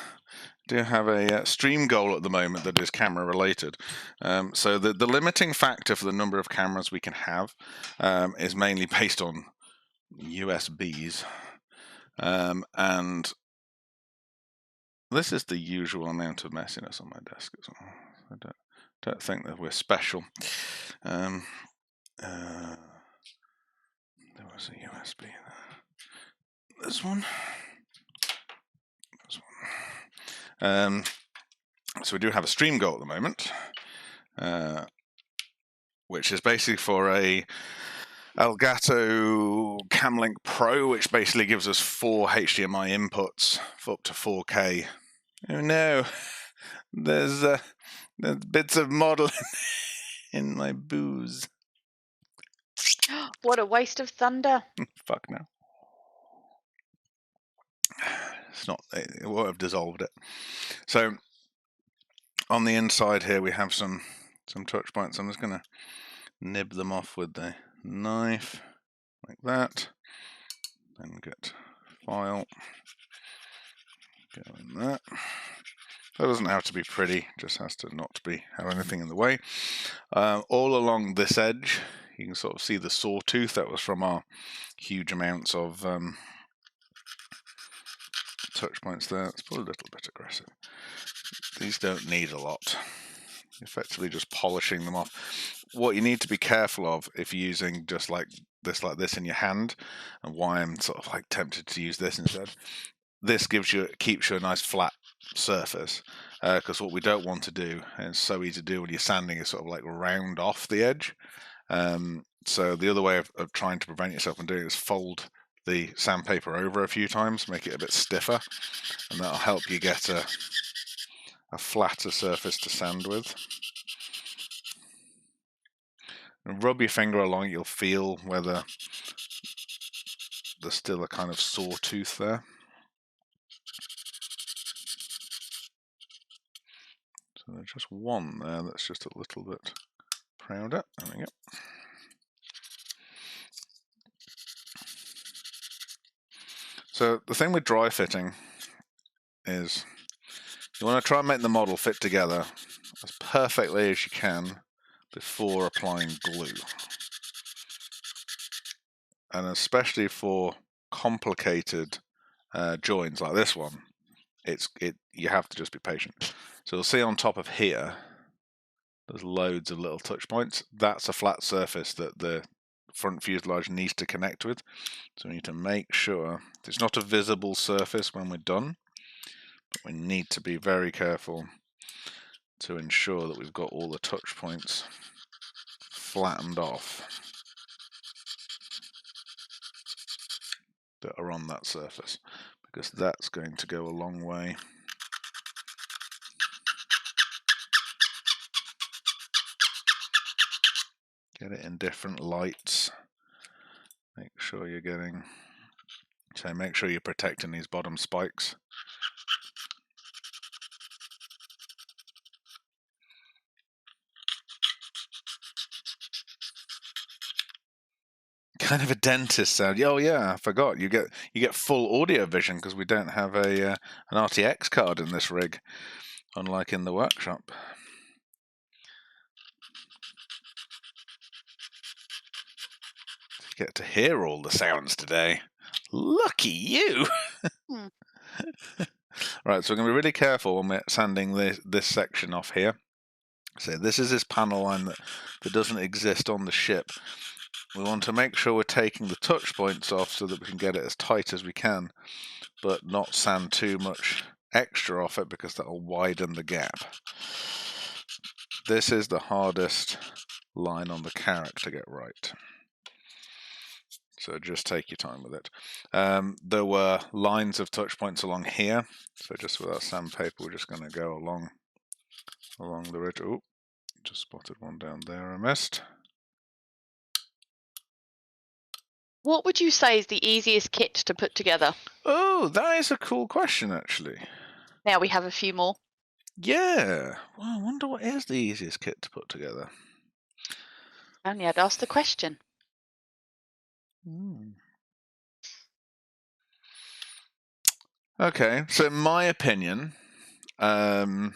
stream goal at the moment that is camera related. So the limiting factor for the number of cameras we can have is mainly based on USBs, and this is the usual amount of messiness on my desk as well. I don't think that we're special. There was a USB there. This one. So we do have a stream goal at the moment, which is basically for a Elgato Camlink Pro, which basically gives us 4 HDMI inputs for up to 4K. Oh no, there's bits of model in my booze. What a waste of thunder. Fuck no. It's not, it won't have dissolved it. So on the inside here we have some touch points. I'm just going to nib them off with the knife like that. Then get file. Go in there. That doesn't have to be pretty, just has to not have anything in the way. All along this edge, you can sort of see the sawtooth. That was from our huge amounts of touch points there. It's probably a little bit aggressive. These don't need a lot. Effectively just polishing them off. What you need to be careful of if you're using just like this in your hand, and why I'm sort of like tempted to use this instead. This keeps you a nice flat surface, because what we don't want to do, and it's so easy to do when you're sanding, is sort of like round off the edge. So the other way of trying to prevent yourself from doing it is fold the sandpaper over a few times, make it a bit stiffer, and that'll help you get a flatter surface to sand with. And rub your finger along, you'll feel whether there's still a kind of sawtooth there. So there's just one there that's just a little bit prouder. There we go. So the thing with dry fitting is you want to try and make the model fit together as perfectly as you can before applying glue. And especially for complicated joins like this one, you have to just be patient. So you'll see on top of here, there's loads of little touch points. That's a flat surface that the front fuselage needs to connect with. So we need to make sure it's not a visible surface when we're done, but we need to be very careful to ensure that we've got all the touch points flattened off that are on that surface, because that's going to go a long way. Get it in different lights. Make sure you're getting, so make sure you're protecting these bottom spikes. Kind of a dentist sound. Oh yeah, I forgot. You get full audio vision because we don't have an RTX card in this rig, unlike in the workshop. You get to hear all the sounds today. Lucky you. Right, so we're going to be really careful when we're sanding this section off here. So this is this panel line that doesn't exist on the ship. We want to make sure we're taking the touch points off so that we can get it as tight as we can, but not sand too much extra off it because that will widen the gap. This is the hardest line on the Carrack to get right. So just take your time with it. There were lines of touch points along here. So just with our sandpaper, we're just going to go along the ridge. Oh, just spotted one down there I missed. What would you say is the easiest kit to put together? Oh, that is a cool question, actually. Now we have a few more. Yeah. Well, I wonder what is the easiest kit to put together. Only I'd ask the question. Okay, so in my opinion, apart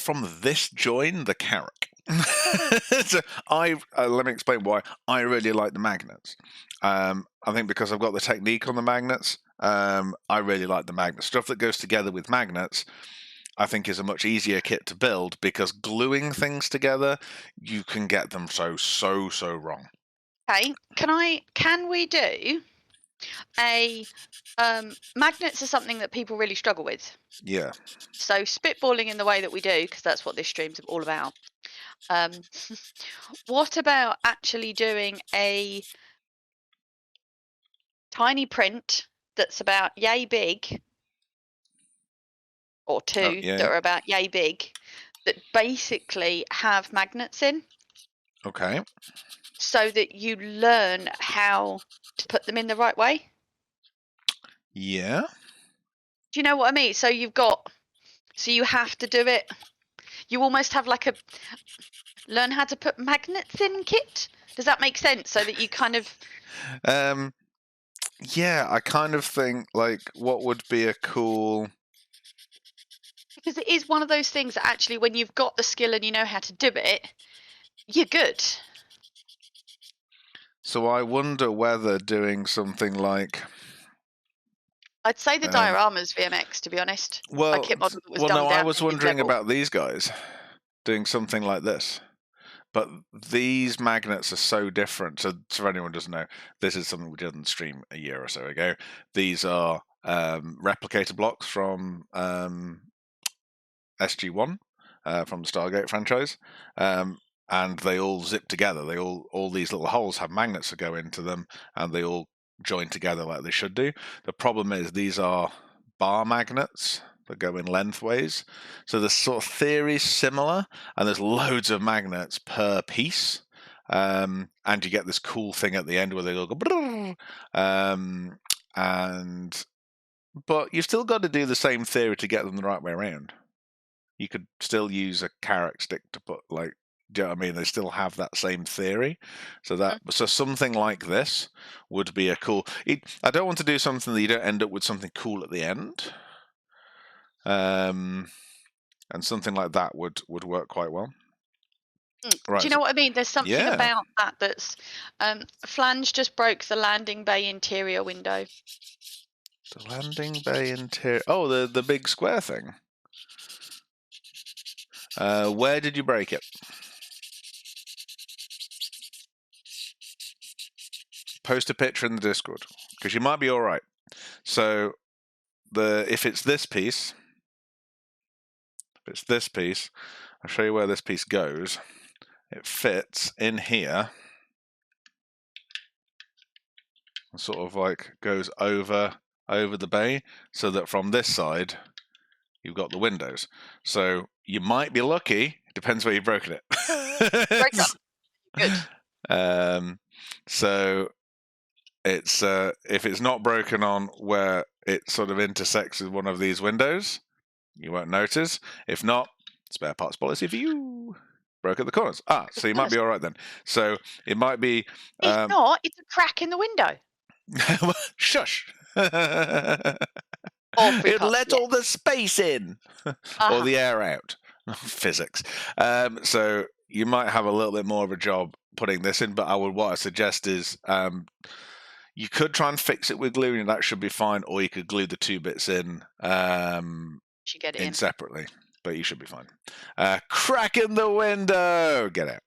from this join, the Carrack. So let me explain why I really like the magnets. I think because I've got the technique on the magnets, I really like the magnets. Stuff that goes together with magnets, I think is a much easier kit to build, because gluing things together, you can get them so wrong. Okay, can we do a magnets are something that people really struggle with. Yeah. So spitballing in the way that we do, because that's what this stream's all about. What about actually doing a tiny print that's about yay big, or two that are about yay big, that basically have magnets in? Okay. So that you learn how to put them in the right way? Yeah. Do you know what I mean? So you have to do it. You almost have like a learn how to put magnets in kit. Does that make sense? So that you kind of. Yeah, I kind of think like what would be a cool. Because it is one of those things that actually, when you've got the skill and you know how to do it, you're good. So I wonder whether doing something like. I'd say the dioramas VMX, to be honest. Well, kit model that was done down I was to wondering mid-level. about these guys doing something like this. But these magnets are so different. So for anyone who doesn't know, this is something we did on the stream a year or so ago. These are replicator blocks from SG-1 from the Stargate franchise. And they all zip together. All these little holes have magnets that go into them, and they all join together like they should do. The problem is these are bar magnets, that go in lengthways. So the sort of theory is similar, and there's loads of magnets per piece. And you get this cool thing at the end where they all go, but you've still got to do the same theory to get them the right way around. You could still use a Carrack stick to put, like, do you know what I mean? They still have that same theory. So something like this would be a cool. I don't want to do something that you don't end up with something cool at the end. And something like that would work quite well. Right. Do you know what I mean? There's something about that that's Flange just broke the landing bay interior window. The landing bay interior. Oh, the big square thing. Where did you break it? Post a picture in the Discord, because you might be all right. So if it's this piece, I'll show you where this piece goes. It fits in here, and sort of like goes over the bay, so that from this side you've got the windows. So you might be lucky. Depends where you've broken it. Break up. Good. So it's if it's not broken on where it sort of intersects with one of these windows, you won't notice. If not, spare parts policy for you. Broke at the corners. So you might be all right then. So it might be. It's not. It's a crack in the window. Shush. It let all the space in, or the air out. Physics. So you might have a little bit more of a job putting this in, but what I suggest is you could try and fix it with glue, and that should be fine. Or you could glue the two bits in. Should get it in separately, but you should be fine. Crack in the window. Get out.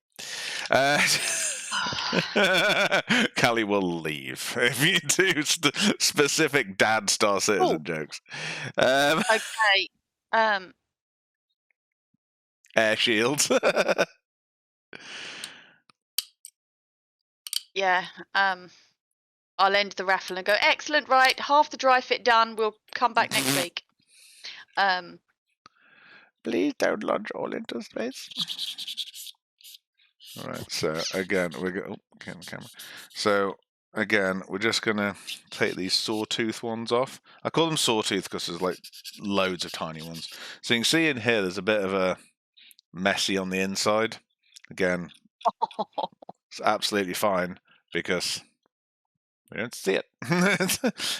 Callie will leave if you do specific dad Star Citizen jokes. Okay. Air shields. Yeah. I'll end the raffle and go, excellent, right, half the dry fit done, we'll come back next week. Please don't launch all into space. All right, so again, camera. So again, we're just gonna take these sawtooth ones off. I call them sawtooth because there's like loads of tiny ones. So you can see in here, there's a bit of a messy on the inside. Again, it's absolutely fine because we don't see it.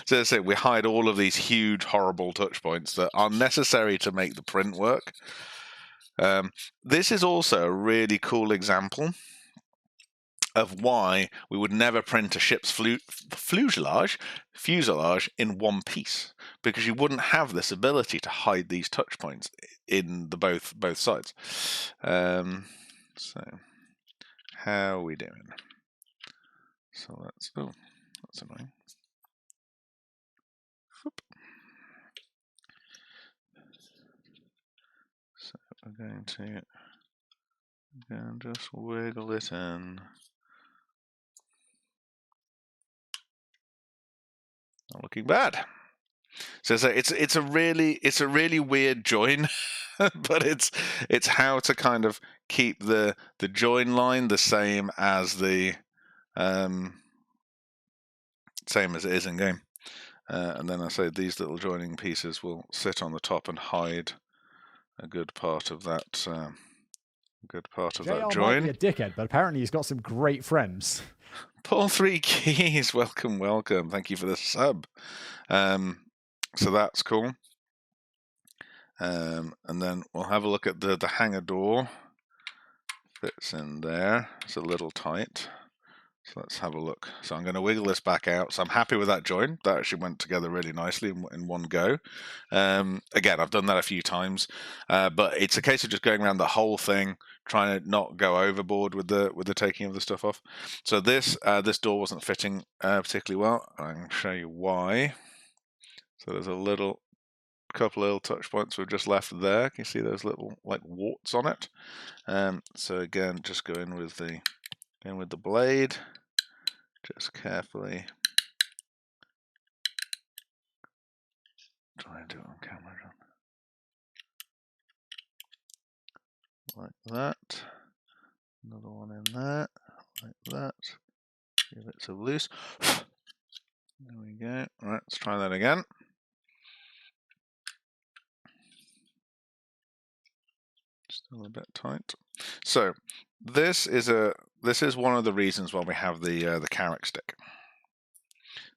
So we hide all of these huge, horrible touch points that are necessary to make the print work. This is also a really cool example of why we would never print a ship's fuselage in one piece, because you wouldn't have this ability to hide these touch points in the both sides. So how are we doing? So that's annoying. Whoop. So we're going to just wiggle it in. Not looking bad. So it's a really weird join, but it's how to kind of keep the join line the same as the same as it is in game. And then I say these little joining pieces will sit on the top and hide a good part of that. That join. Might be a dickhead, but apparently he's got some great friends. Paul 3 Keys, welcome. Thank you for the sub. So that's cool. And then we'll have a look at the hangar door. Fits in there. It's a little tight. So let's have a look. So I'm going to wiggle this back out. So I'm happy with that join. That actually went together really nicely in one go. Again, I've done that a few times, but it's a case of just going around the whole thing, trying to not go overboard with the taking of the stuff off. So this door wasn't fitting particularly well. I can show you why. So there's a couple of little touch points we've just left there. Can you see those little like warts on it? So again, just go in with the blade. Just carefully try and do it on camera. like that. Another one in there, like that. Give it some loose. There we go. All right, let's try that again. Still a bit tight. So this is one of the reasons why we have the Carrack stick.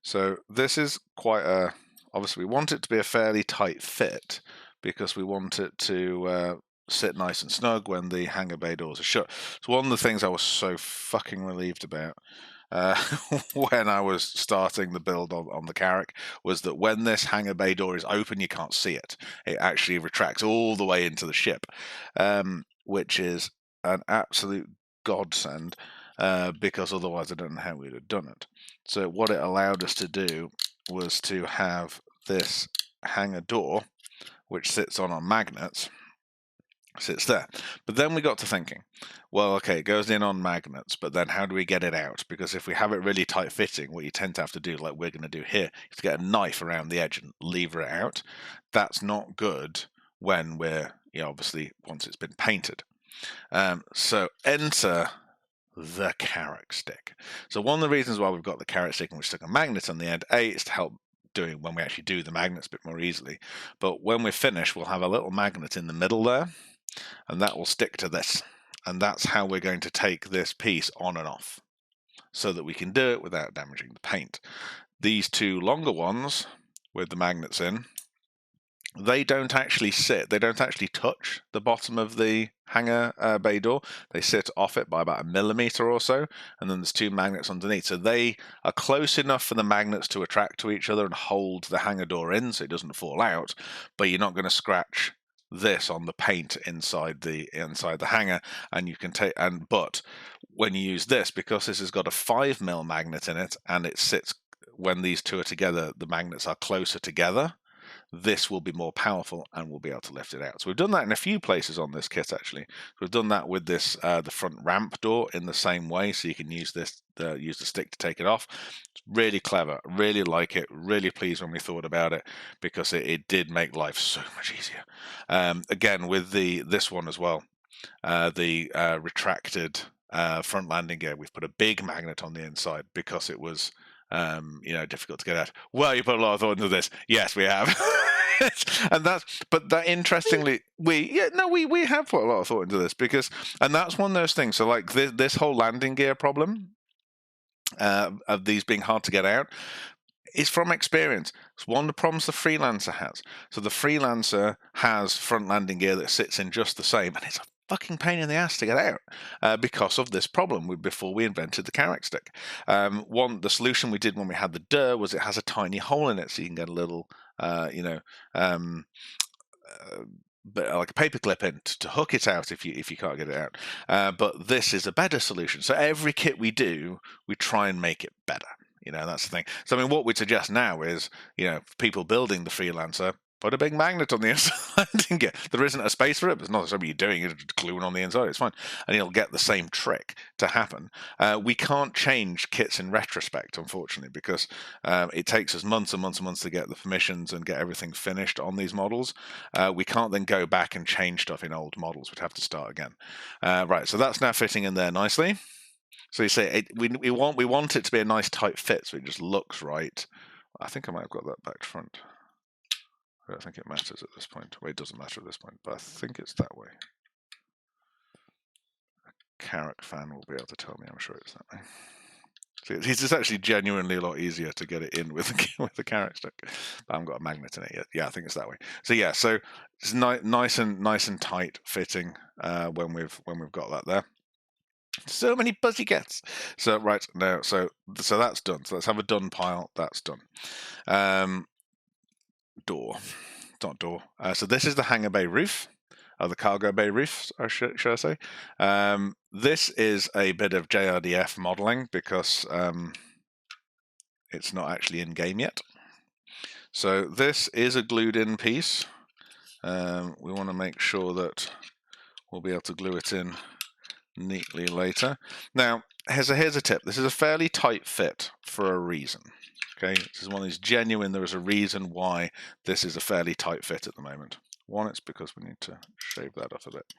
So this is quite a, obviously we want it to be a fairly tight fit because we want it to sit nice and snug when the hangar bay doors are shut. So one of the things I was so fucking relieved about when I was starting the build on the Carrack was that when this hangar bay door is open, you can't see it. It actually retracts all the way into the ship, which is an absolute godsend, because otherwise I don't know how we'd have done it. So what it allowed us to do was to have this hangar door, which sits on magnets, sits there. But then we got to thinking, well, okay, it goes in on magnets, but then how do we get it out? Because if we have it really tight fitting, what you tend to have to do, like we're going to do here, is to get a knife around the edge and lever it out. That's not good when we're, obviously, once it's been painted. So enter the Carrack stick. So one of the reasons why we've got the Carrack stick and we stuck a magnet on the end, it's to help doing when we actually do the magnets a bit more easily. But when we're finished, we'll have a little magnet in the middle there, and that will stick to this. And that's how we're going to take this piece on and off, so that we can do it without damaging the paint. These two longer ones with the magnets in, they don't actually sit, they don't actually touch the bottom of the hangar bay door. They sit off it by about 1 millimeter or so, and then there's 2 magnets underneath. So they are close enough for the magnets to attract to each other and hold the hangar door in so it doesn't fall out, but you're not going to scratch this on the paint inside the hangar. And you can take, but when you use this, because this has got a 5mm magnet in it and it sits, when these two are together, the magnets are closer together, this will be more powerful and we'll be able to lift it out. So we've done that in a few places on this kit, actually. We've done that with this the front ramp door in the same way, so you can use this use the stick to take it off. It's really clever, really like it, really pleased when we thought about it, because it did make life so much easier. Again, with this one as well, the retracted front landing gear, we've put a big magnet on the inside because it was difficult to get out. Well, you put a lot of thought into this. Yes, we have. And interestingly, we have put a lot of thought into this, because, and that's one of those things. So like this whole landing gear problem of these being hard to get out is from experience. It's one of the problems the Freelancer has. So the Freelancer has front landing gear that sits in just the same, and it's a fucking pain in the ass to get out because of this problem before we invented the Carrack stick. The solution we did when we had the DUR was it has a tiny hole in it, so you can get a little, like a paper clip in to hook it out if you can't get it out. But this is a better solution. So every kit we do, we try and make it better. That's the thing. So I mean, what we'd suggest now is, people building the Freelancer, put a big magnet on the inside and get. There isn't a space for it, but it's not something you're doing, you're just gluing on the inside, it's fine. And you'll get the same trick to happen. We can't change kits in retrospect, unfortunately, because it takes us months and months and months to get the permissions and get everything finished on these models. We can't then go back and change stuff in old models. We'd have to start again. Right, so that's now fitting in there nicely. So you say we want it to be a nice tight fit, so it just looks right. I think I might have got that back to front. I don't think it matters at this point. Well, it doesn't matter at this point, but I think it's that way. A Carrack fan will be able to tell me. I'm sure it's that way. See, it's actually genuinely a lot easier to get it in with the Carrack stick. But I haven't got a magnet in it yet. Yeah, I think it's that way. So yeah, so it's nice and tight fitting when we've got that there. So many buzzy gets. So right now, so that's done. So let's have a done pile. That's done. Door, not door. So this is the hangar bay roof, the cargo bay roof, should I say. This is a bit of JRDF modeling because it's not actually in game yet. So this is a glued in piece. We want to make sure that we'll be able to glue it in neatly later. Now, here's a tip. This is a fairly tight fit for a reason. Okay, this is one of these genuine. There is a reason why this is a fairly tight fit at the moment. One, it's because we need to shave that off a bit.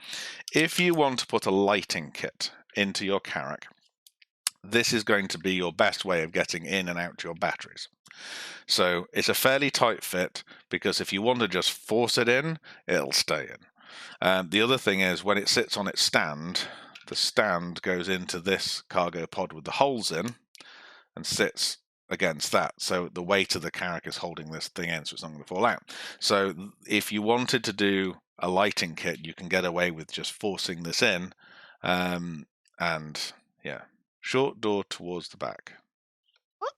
If you want to put a lighting kit into your Carrack, this is going to be your best way of getting in and out your batteries. So it's a fairly tight fit, because if you want to just force it in, it'll stay in. The other thing is, when it sits on its stand, the stand goes into this cargo pod with the holes in and sits against that. So the weight of the Carrack is holding this thing in, so it's not going to fall out. So if you wanted to do a lighting kit, you can get away with just forcing this in. And yeah, short door towards the back. What?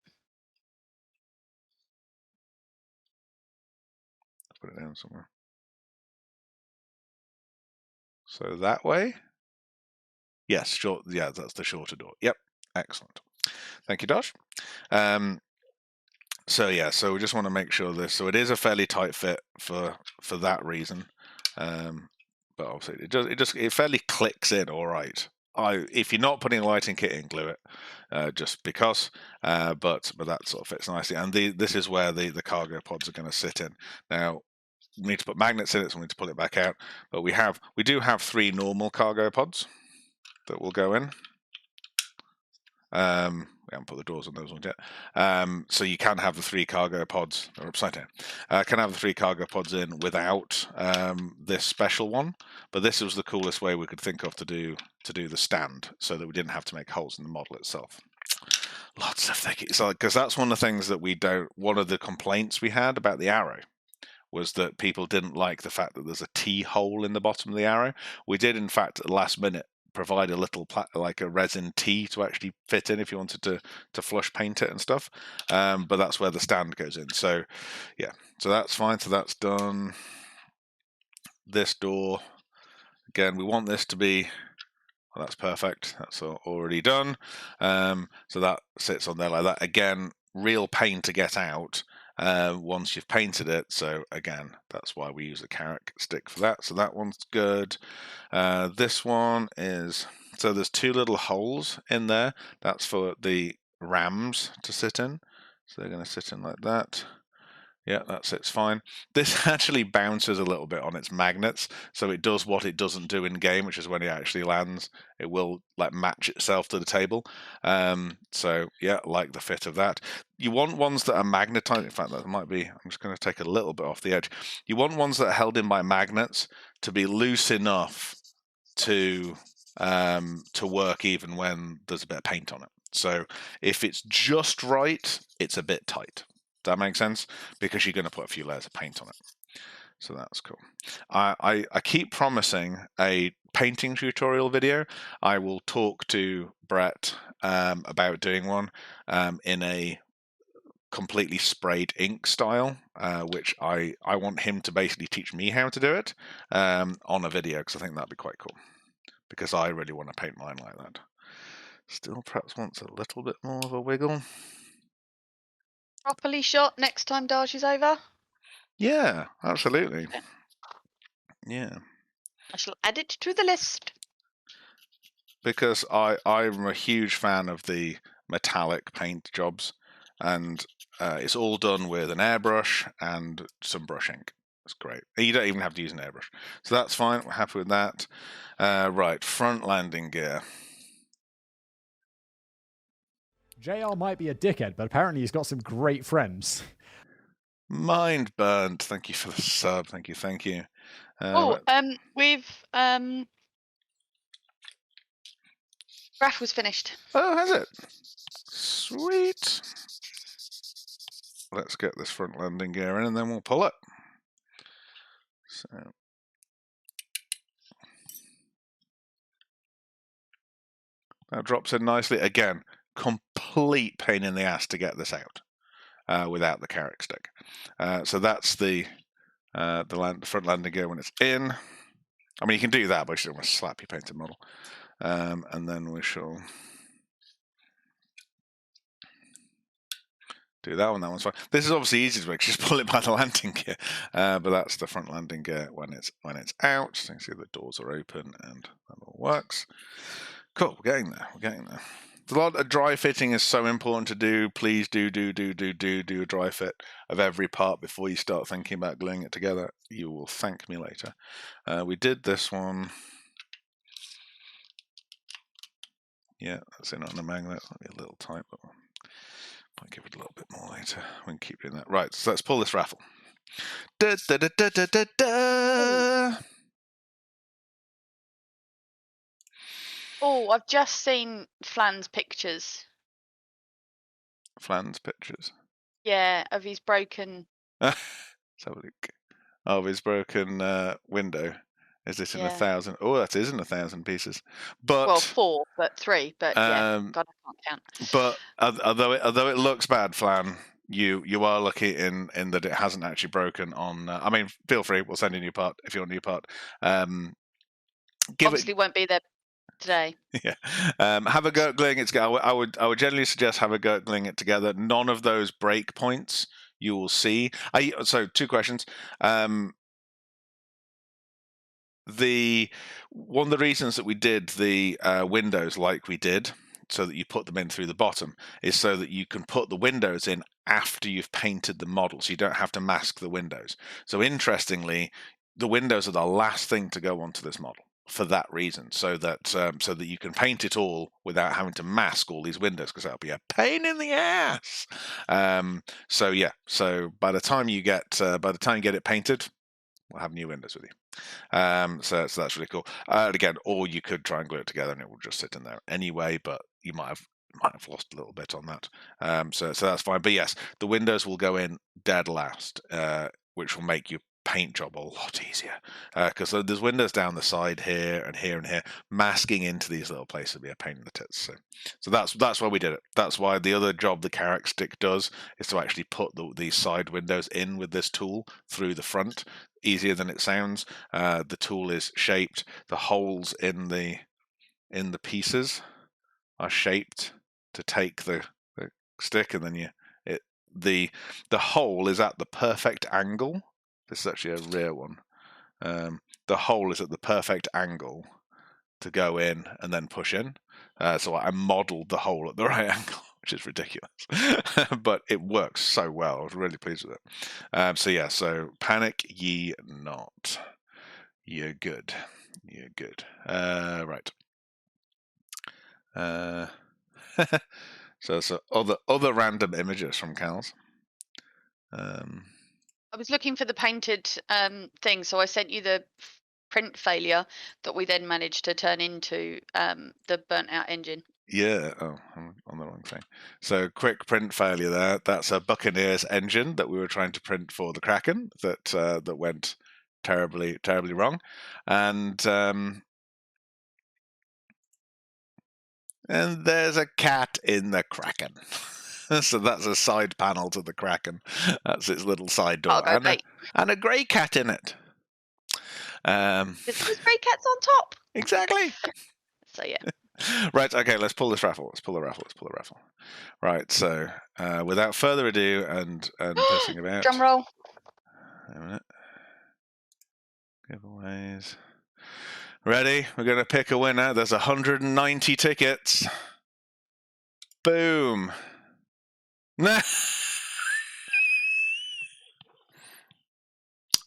Put it down somewhere. So that way? Yes, short. Yeah, that's the shorter door. Yep, excellent. Thank you, Dosh. So yeah, so we just want to make sure this. So it is a fairly tight fit for that reason, but obviously it fairly clicks in all right. If you're not putting a lighting kit in, glue it, just because. But that sort of fits nicely. And this is where the cargo pods are going to sit in. Now we need to put magnets in it, so we need to pull it back out. But we do have 3 normal cargo pods that will go in. We haven't put the doors on those ones yet. So you can have the 3 cargo pods, or upside down. Can have the 3 cargo pods in without this special one. But this was the coolest way we could think of to do the stand, so that we didn't have to make holes in the model itself. Lots of thinking, because that's one of the things that we don't. One of the complaints we had about the Arrow was that people didn't like the fact that there's a T-hole in the bottom of the Arrow. We did, in fact, at the last minute, provide a little like a resin tee to actually fit in if you wanted to flush paint it and stuff, but that's where the stand goes in. So yeah, so that's fine. So that's done. This door, again, we want this to be, well, that's perfect, that's already done. So that sits on there like that. Again, real pain to get out once you've painted it. So again, that's why we use a Carrack stick for that. So that one's good. This one is, so there's 2 little holes in there. That's for the rams to sit in. So they're going to sit in like that. Yeah, that sits fine. This actually bounces a little bit on its magnets, so it does what it doesn't do in game, which is when it actually lands, it will like match itself to the table. So yeah, like the fit of that. You want ones that are magnetized. In fact, that might be. I'm just going to take a little bit off the edge. You want ones that are held in by magnets to be loose enough to work even when there's a bit of paint on it. So if it's just right, it's a bit tight. Does that make sense? Because you're going to put a few layers of paint on it. So that's cool. I keep promising a painting tutorial video. I will talk to Brett about doing one in a completely sprayed ink style, which I want him to basically teach me how to do it on a video, because I think that'd be quite cool. Because I really want to paint mine like that. Still perhaps wants a little bit more of a wiggle. Properly shot next time Darge is over? Yeah, absolutely. Yeah. I shall add it to the list. Because I'm a huge fan of the metallic paint jobs, and it's all done with an airbrush and some brush ink. It's great. You don't even have to use an airbrush. So that's fine. We're happy with that. Right, front landing gear. JR might be a dickhead, but apparently he's got some great friends. Mind burnt. Thank you for the sub. Thank you. We've raffle's finished. Oh, has it? Sweet. Let's get this front landing gear in, and then we'll pull it. So that drops in nicely. Again, complete pain in the ass to get this out without the Carrack stick. So that's the front landing gear when it's in. I mean, you can do that, but you don't want to slap your painted model. And then we shall do that one. That one's fine. This is obviously easy to make. Just pull it by the landing gear. But that's the front landing gear when it's out. So you can see the doors are open and that all works. Cool. We're getting there. a lot of dry fitting is so important to do. Please do a dry fit of every part before you start thinking about gluing it together. You will thank me later. We did this one. Yeah, that's in on the magnet. That'll be a little tight, but I'll give it a little bit more later. We can keep doing that. Right, so let's pull this raffle. Da, da, da, da, da, da, da. Oh, I've just seen Flan's pictures. Flan's pictures? Yeah, of his broken... Let's have a look. Of his broken window. Is it in 1,000? Oh, that is in 1,000 pieces. But well, 4, but 3. But yeah, God, I can't count. But although it looks bad, Flan, you are lucky in that it hasn't actually broken on. I mean, feel free. We'll send you a new part if you want a new part. Obviously, won't be there today. Yeah. Have a go at gluing it together. I would generally suggest have a go at gluing it together. None of those break points you will see. So 2 questions. One of the reasons that we did the windows like we did, so that you put them in through the bottom, is so that you can put the windows in after you've painted the model, so you don't have to mask the windows. So interestingly, the windows are the last thing to go onto this model for that reason, so that you can paint it all without having to mask all these windows, because that'll be a pain in the ass. So yeah, so by the time you get it painted, we'll have new windows with you. So that's really cool. Again, or you could try and glue it together and it will just sit in there anyway, but you might have lost a little bit on that. So that's fine. But yes, the windows will go in dead last, which will make your paint job a lot easier, because there's windows down the side here and here and here. Masking into these little places would be a pain in the tits. So that's why we did it. That's why the other job the Carrack stick does is to actually put these side windows in with this tool through the front. Easier than it sounds. The tool is shaped. The holes in the pieces are shaped to take the stick, and then the hole is at the perfect angle. This is actually a rare one. The hole is at the perfect angle to go in and then push in. So I modeled the hole at the right angle, which is ridiculous. But it works so well. I was really pleased with it. So yeah, so panic ye not. You're good. You're good. Right. So other random images from Kals. I was looking for the painted thing, so I sent you the print failure that we then managed to turn into the burnt out engine. Yeah, I'm on the wrong thing. So quick print failure there. That's a Buccaneers engine that we were trying to print for the Kraken that went terribly wrong, and there's a cat in the Kraken. So that's a side panel to the Kraken. That's its little side door, and a grey cat in it. There's grey cats on top. Exactly. So yeah. Right. Okay. Let's pull this raffle. Let's pull the raffle. Right. So, without further ado, and pissing about. Drum roll. Wait a minute. Giveaways. Ready? We're going to pick a winner. There's 190 tickets. Boom.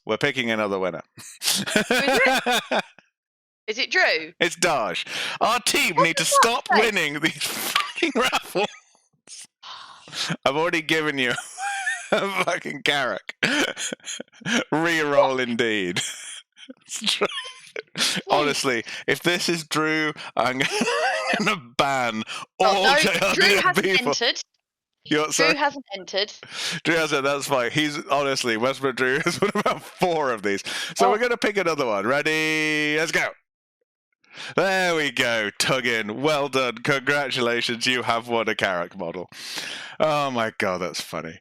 We're picking another winner. Is it Drew? It's Daj. Our team need to stop winning these fucking raffles. I've already given you a fucking Carrack. Reroll indeed. Honestly, if this is Drew, I'm going to ban all JR Drew hasn't people. Entered. Drew hasn't entered. Drew hasn't. That's fine. He's honestly, Westbrook Drew has won about 4 of these. So we're going to pick another one. Ready? Let's go. There we go. Tug in. Well done. Congratulations. You have won a Carrack model. Oh my god, that's funny.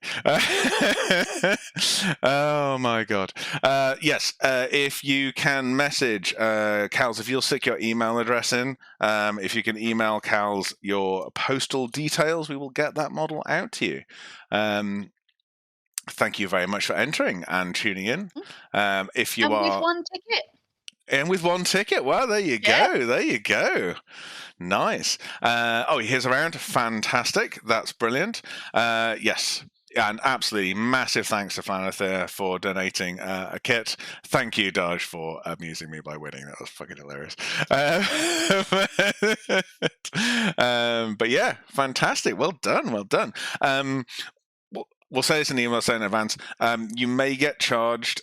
Oh my god. Yes, if you can message Kals, if you'll stick your email address in, if you can email Kals your postal details, we will get that model out to you. Thank you very much for entering and tuning in. If you are with 1 ticket. And with 1 ticket. Well, there you go. There you go. Nice. Here's around. Fantastic. That's brilliant. Yes. And absolutely massive thanks to Flaneth for donating a kit. Thank you, Daj, for amusing me by winning. That was fucking hilarious. But yeah, fantastic. Well done. Well done. We'll say this in the email, say in advance. You may get charged.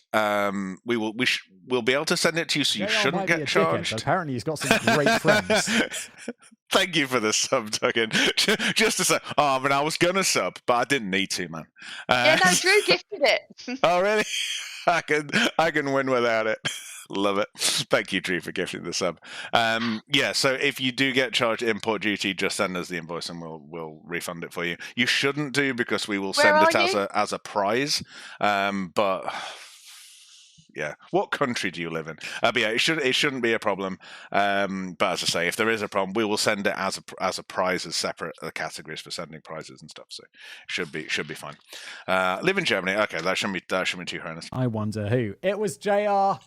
We'll be able to send it to you, so you shouldn't get charged. Apparently, he's got some great friends. Thank you for the sub, Duggan. Just to say, I was gonna sub, but I didn't need to, man. Drew gifted it. Oh, really? I can win without it. Love it. Thank you, Drew, for gifting the sub. So if you do get charged import duty, just send us the invoice and we'll refund it for you. You shouldn't do, because we will send it as a prize. But yeah, what country do you live in? But yeah, it shouldn't be a problem. But as I say, if there is a problem, we will send it as a prize, as separate categories for sending prizes and stuff. So it should be fine. Live in Germany. Okay, that shouldn't be too horrendous. I wonder who. It was JR.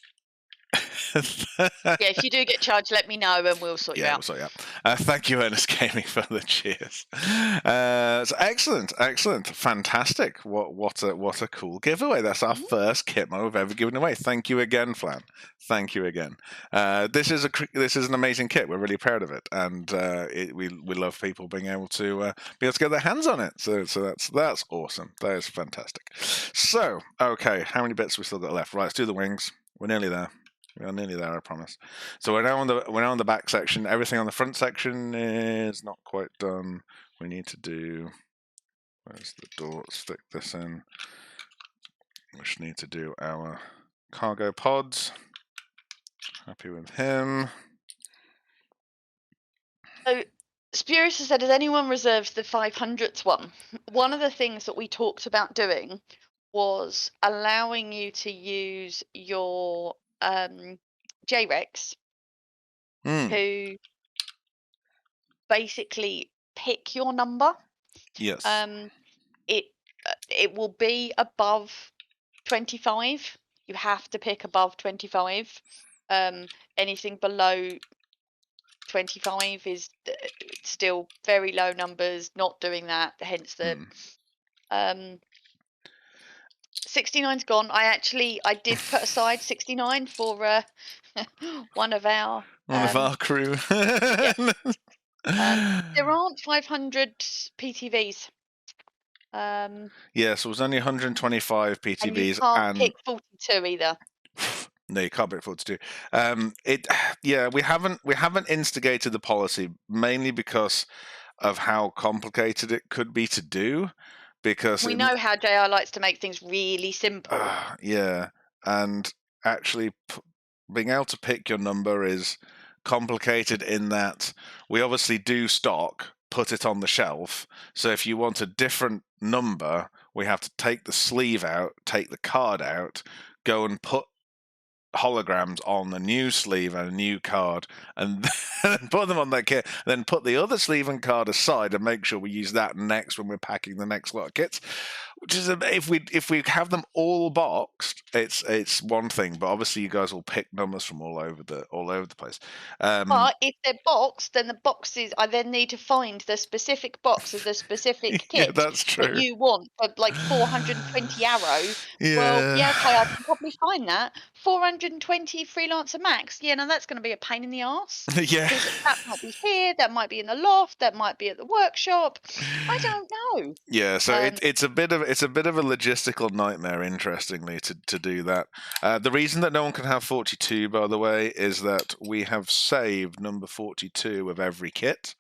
If you do get charged, let me know and we'll sort you out. We'll sort you out. Thank you, Ernest Gaming, for the cheers. So excellent, fantastic. What a cool giveaway. That's our first kit mod we've ever given away. Thank you again, Flan. Thank you again. This is an amazing kit. We're really proud of it, and we love people being able to get their hands on it. So that's awesome. That is fantastic. So okay, how many bits have we still got left? Right, let's do the wings. We're nearly there. We are nearly there, I promise. So we're now on the back section. Everything on the front section is not quite done. We need to do. Where's the door? Stick this in. We just need to do our cargo pods. Happy with him. So Spurious has said, has anyone reserved the 500th one? One of the things that we talked about doing was allowing you to use your JREX who basically pick your number. Yes. It will be above 25. You have to pick above 25. Anything below 25 is still very low numbers, not doing that, hence the 69's gone. I did put aside 69 for one of our crew. There aren't 500 PTVs. So it was only 125 PTVs, and you can't pick 42 either. No, you can't pick 42. We haven't instigated the policy, mainly because of how complicated it could be to do. Because we know how JR likes to make things really simple. And actually being able to pick your number is complicated in that we obviously do stock, put it on the shelf. So if you want a different number, we have to take the sleeve out, take the card out, go and put holograms on a new sleeve and a new card, and then put them on that kit, then put the other sleeve and card aside and make sure we use that next when we're packing the next lot of kits. Which is if we have them all boxed, it's one thing, but obviously you guys will pick numbers from all over the place. But if they're boxed, then the boxes, I then need to find the specific box of the specific kit that's true. that you want for like 420 arrow. Well, okay, I can probably find that. 420 freelancer max. No, that's going to be a pain in the arse. That might be here, that might be in the loft, that might be at the workshop. I don't know. So it's a bit of a logistical nightmare, interestingly, to do that. The reason that no one can have 42, by the way, is that we have saved number 42 of every kit,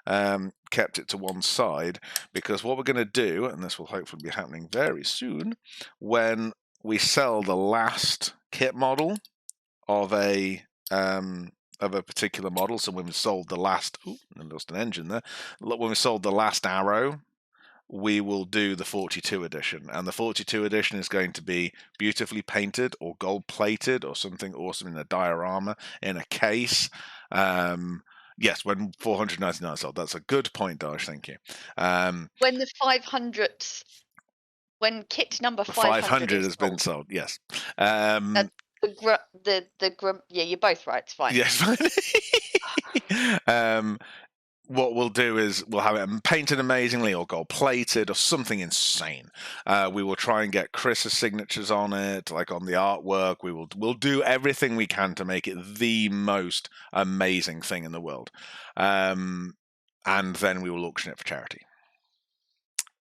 kept it to one side, because what we're going to do, and this will hopefully be happening very soon, when we sell the last kit model of a particular model, so when we sold the last, I lost an engine there, when we sold the last arrow, we will do the 42 edition, and the 42 edition is going to be beautifully painted or gold plated or something awesome in a diorama in a case. Yes, when 499 sold. That's a good point, Dash. Thank you. When the 500th, when kit number 500 has been sold, yes. That's Yeah, you're both right. It's fine. Yes. What we'll do is we'll have it painted amazingly or gold plated or something insane. We will try and get Chris's signatures on it, like on the artwork. We'll do everything we can to make it the most amazing thing in the world. And then we will auction it for charity,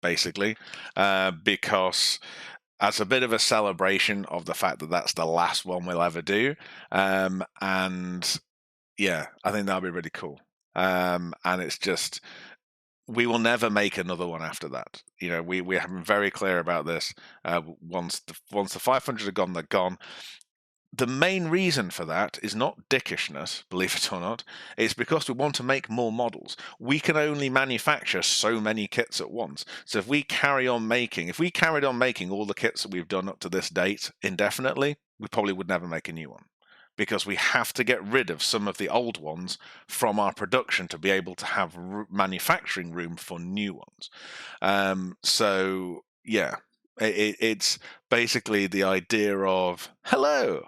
basically, because as a bit of a celebration of the fact that that's the last one we'll ever do. And yeah, I think that'll be really cool. And it's just, we will never make another one after that. You know, we have been very clear about this. Once the 500 are gone, they're gone. The main reason for that is not dickishness, believe it or not. It's because we want to make more models. We can only manufacture so many kits at once. So if we carried on making all the kits that we've done up to this date indefinitely, we probably would never make a new one, because we have to get rid of some of the old ones from our production to be able to have manufacturing room for new ones. So yeah, it's basically the idea of hello.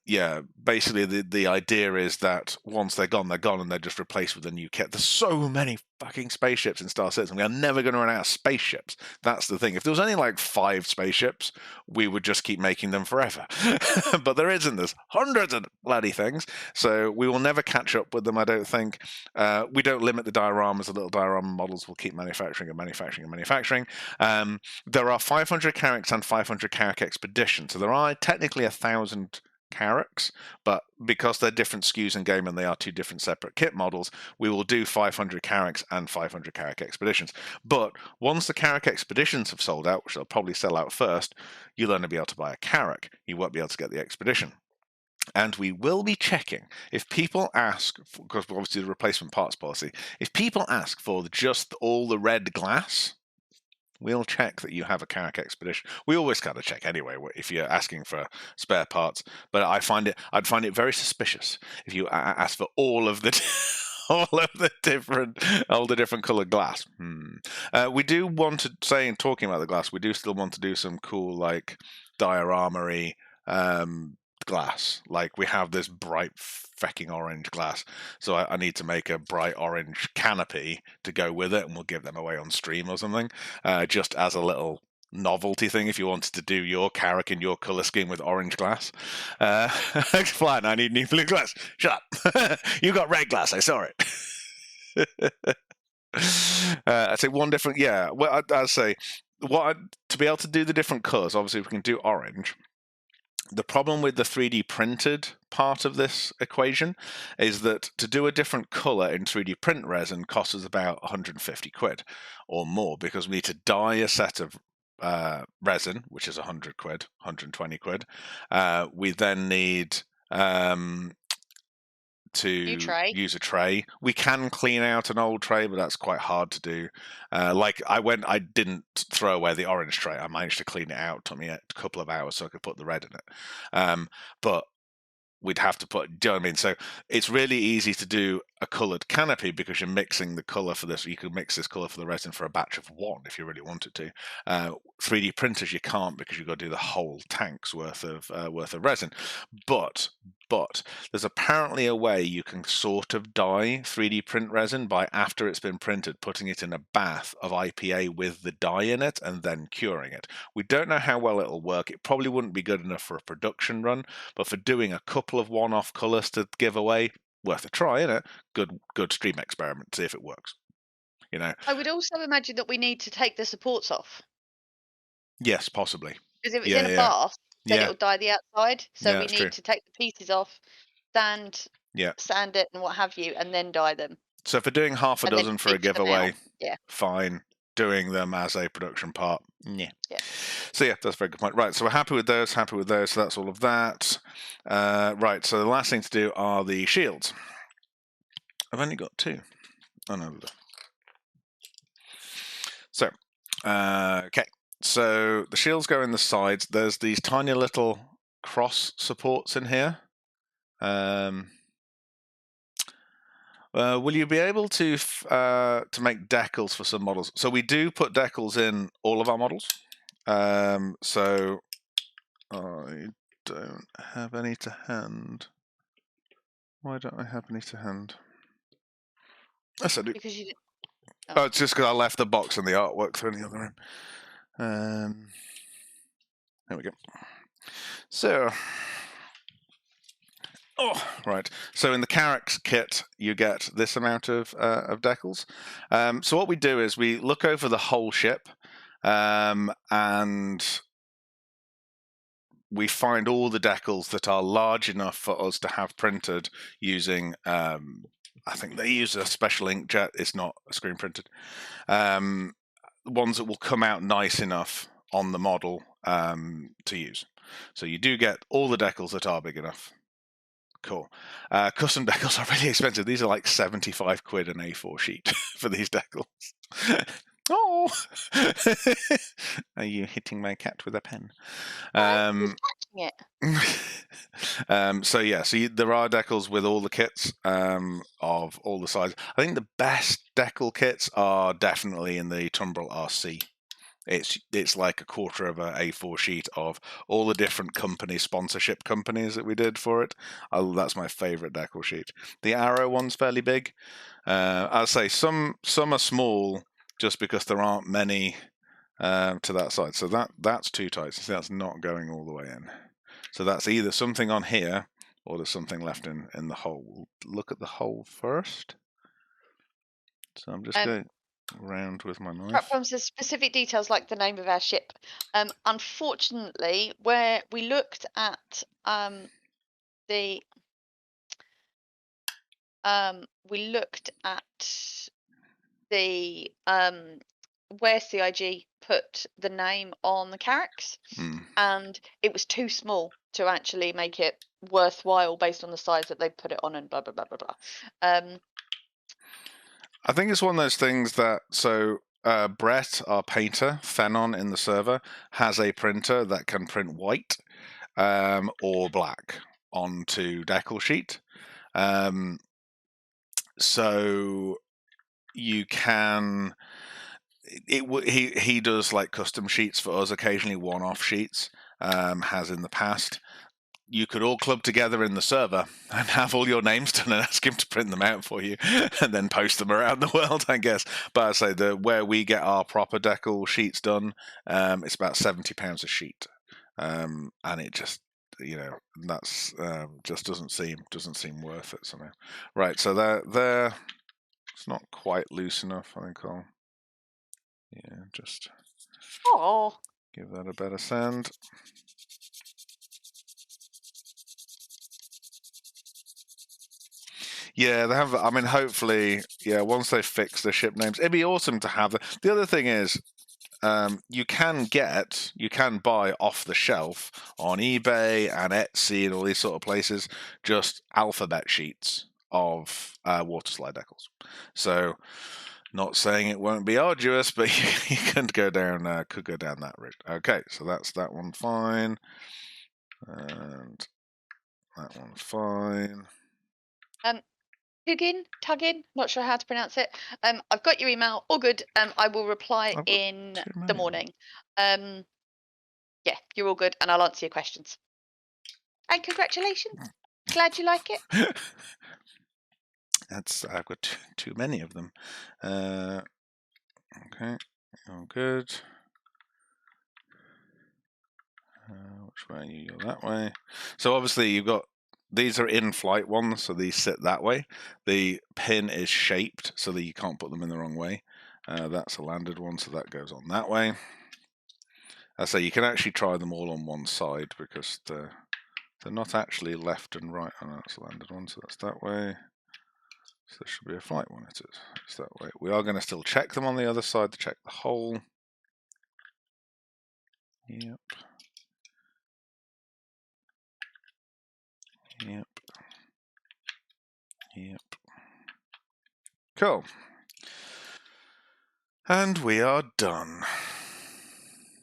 Yeah, basically the idea is that once they're gone, and they're just replaced with a new kit. There's so many fucking spaceships in Star Citizen. We are never going to run out of spaceships. That's the thing. If there was only like 5 spaceships, we would just keep making them forever. But there isn't. There's hundreds of bloody things. So we will never catch up with them, I don't think. We don't limit the dioramas. The little diorama models will keep manufacturing and manufacturing and manufacturing. There are 500 Carracks and 500 Carrack Expeditions. So there are technically 1,000 Carracks, but because they're different SKUs in game and they are 2 different separate kit models, we will do 500 Carracks and 500 Carrack Expeditions. But once the Carrack Expeditions have sold out, which they'll probably sell out first, you'll only be able to buy a Carrack. You won't be able to get the Expedition. And we will be checking if people ask, because obviously the replacement parts policy, if people ask for just all the red glass, we'll check that you have a Carrack Expedition. We always kind of check anyway if you're asking for spare parts, but I'd find it very suspicious if you ask for all of the different colored glass. We do want to say, in talking about the glass, we do still want to do some cool like diorama-y glass. Like we have this bright fecking orange glass, so I need to make a bright orange canopy to go with it, and we'll give them away on stream or something, just as a little novelty thing if you wanted to do your Carrack in your color scheme with orange glass. Fine, I need new blue glass. Shut up. You got red glass, I saw it. I'd say one different, yeah, well, I'd say to be able to do the different colors, obviously we can do orange. The problem with the 3D printed part of this equation is that to do a different color in 3D print resin costs us about 150 quid or more, because we need to dye a set of resin, which is 100 quid, 120 quid. We then need to use a tray. We can clean out an old tray, but that's quite hard to do. I didn't throw away the orange tray. I managed to clean it out. It took me a couple of hours so I could put the red in it. But we'd have to put, do you know what I mean? So it's really easy to do a coloured canopy because you're mixing the colour for this. You could mix this colour for the resin for a batch of 1 if you really wanted to. 3D printers you can't, because you've got to do the whole tank's worth of resin. But there's apparently a way you can sort of dye 3D print resin by, after it's been printed, putting it in a bath of IPA with the dye in it and then curing it. We don't know how well it'll work. It probably wouldn't be good enough for a production run, but for doing a couple of one-off colours to give away, worth a try, isn't it? Good stream experiment, see if it works. You know. I would also imagine that we need to take the supports off. Yes, possibly. Because if it's in a bath, then it'll dye the outside. So we need to take the pieces off, sand it and what have you, and then dye them. So for doing half a dozen for a giveaway, fine. Doing them as a production part, yeah. So yeah, that's a very good point. Right, so we're happy with those. So that's all of that. Right, so the last thing to do are the shields. I've only got 2. Oh no. So, okay. So the shields go in the sides. There's these tiny little cross supports in here. Will you be able to make decals for some models? So we do put decals in all of our models. So I don't have any to hand. Why don't I have any to hand? Yes, I do. Because you didn't. Oh, it's just because I left the box and the artwork in the other room. There we go. So, right. So in the Carrack kit, you get this amount of decals. So what we do is we look over the whole ship, and we find all the decals that are large enough for us to have printed using. I think they use a special inkjet. It's not screen printed. Ones that will come out nice enough on the model to use. So you do get all the decals that are big enough. Cool. Custom decals are really expensive. These are like 75 quid an A4 sheet for these decals. Oh! Are you hitting my cat with a pen? I'm catching it. So yeah, there are decals with all the kits of all the sizes. I think the best decal kits are definitely in the Tumbrel RC. It's like a quarter of a A4 sheet of all the different sponsorship companies that we did for it. That's my favorite decal sheet. The Arrow one's fairly big. I'll say some are small just because there aren't many to that side. So that's too tight. So that's not going all the way in. So that's either something on here or there's something left in the hole. We'll look at the hole first. So I'm just going around with my knife. From the specific details like the name of our ship. Unfortunately, where we looked at where CIG put the name on the Carracks, and it was too small to actually make it worthwhile based on the size that they put it on and blah blah blah blah blah. I think it's one of those things that Brett, our painter, Fenon in the server, has a printer that can print white or black onto decal sheet. So you can. He does like custom sheets for us, occasionally one-off sheets. Has in the past. You could all club together in the server and have all your names done and ask him to print them out for you and then post them around the world, I guess. But I'd say where we get our proper decal sheets done, it's about £70 a sheet. And it just, that's just doesn't seem worth it somehow. Right, so there, it's not quite loose enough. I think I'll, just give that a better sand. Yeah, they have. I mean, hopefully, once they fix the ship names, it'd be awesome to have. The other thing is, you can buy off the shelf on eBay and Etsy and all these sort of places just alphabet sheets of water slide decals. So, not saying it won't be arduous, but you could go down that route. Okay, so that's that one fine, and that one fine. Tuggin, not sure how to pronounce it. I've got your email, all good. I will reply in the morning. Yeah, you're all good, and I'll answer your questions. And congratulations. Glad you like it. I've got too many of them. Okay, all good. Which way are you? You're that way. So obviously you've got. These are in-flight ones, so these sit that way. The pin is shaped so that you can't put them in the wrong way. That's a landed one, so that goes on that way. So you can actually try them all on one side because they're not actually left and right. Oh, no, that's a landed one, so that's that way. So there should be a flight one. It is. It's that way. We are going to still check them on the other side to check the hole. Yep. Yep. Yep. Cool. And we are done.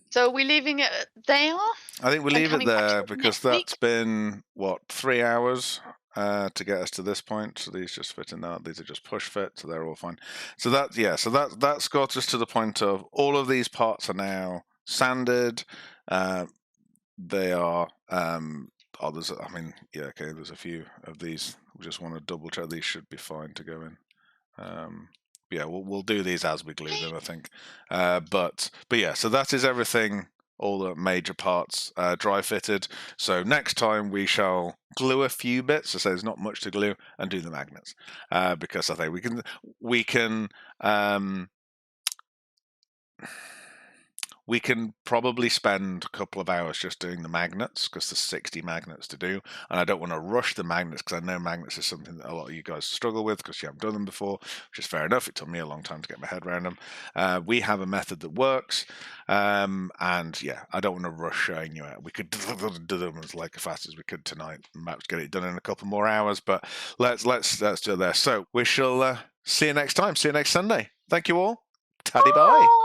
So are we leaving it there? I think we'll leave it there because that's been, 3 hours to get us to this point. So these just fit in that. These are just push fit, so they're all fine. So that's got us to the point of all of these parts are now sanded. They are Oh, there's a few of these. We just want to double check these should be fine to go in. Yeah, we'll do these as we glue them, I think. But yeah, so that is everything. All the major parts dry fitted. So next time we shall glue a few bits. So there's not much to glue, and do the magnets because I think we can. We can probably spend a couple of hours just doing the magnets because there's 60 magnets to do. And I don't want to rush the magnets because I know magnets is something that a lot of you guys struggle with because you haven't done them before, which is fair enough. It took me a long time to get my head around them. We have a method that works. And yeah, I don't want to rush showing you it. We could do them as fast as we could tonight and perhaps get it done in a couple more hours. But let's do it there. So we shall see you next time. See you next Sunday. Thank you all. Taddy bye.